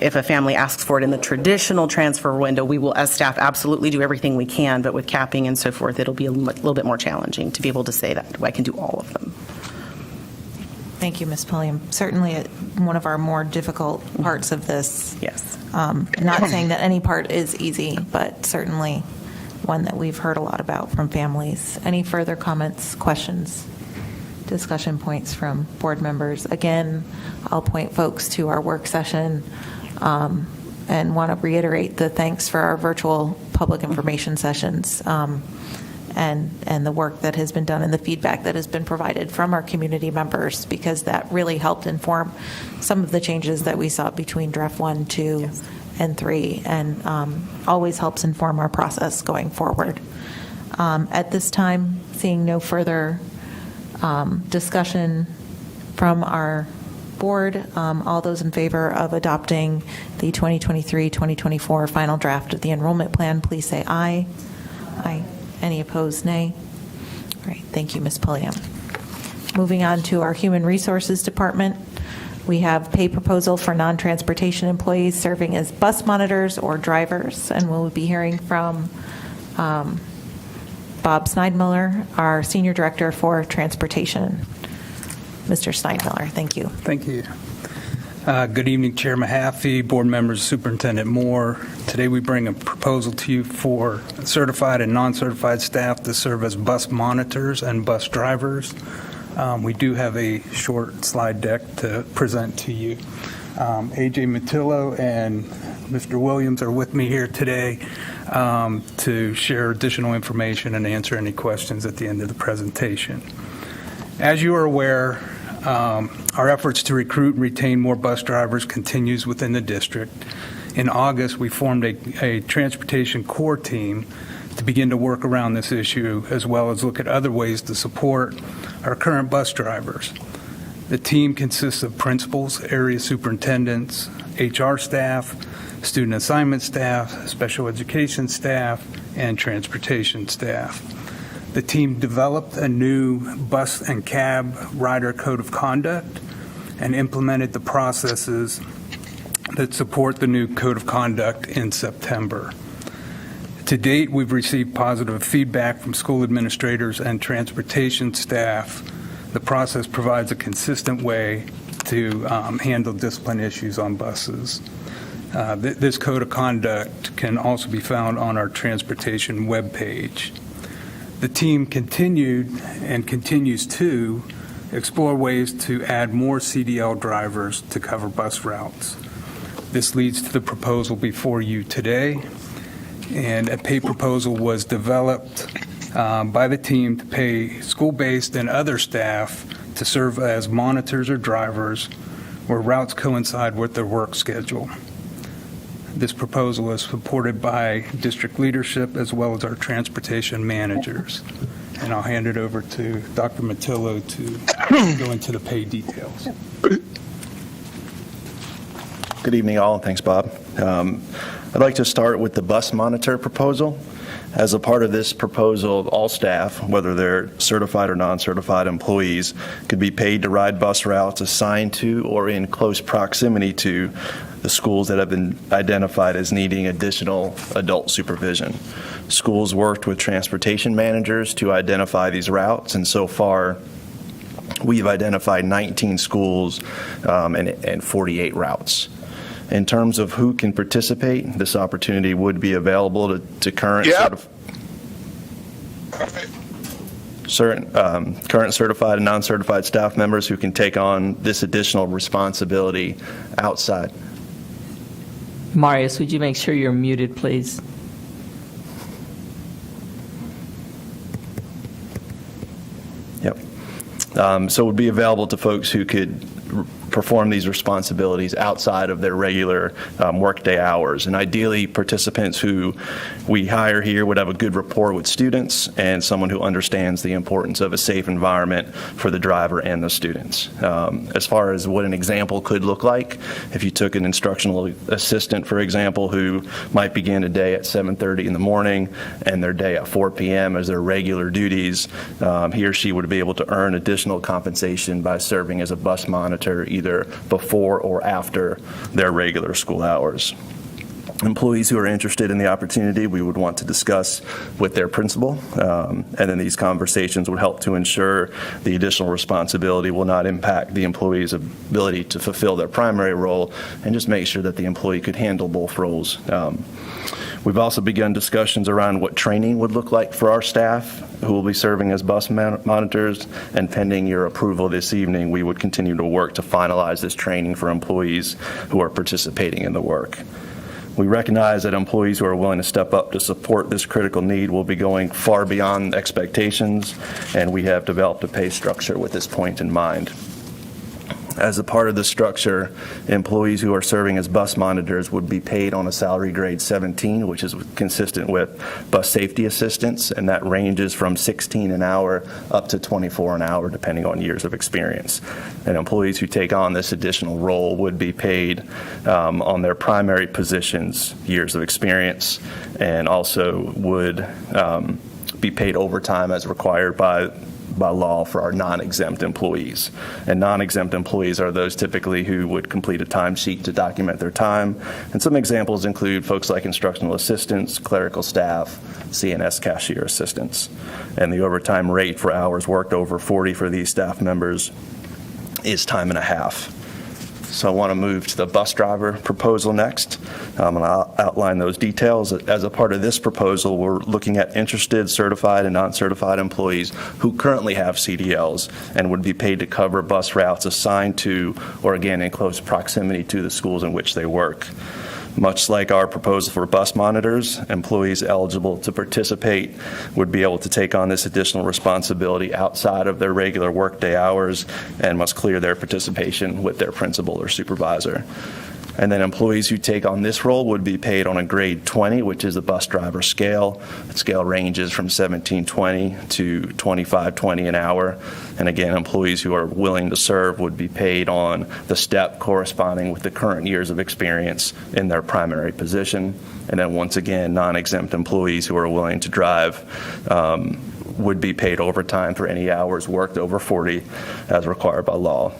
If a family asks for it in the traditional transfer window, we will, as staff, absolutely do everything we can, but with capping and so forth, it'll be a little bit more challenging to be able to say that I can do all of them. Thank you, Ms. Pulliam. Certainly one of our more difficult parts of this. Yes. Not saying that any part is easy, but certainly one that we've heard a lot about from families. Any further comments, questions, discussion points from board members? Again, I'll point folks to our work session and want to reiterate the thanks for our virtual public information sessions and the work that has been done and the feedback that has been provided from our community members, because that really helped inform some of the changes that we saw between draft 1, 2, and 3, and always helps inform our process going forward. At this time, seeing no further discussion from our board, all those in favor of adopting the 2023-2024 final draft of the enrollment plan, please say aye. Aye. Any opposed, nay? All right, thank you, Ms. Pulliam. Moving on to our Human Resources Department, we have pay proposal for non-transportation employees serving as bus monitors or drivers, and we'll be hearing from Bob Schneidmiller, our Senior Director for Transportation. Mr. Schneidmiller, thank you. Thank you. Good evening, Chair Mahaffey, board members, Superintendent Moore. Today we bring a proposal to you for certified and non-certified staff to serve as bus monitors and bus drivers. We do have a short slide deck to present to you. AJ Matillo and Mr. Williams are with me here today to share additional information and answer any questions at the end of the presentation. As you are aware, our efforts to recruit and retain more bus drivers continues within the district. In August, we formed a transportation core team to begin to work around this issue, as well as look at other ways to support our current bus drivers. The team consists of principals, area superintendents, HR staff, student assignment staff, special education staff, and transportation staff. The team developed a new bus and cab rider code of conduct and implemented the processes that support the new code of conduct in September. To date, we've received positive feedback from school administrators and transportation staff. The process provides a consistent way to handle discipline issues on buses. This code of conduct can also be found on our transportation webpage. The team continued and continues to explore ways to add more CDL drivers to cover bus routes. This leads to the proposal before you today, and a pay proposal was developed by the team to pay school-based and other staff to serve as monitors or drivers where routes coincide with their work schedule. This proposal is supported by district leadership as well as our transportation managers. And I'll hand it over to Dr. Matillo to go into the pay details. Good evening, all, and thanks, Bob. I'd like to start with the bus monitor proposal. As a part of this proposal, all staff, whether they're certified or non-certified employees, could be paid to ride bus routes assigned to or in close proximity to the schools that have been identified as needing additional adult supervision. Schools worked with transportation managers to identify these routes, and so far, we've identified 19 schools and 48 routes. In terms of who can participate, this opportunity would be available to current current certified and non-certified staff members who can take on this additional responsibility outside. Marius, would you make sure you're muted, please? Yep. So it would be available to folks who could perform these responsibilities outside of their regular workday hours. And ideally, participants who we hire here would have a good rapport with students and someone who understands the importance of a safe environment for the driver and the students. As far as what an example could look like, if you took an instructional assistant, for example, who might begin a day at 7:30 in the morning and their day at 4 p.m. as their regular duties, he or she would be able to earn additional compensation by serving as a bus monitor either before or after their regular school hours. Employees who are interested in the opportunity, we would want to discuss with their principal, and then these conversations would help to ensure the additional responsibility will not impact the employee's ability to fulfill their primary role, and just make sure that the employee could handle both roles. We've also begun discussions around what training would look like for our staff who will be serving as bus monitors, and pending your approval this evening, we would continue to work to finalize this training for employees who are participating in the work. We recognize that employees who are willing to step up to support this critical need will be going far beyond expectations, and we have developed a pay structure with this point in mind. As a part of the structure, employees who are serving as bus monitors would be paid on a salary grade 17, which is consistent with bus safety assistants, and that ranges from $16 an hour up to $24 an hour, depending on years of experience. And employees who take on this additional role would be paid on their primary positions, years of experience, and also would be paid overtime as required by law for our non-exempt employees. And non-exempt employees are those typically who would complete a timesheet to document their time. And some examples include folks like instructional assistants, clerical staff, CNS cashier assistants. And the overtime rate for hours worked over 40 for these staff members is time and a half. So I want to move to the bus driver proposal next. And I'll outline those details. As a part of this proposal, we're looking at interested, certified, and non-certified employees who currently have CDLs and would be paid to cover bus routes assigned to, or again, in close proximity to the schools in which they work. Much like our proposal for bus monitors, employees eligible to participate would be able to take on this additional responsibility outside of their regular workday hours and must clear their participation with their principal or supervisor. And then employees who take on this role would be paid on a grade 20, which is the bus driver scale. The scale ranges from 1720 to 2520 an hour. And again, employees who are willing to serve would be paid on the step corresponding with the current years of experience in their primary position. And then once again, non-exempt employees who are willing to drive would be paid overtime for any hours worked over 40 as required by law.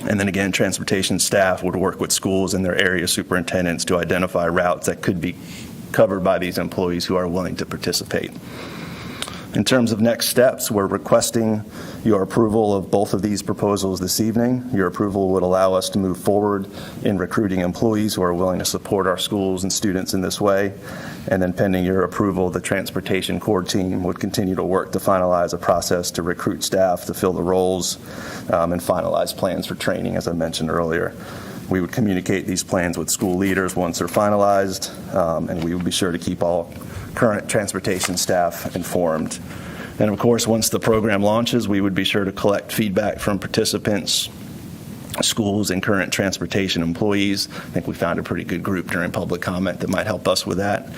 And then again, transportation staff would work with schools and their area superintendents to identify routes that could be covered by these employees who are willing to participate. In terms of next steps, we're requesting your approval of both of these proposals this evening. Your approval would allow us to move forward in recruiting employees who are willing to support our schools and students in this way. And then pending your approval, the Transportation Core team would continue to work to finalize a process to recruit staff to fill the roles and finalize plans for training, as I mentioned earlier. We would communicate these plans with school leaders once they're finalized, and we would be sure to keep all current transportation staff informed. And of course, once the program launches, we would be sure to collect feedback from participants, schools, and current transportation employees. I think we found a pretty good group during public comment that might help us with that.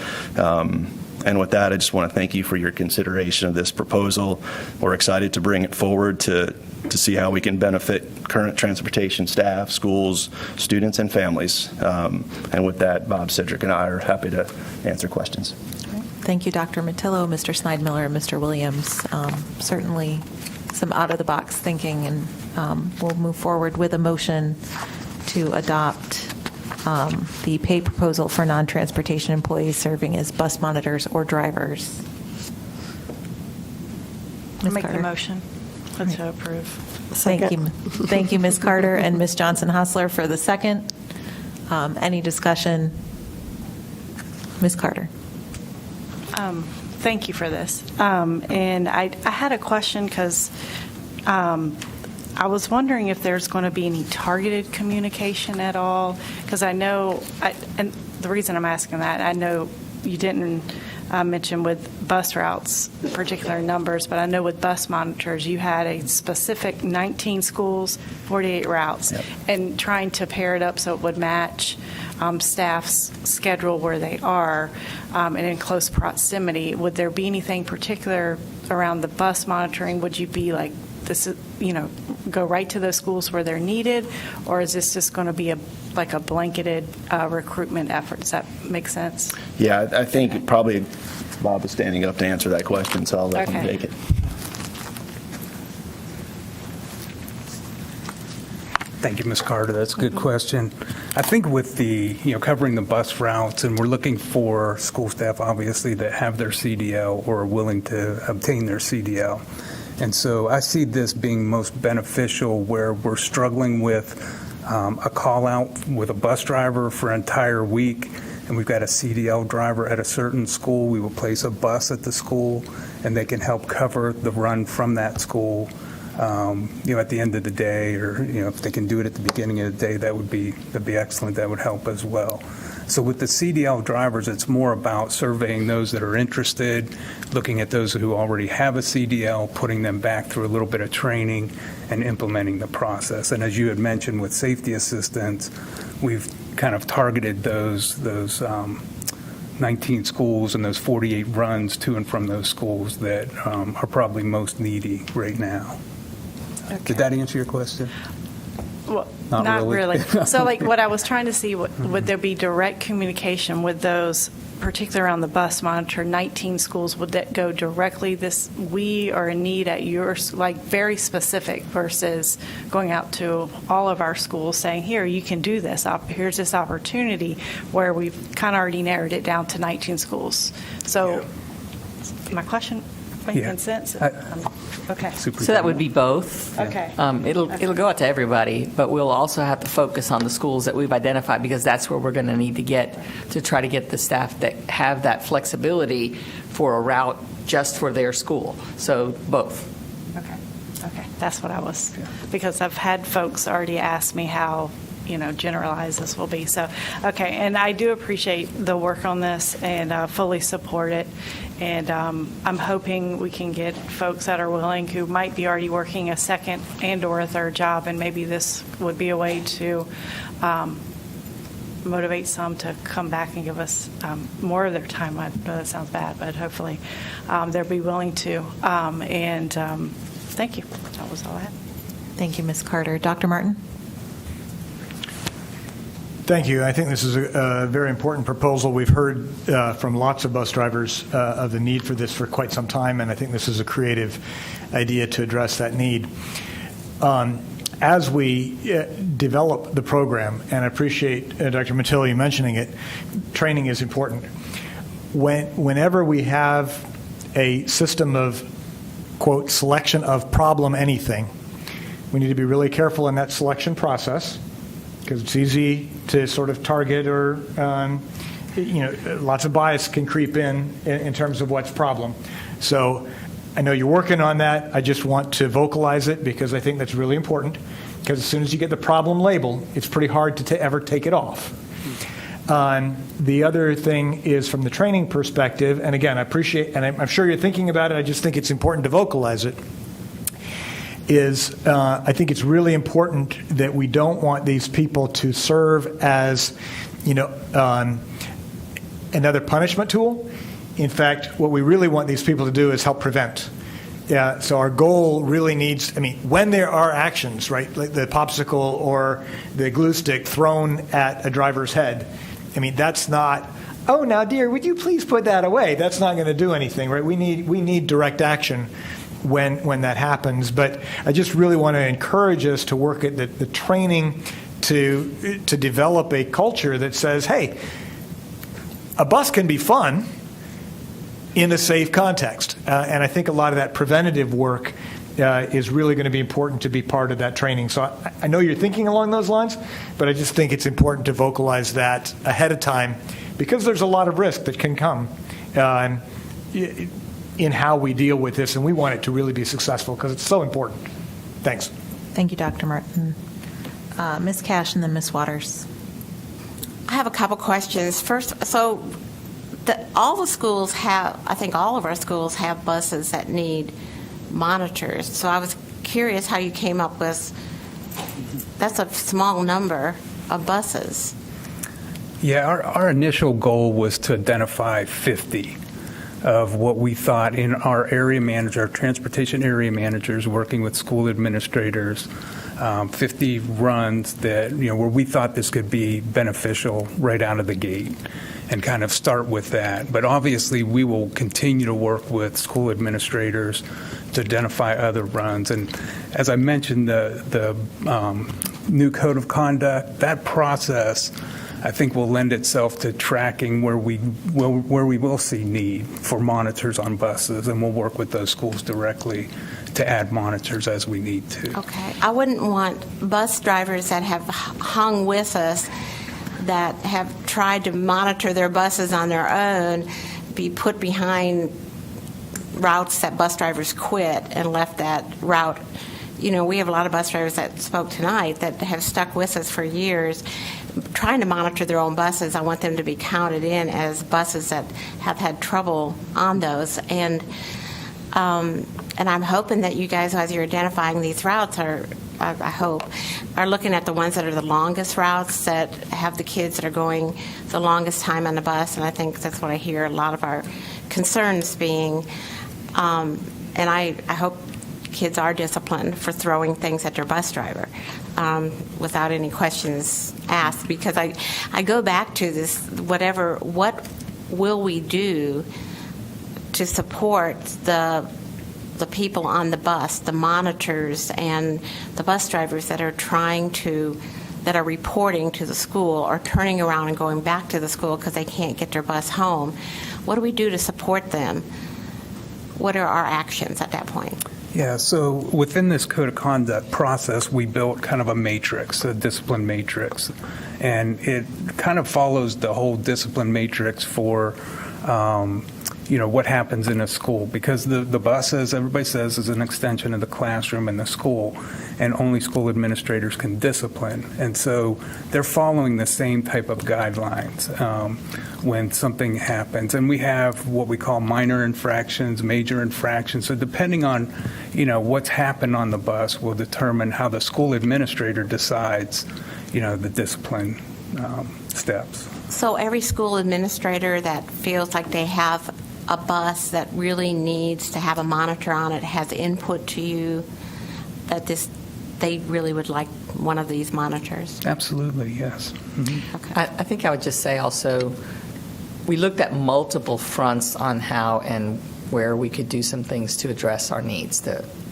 And with that, I just want to thank you for your consideration of this proposal. We're excited to bring it forward to see how we can benefit current transportation staff, schools, students, and families. And with that, Bob, Cedric, and I are happy to answer questions. Thank you, Dr. Matillo, Mr. Sneidmiller, and Mr. Williams. Certainly some out-of-the-box thinking, and we'll move forward with a motion to adopt the pay proposal for non-transportation employees serving as bus monitors or drivers. I'll make the motion to approve. Thank you. Thank you, Ms. Carter and Ms. Johnson-Hostler for the second. Any discussion? Ms. Carter. Thank you for this. And I had a question because I was wondering if there's going to be any targeted communication at all, because I know, and the reason I'm asking that, I know you didn't mention with bus routes particular numbers, but I know with bus monitors you had a specific 19 schools, 48 routes, and trying to pair it up so it would match staff's schedule where they are and in close proximity. Would there be anything particular around the bus monitoring? Would you be like, this is, go right to those schools where they're needed, or is this just going to be a blanketed recruitment effort? Does that make sense? Yeah, I think probably Bob is standing up to answer that question, so I'll let him take it. Thank you, Ms. Carter. That's a good question. I think with the, covering the bus routes, and we're looking for school staff, obviously, that have their CDL or are willing to obtain their CDL. And so I see this being most beneficial where we're struggling with a call out with a bus driver for an entire week, and we've got a CDL driver at a certain school. We will place a bus at the school, and they can help cover the run from that school, at the end of the day, or if they can do it at the beginning of the day, that'd be excellent. That would help as well. So with the CDL drivers, it's more about surveying those that are interested, looking at those who already have a CDL, putting them back through a little bit of training, and implementing the process. And as you had mentioned with safety assistance, we've kind of targeted those 19 schools and those 48 runs to and from those schools that are probably most needy right now. Okay. Did that answer your question? Well, not really. So, what I was trying to see, would there be direct communication with those, particularly around the bus monitor, 19 schools? Would that go directly, we are in need at yours, very specific, versus going out to all of our schools saying, here, you can do this. Here's this opportunity, where we've kind of already narrowed it down to 19 schools. So, my question making sense? Okay. So that would be both. Okay. It'll go out to everybody, but we'll also have to focus on the schools that we've identified, because that's where we're going to need to try to get the staff that have that flexibility for a route just for their school. So both. Okay. That's what I was, because I've had folks already ask me how generalized this will be. So, okay, and I do appreciate the work on this and fully support it. And I'm hoping we can get folks that are willing, who might be already working a second and or a third job, and maybe this would be a way to motivate some to come back and give us more of their time. I know that sounds bad, but hopefully they'll be willing to. And thank you. That was all I had. Thank you, Ms. Carter. Dr. Martin? Thank you. I think this is a very important proposal. We've heard from lots of bus drivers of the need for this for quite some time, and I think this is a creative idea to address that need. As we develop the program, and I appreciate Dr. Matillo mentioning it, training is important. Whenever we have a system of, quote, selection of problem anything. We need to be really careful in that selection process because it's easy to sort of target or, lots of bias can creep in terms of what's problem. So I know you're working on that. I just want to vocalize it because I think that's really important because as soon as you get the problem label, it's pretty hard to ever take it off. The other thing is from the training perspective, and again, I appreciate, and I'm sure you're thinking about it, I just think it's important to vocalize it, is I think it's really important that we don't want these people to serve as, another punishment tool. In fact, what we really want these people to do is help prevent. Yeah, so our goal really needs, when there are actions, right, like the popsicle or the glue stick thrown at a driver's head, that's not, oh, now, dear, would you please put that away? That's not going to do anything, right? We need direct action when that happens. But I just really want to encourage us to work at the training to develop a culture that says, hey, a bus can be fun in a safe context. And I think a lot of that preventative work is really going to be important to be part of that training. So I know you're thinking along those lines, but I just think it's important to vocalize that ahead of time because there's a lot of risk that can come in how we deal with this, and we want it to really be successful because it's so important. Thanks. Thank you, Dr. Martin. Ms. Cash and then Ms. Waters. I have a couple questions. First, so all the schools have, I think all of our schools have buses that need monitors. So I was curious how you came up with, that's a small number of buses. Yeah, our initial goal was to identify 50 of what we thought in our area manager, our transportation area managers working with school administrators, 50 runs that, where we thought this could be beneficial right out of the gate and kind of start with that. But obviously, we will continue to work with school administrators to identify other runs. And as I mentioned, the new code of conduct, that process, I think, will lend itself to tracking where we will see need for monitors on buses, and we'll work with those schools directly to add monitors as we need to. Okay. I wouldn't want bus drivers that have hung with us that have tried to monitor their buses on their own be put behind routes that bus drivers quit and left that route. We have a lot of bus drivers that spoke tonight that have stuck with us for years trying to monitor their own buses. I want them to be counted in as buses that have had trouble on those. And I'm hoping that you guys, as you're identifying these routes, are looking at the ones that are the longest routes that have the kids that are going the longest time on the bus. And I think that's what I hear a lot of our concerns being. And I hope kids are disciplined for throwing things at their bus driver without any questions asked. Because I go back to this, what will we do to support the people on the bus, the monitors and the bus drivers that are that are reporting to the school or turning around and going back to the school because they can't get their bus home? What do we do to support them? What are our actions at that point? Yeah, so within this code of conduct process, we built kind of a matrix, a discipline matrix, and it kind of follows the whole discipline matrix for what happens in a school, because the bus, as everybody says, is an extension of the classroom and the school, and only school administrators can discipline. And so they're following the same type of guidelines when something happens. And we have what we call minor infractions, major infractions. So depending on, what's happened on the bus will determine how the school administrator decides, the discipline steps. So every school administrator that feels like they have a bus that really needs to have a monitor on it has input to you that they really would like one of these monitors? Absolutely, yes. Mm-hmm. Okay. I think I would just say also, we looked at multiple fronts on how and where we could do some things to address our needs.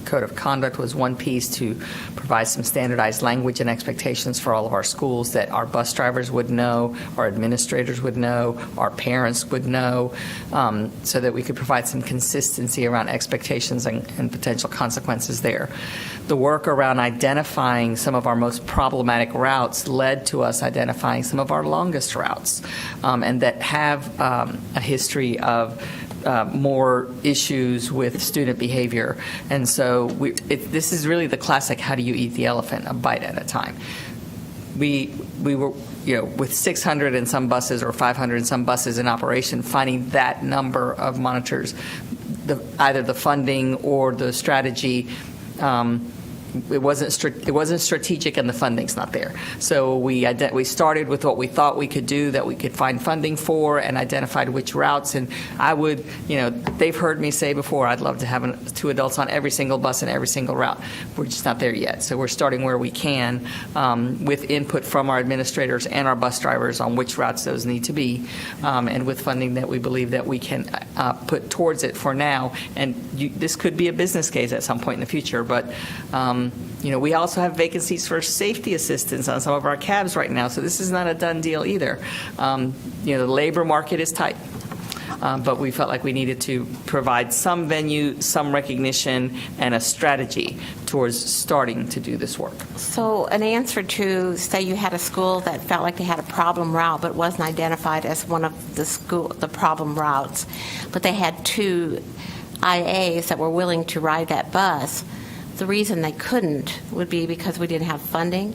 code of conduct was one piece to provide some standardized language and expectations for all of our schools that our bus drivers would know, our administrators would know, our parents would know, so that we could provide some consistency around expectations and potential consequences there. The work around identifying some of our most problematic routes led to us identifying some of our longest routes, and that have a history of more issues with student behavior. And so this is really the classic, how do you eat the elephant, a bite at a time. We were, with 600 and some buses or 500 and some buses in operation, finding that number of monitors, either the funding or the strategy, it wasn't strategic, and the funding's not there. So we started with what we thought we could do, that we could find funding for, and identified which routes. And I would, they've heard me say before, I'd love to have 2 adults on every single bus and every single route. We're just not there yet. So we're starting where we can, with input from our administrators and our bus drivers on which routes those need to be, and with funding that we believe that we can put towards it for now. And this could be a business case at some point in the future, but we also have vacancies for safety assistants on some of our cabs right now, so this is not a done deal either. The labor market is tight, but we felt like we needed to provide some venue, some recognition, and a strategy towards starting to do this work. So an answer to, say you had a school that felt like they had a problem route but wasn't identified as one of the problem routes, but they had 2 IAs that were willing to ride that bus. The reason they couldn't would be because we didn't have funding?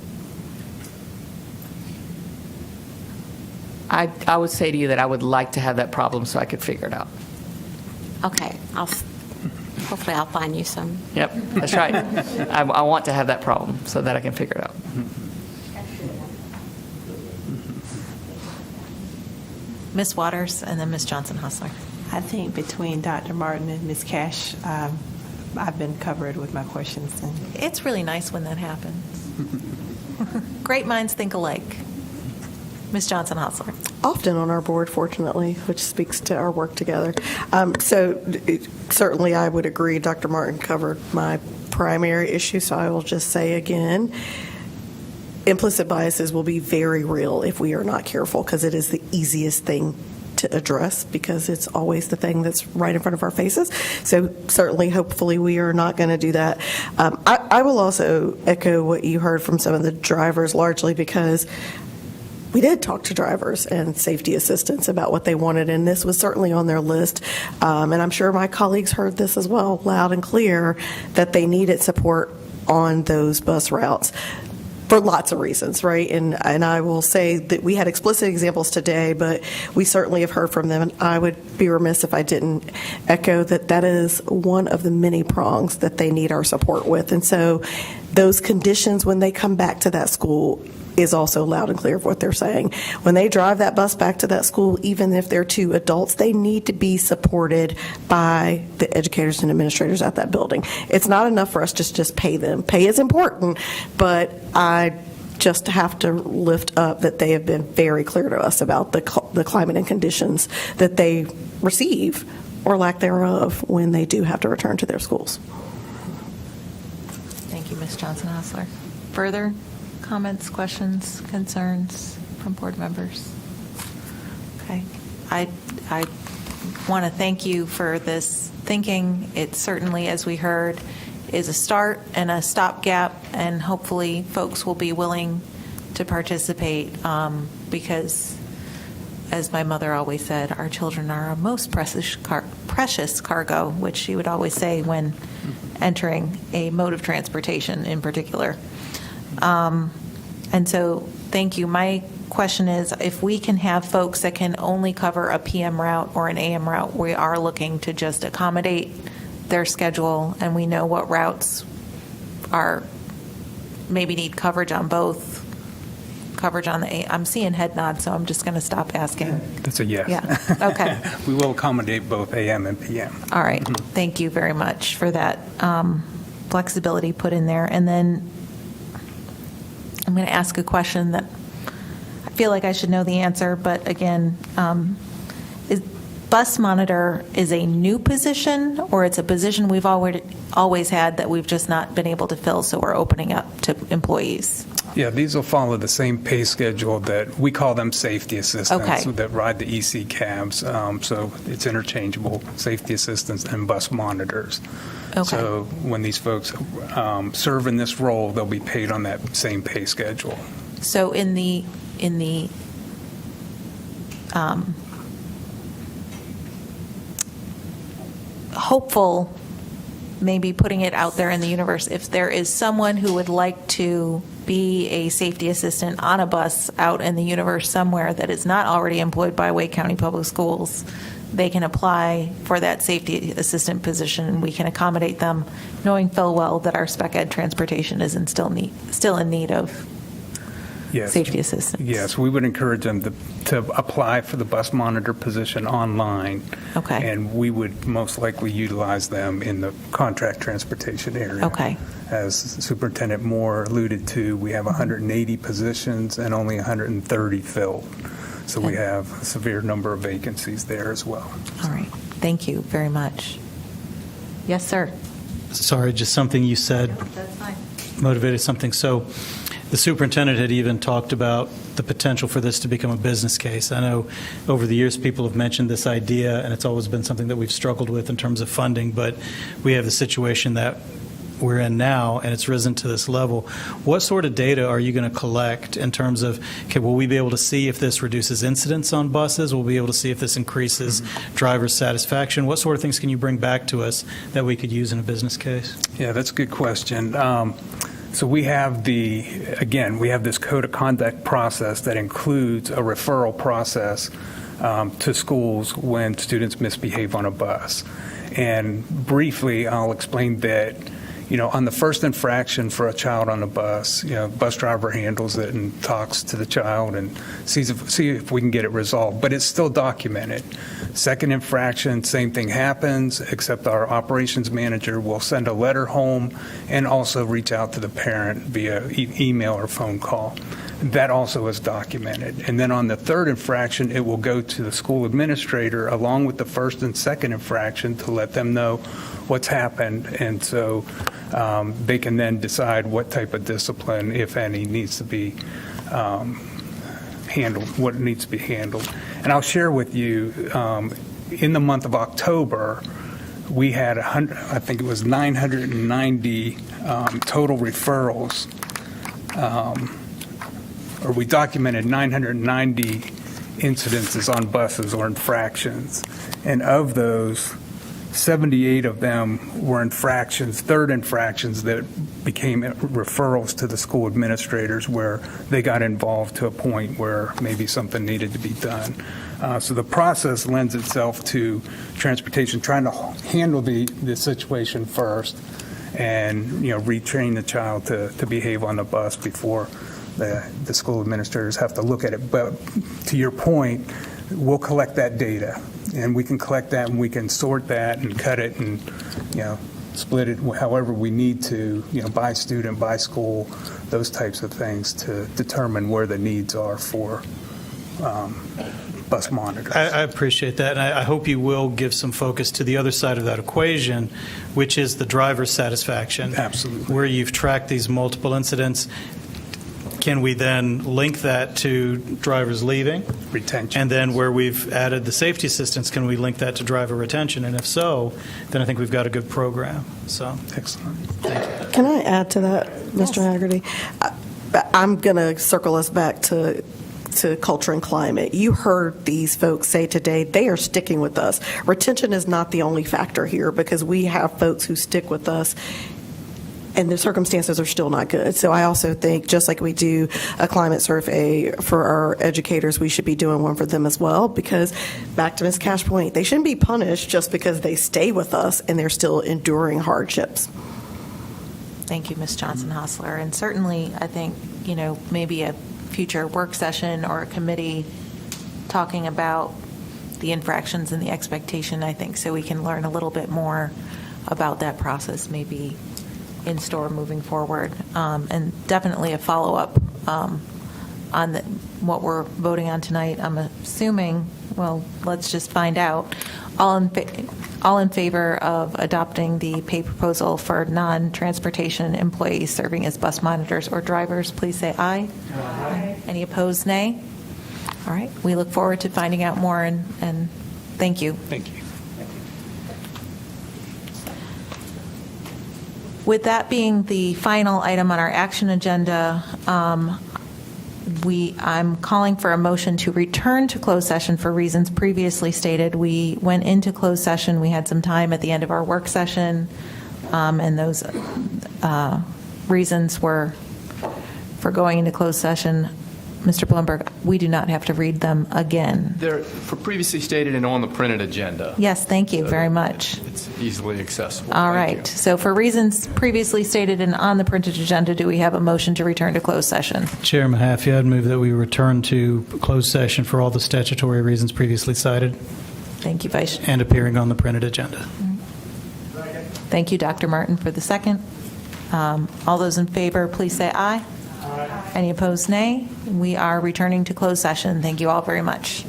I would say to you that I would like to have that problem so I could figure it out. Okay. Hopefully I'll find you some. Yep, that's right. I want to have that problem so that I can figure it out. Ms. Waters and then Ms. Johnson-Hustler. I think between Dr. Martin and Ms. Cash, I've been covered with my questions. It's really nice when that happens. Great minds think alike. Ms. Johnson-Hustler. Often on our board, fortunately, which speaks to our work together. Certainly I would agree Dr. Martin covered my primary issue, so I will just say again, implicit biases will be very real if we are not careful, because it is the easiest thing to address, because it's always the thing that's right in front of our faces. So certainly, hopefully, we are not going to do that. I will also echo what you heard from some of the drivers, largely because we did talk to drivers and safety assistants about what they wanted, and this was certainly on their list. And I'm sure my colleagues heard this as well, loud and clear, that they needed support on those bus routes. For lots of reasons, right? And I will say that we had explicit examples today, but we certainly have heard from them, and I would be remiss if I didn't echo that is one of the many prongs that they need our support with. And so those conditions when they come back to that school is also loud and clear of what they're saying. When they drive that bus back to that school, even if they're 2 adults, they need to be supported by the educators and administrators at that building. It's not enough for us to just pay them. Pay is important, but I just have to lift up that they have been very clear to us about the climate and conditions that they receive, or lack thereof, when they do have to return to their schools. Thank you, Ms. Johnson-Hustler. Further comments, questions, concerns from board members? Okay. I want to thank you for this thinking. It certainly, as we heard, is a start and a stopgap, and hopefully folks will be willing to participate because, as my mother always said, our children are our most precious cargo, which she would always say when entering a mode of transportation in particular. And so, thank you. My question is, if we can have folks that can only cover a PM route or an AM route, we are looking to just accommodate their schedule, and we know what routes are maybe need coverage on both. Coverage on the I'm seeing head nod, so I'm just going to stop asking. That's a yes. Yeah. Okay. We will accommodate both AM and PM. All right. Thank you very much for that flexibility put in there. And then I'm going to ask a question that I feel like I should know the answer, but again, bus monitor is a new position, or it's a position we've always had that we've just not been able to fill, so we're opening up to employees? Yeah, these will follow the same pay schedule that we call them safety assistants Okay. that ride the EC cabs. So it's interchangeable, safety assistants and bus monitors. Okay. So when these folks serve in this role, they'll be paid on that same pay schedule. So in the hopeful, maybe putting it out there in the universe, if there is someone who would like to be a safety assistant on a bus out in the universe somewhere that is not already employed by Wake County Public Schools, they can apply for that safety assistant position, and we can accommodate them, knowing full well that our spec ed transportation is still in need of safety assistance. Yes, we would encourage them to apply for the bus monitor position online. Okay. And we would most likely utilize them in the contract transportation area. Okay. As Superintendent Moore alluded to, we have 180 positions and only 130 filled. So we have a severe number of vacancies there as well. All right. Thank you very much. Yes, sir. Sorry, just something you said That's fine. motivated something. So the superintendent had even talked about the potential for this to become a business case. I know over the years people have mentioned this idea, and it's always been something that we've struggled with in terms of funding, but we have the situation that we're in now, and it's risen to this level. What sort of data are you going to collect in terms of, okay, will we be able to see if this reduces incidents on buses? Will we be able to see if this increases driver satisfaction? What sort of things can you bring back to us that we could use in a business case? Yeah, that's a good question. So we have we have this code of conduct process that includes a referral process to schools when students misbehave on a bus. And briefly, I'll explain that, on the first infraction for a child on a bus, bus driver handles it and talks to the child and see if we can get it resolved, but it's still documented. Second infraction, same thing happens, except our operations manager will send a letter home and also reach out to the parent via email or phone call. That also is documented. And then on the third infraction, it will go to the school administrator along with the first and second infraction to let them know what's happened. And so they can then decide what type of discipline, if any, needs to be handled, what needs to be handled. And I'll share with you, in the month of October, we had, I think it was 990 total referrals, or we documented 990 incidences on buses or infractions. And of those, 78 of them were infractions, third infractions that became referrals to the school administrators where they got involved to a point where maybe something needed to be done. So the process lends itself to transportation trying to handle the situation first and, retrain the child to behave on the bus before the school administrators have to look at it. But to your point, we'll collect that data. And we can collect that and we can sort that and cut it and, split it however we need to, by student, by school, those types of things to determine where the needs are for bus monitors. I appreciate that, and I hope you will give some focus to the other side of that equation, which is the driver's satisfaction. Absolutely. Where you've tracked these multiple incidents. Can we then link that to drivers leaving? Retention. And then where we've added the safety assistance, can we link that to driver retention? And if so, then I think we've got a good program. So, excellent. Thank you. Can I add to that, Mr. Haggerty? I'm going to circle us back to culture and climate. You heard these folks say today they are sticking with us. Retention is not the only factor here because we have folks who stick with us and the circumstances are still not good. So I also think just like we do a climate survey for our educators, we should be doing one for them as well, because back to Ms. Cash's point, they shouldn't be punished just because they stay with us and they're still enduring hardships. Thank you, Ms. Johnson-Hostler. And certainly, I think, maybe a future work session or a committee talking about the infractions and the expectation, I think, so we can learn a little bit more about that process maybe in store moving forward. And definitely a follow-up on what we're voting on tonight. I'm assuming, well, let's just find out. All in favor of adopting the pay proposal for non-transportation employees serving as bus monitors or drivers, please say aye. Aye. Any opposed, nay? All right. We look forward to finding out more, and thank you. Thank you. With that being the final item on our action agenda, I'm calling for a motion to return to closed session for reasons previously stated. We went into closed session. We had some time at the end of our work session, and those reasons were for going into closed session. Mr. Blumberg, we do not have to read them again. They're for previously stated and on the printed agenda. Yes, thank you very much. It's easily accessible. All Thank right. you. So for reasons previously stated and on the printed agenda, do we have a motion to return to closed session? Chair Mahaffey, I'd move that we return to closed session for all the statutory reasons previously cited Thank you, Vice. and appearing on the printed agenda. Thank you, Dr. Martin, for the second. All those in favor, please say aye. Aye. Any opposed, nay? We are returning to closed session. Thank you all very much.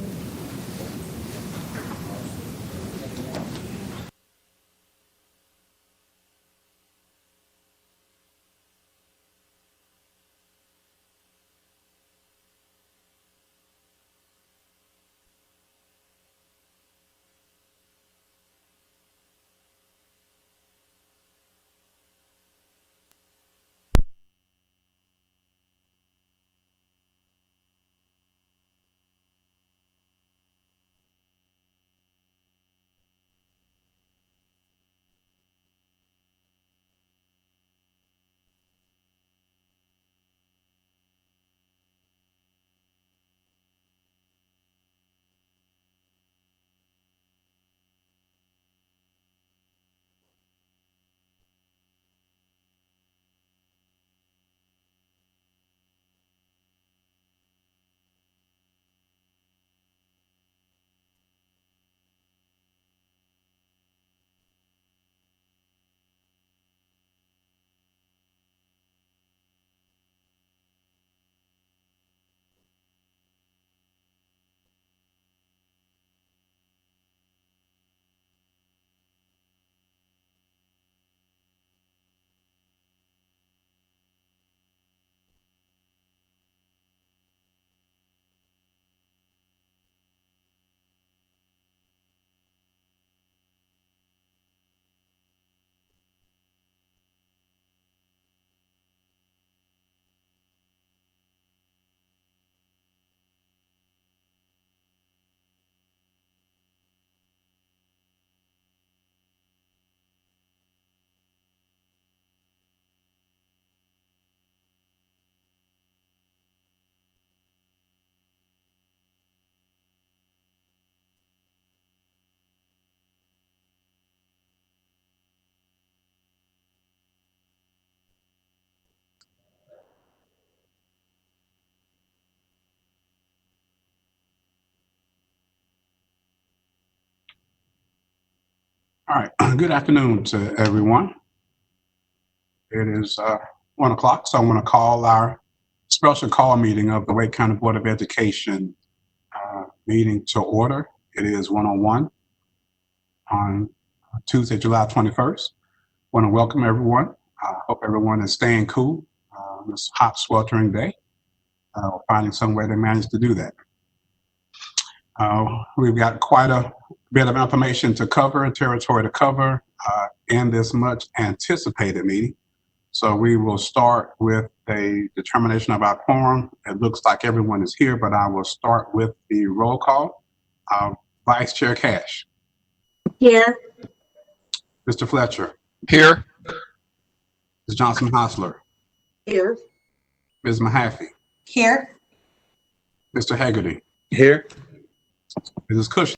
All right. Good afternoon to everyone. It is 1 o'clock, so I want to call our special call meeting of the Wake County Board of Education meeting to order. It is 1:01 on Tuesday, July 21st. I want to welcome everyone. I hope everyone is staying cool this hot, sweltering day. Finding some way to manage to do that. We've got quite a bit of information to cover and territory to cover in this much anticipated meeting. So we will start with a determination of our quorum. It looks like everyone is here, but I will start with the roll call. Vice Chair Cash. Here. Mr. Fletcher. Here. Ms. Johnson-Hostler. Here. Ms. Mahaffey. Here. Mr. Haggerty. Here. Mrs. Cushing.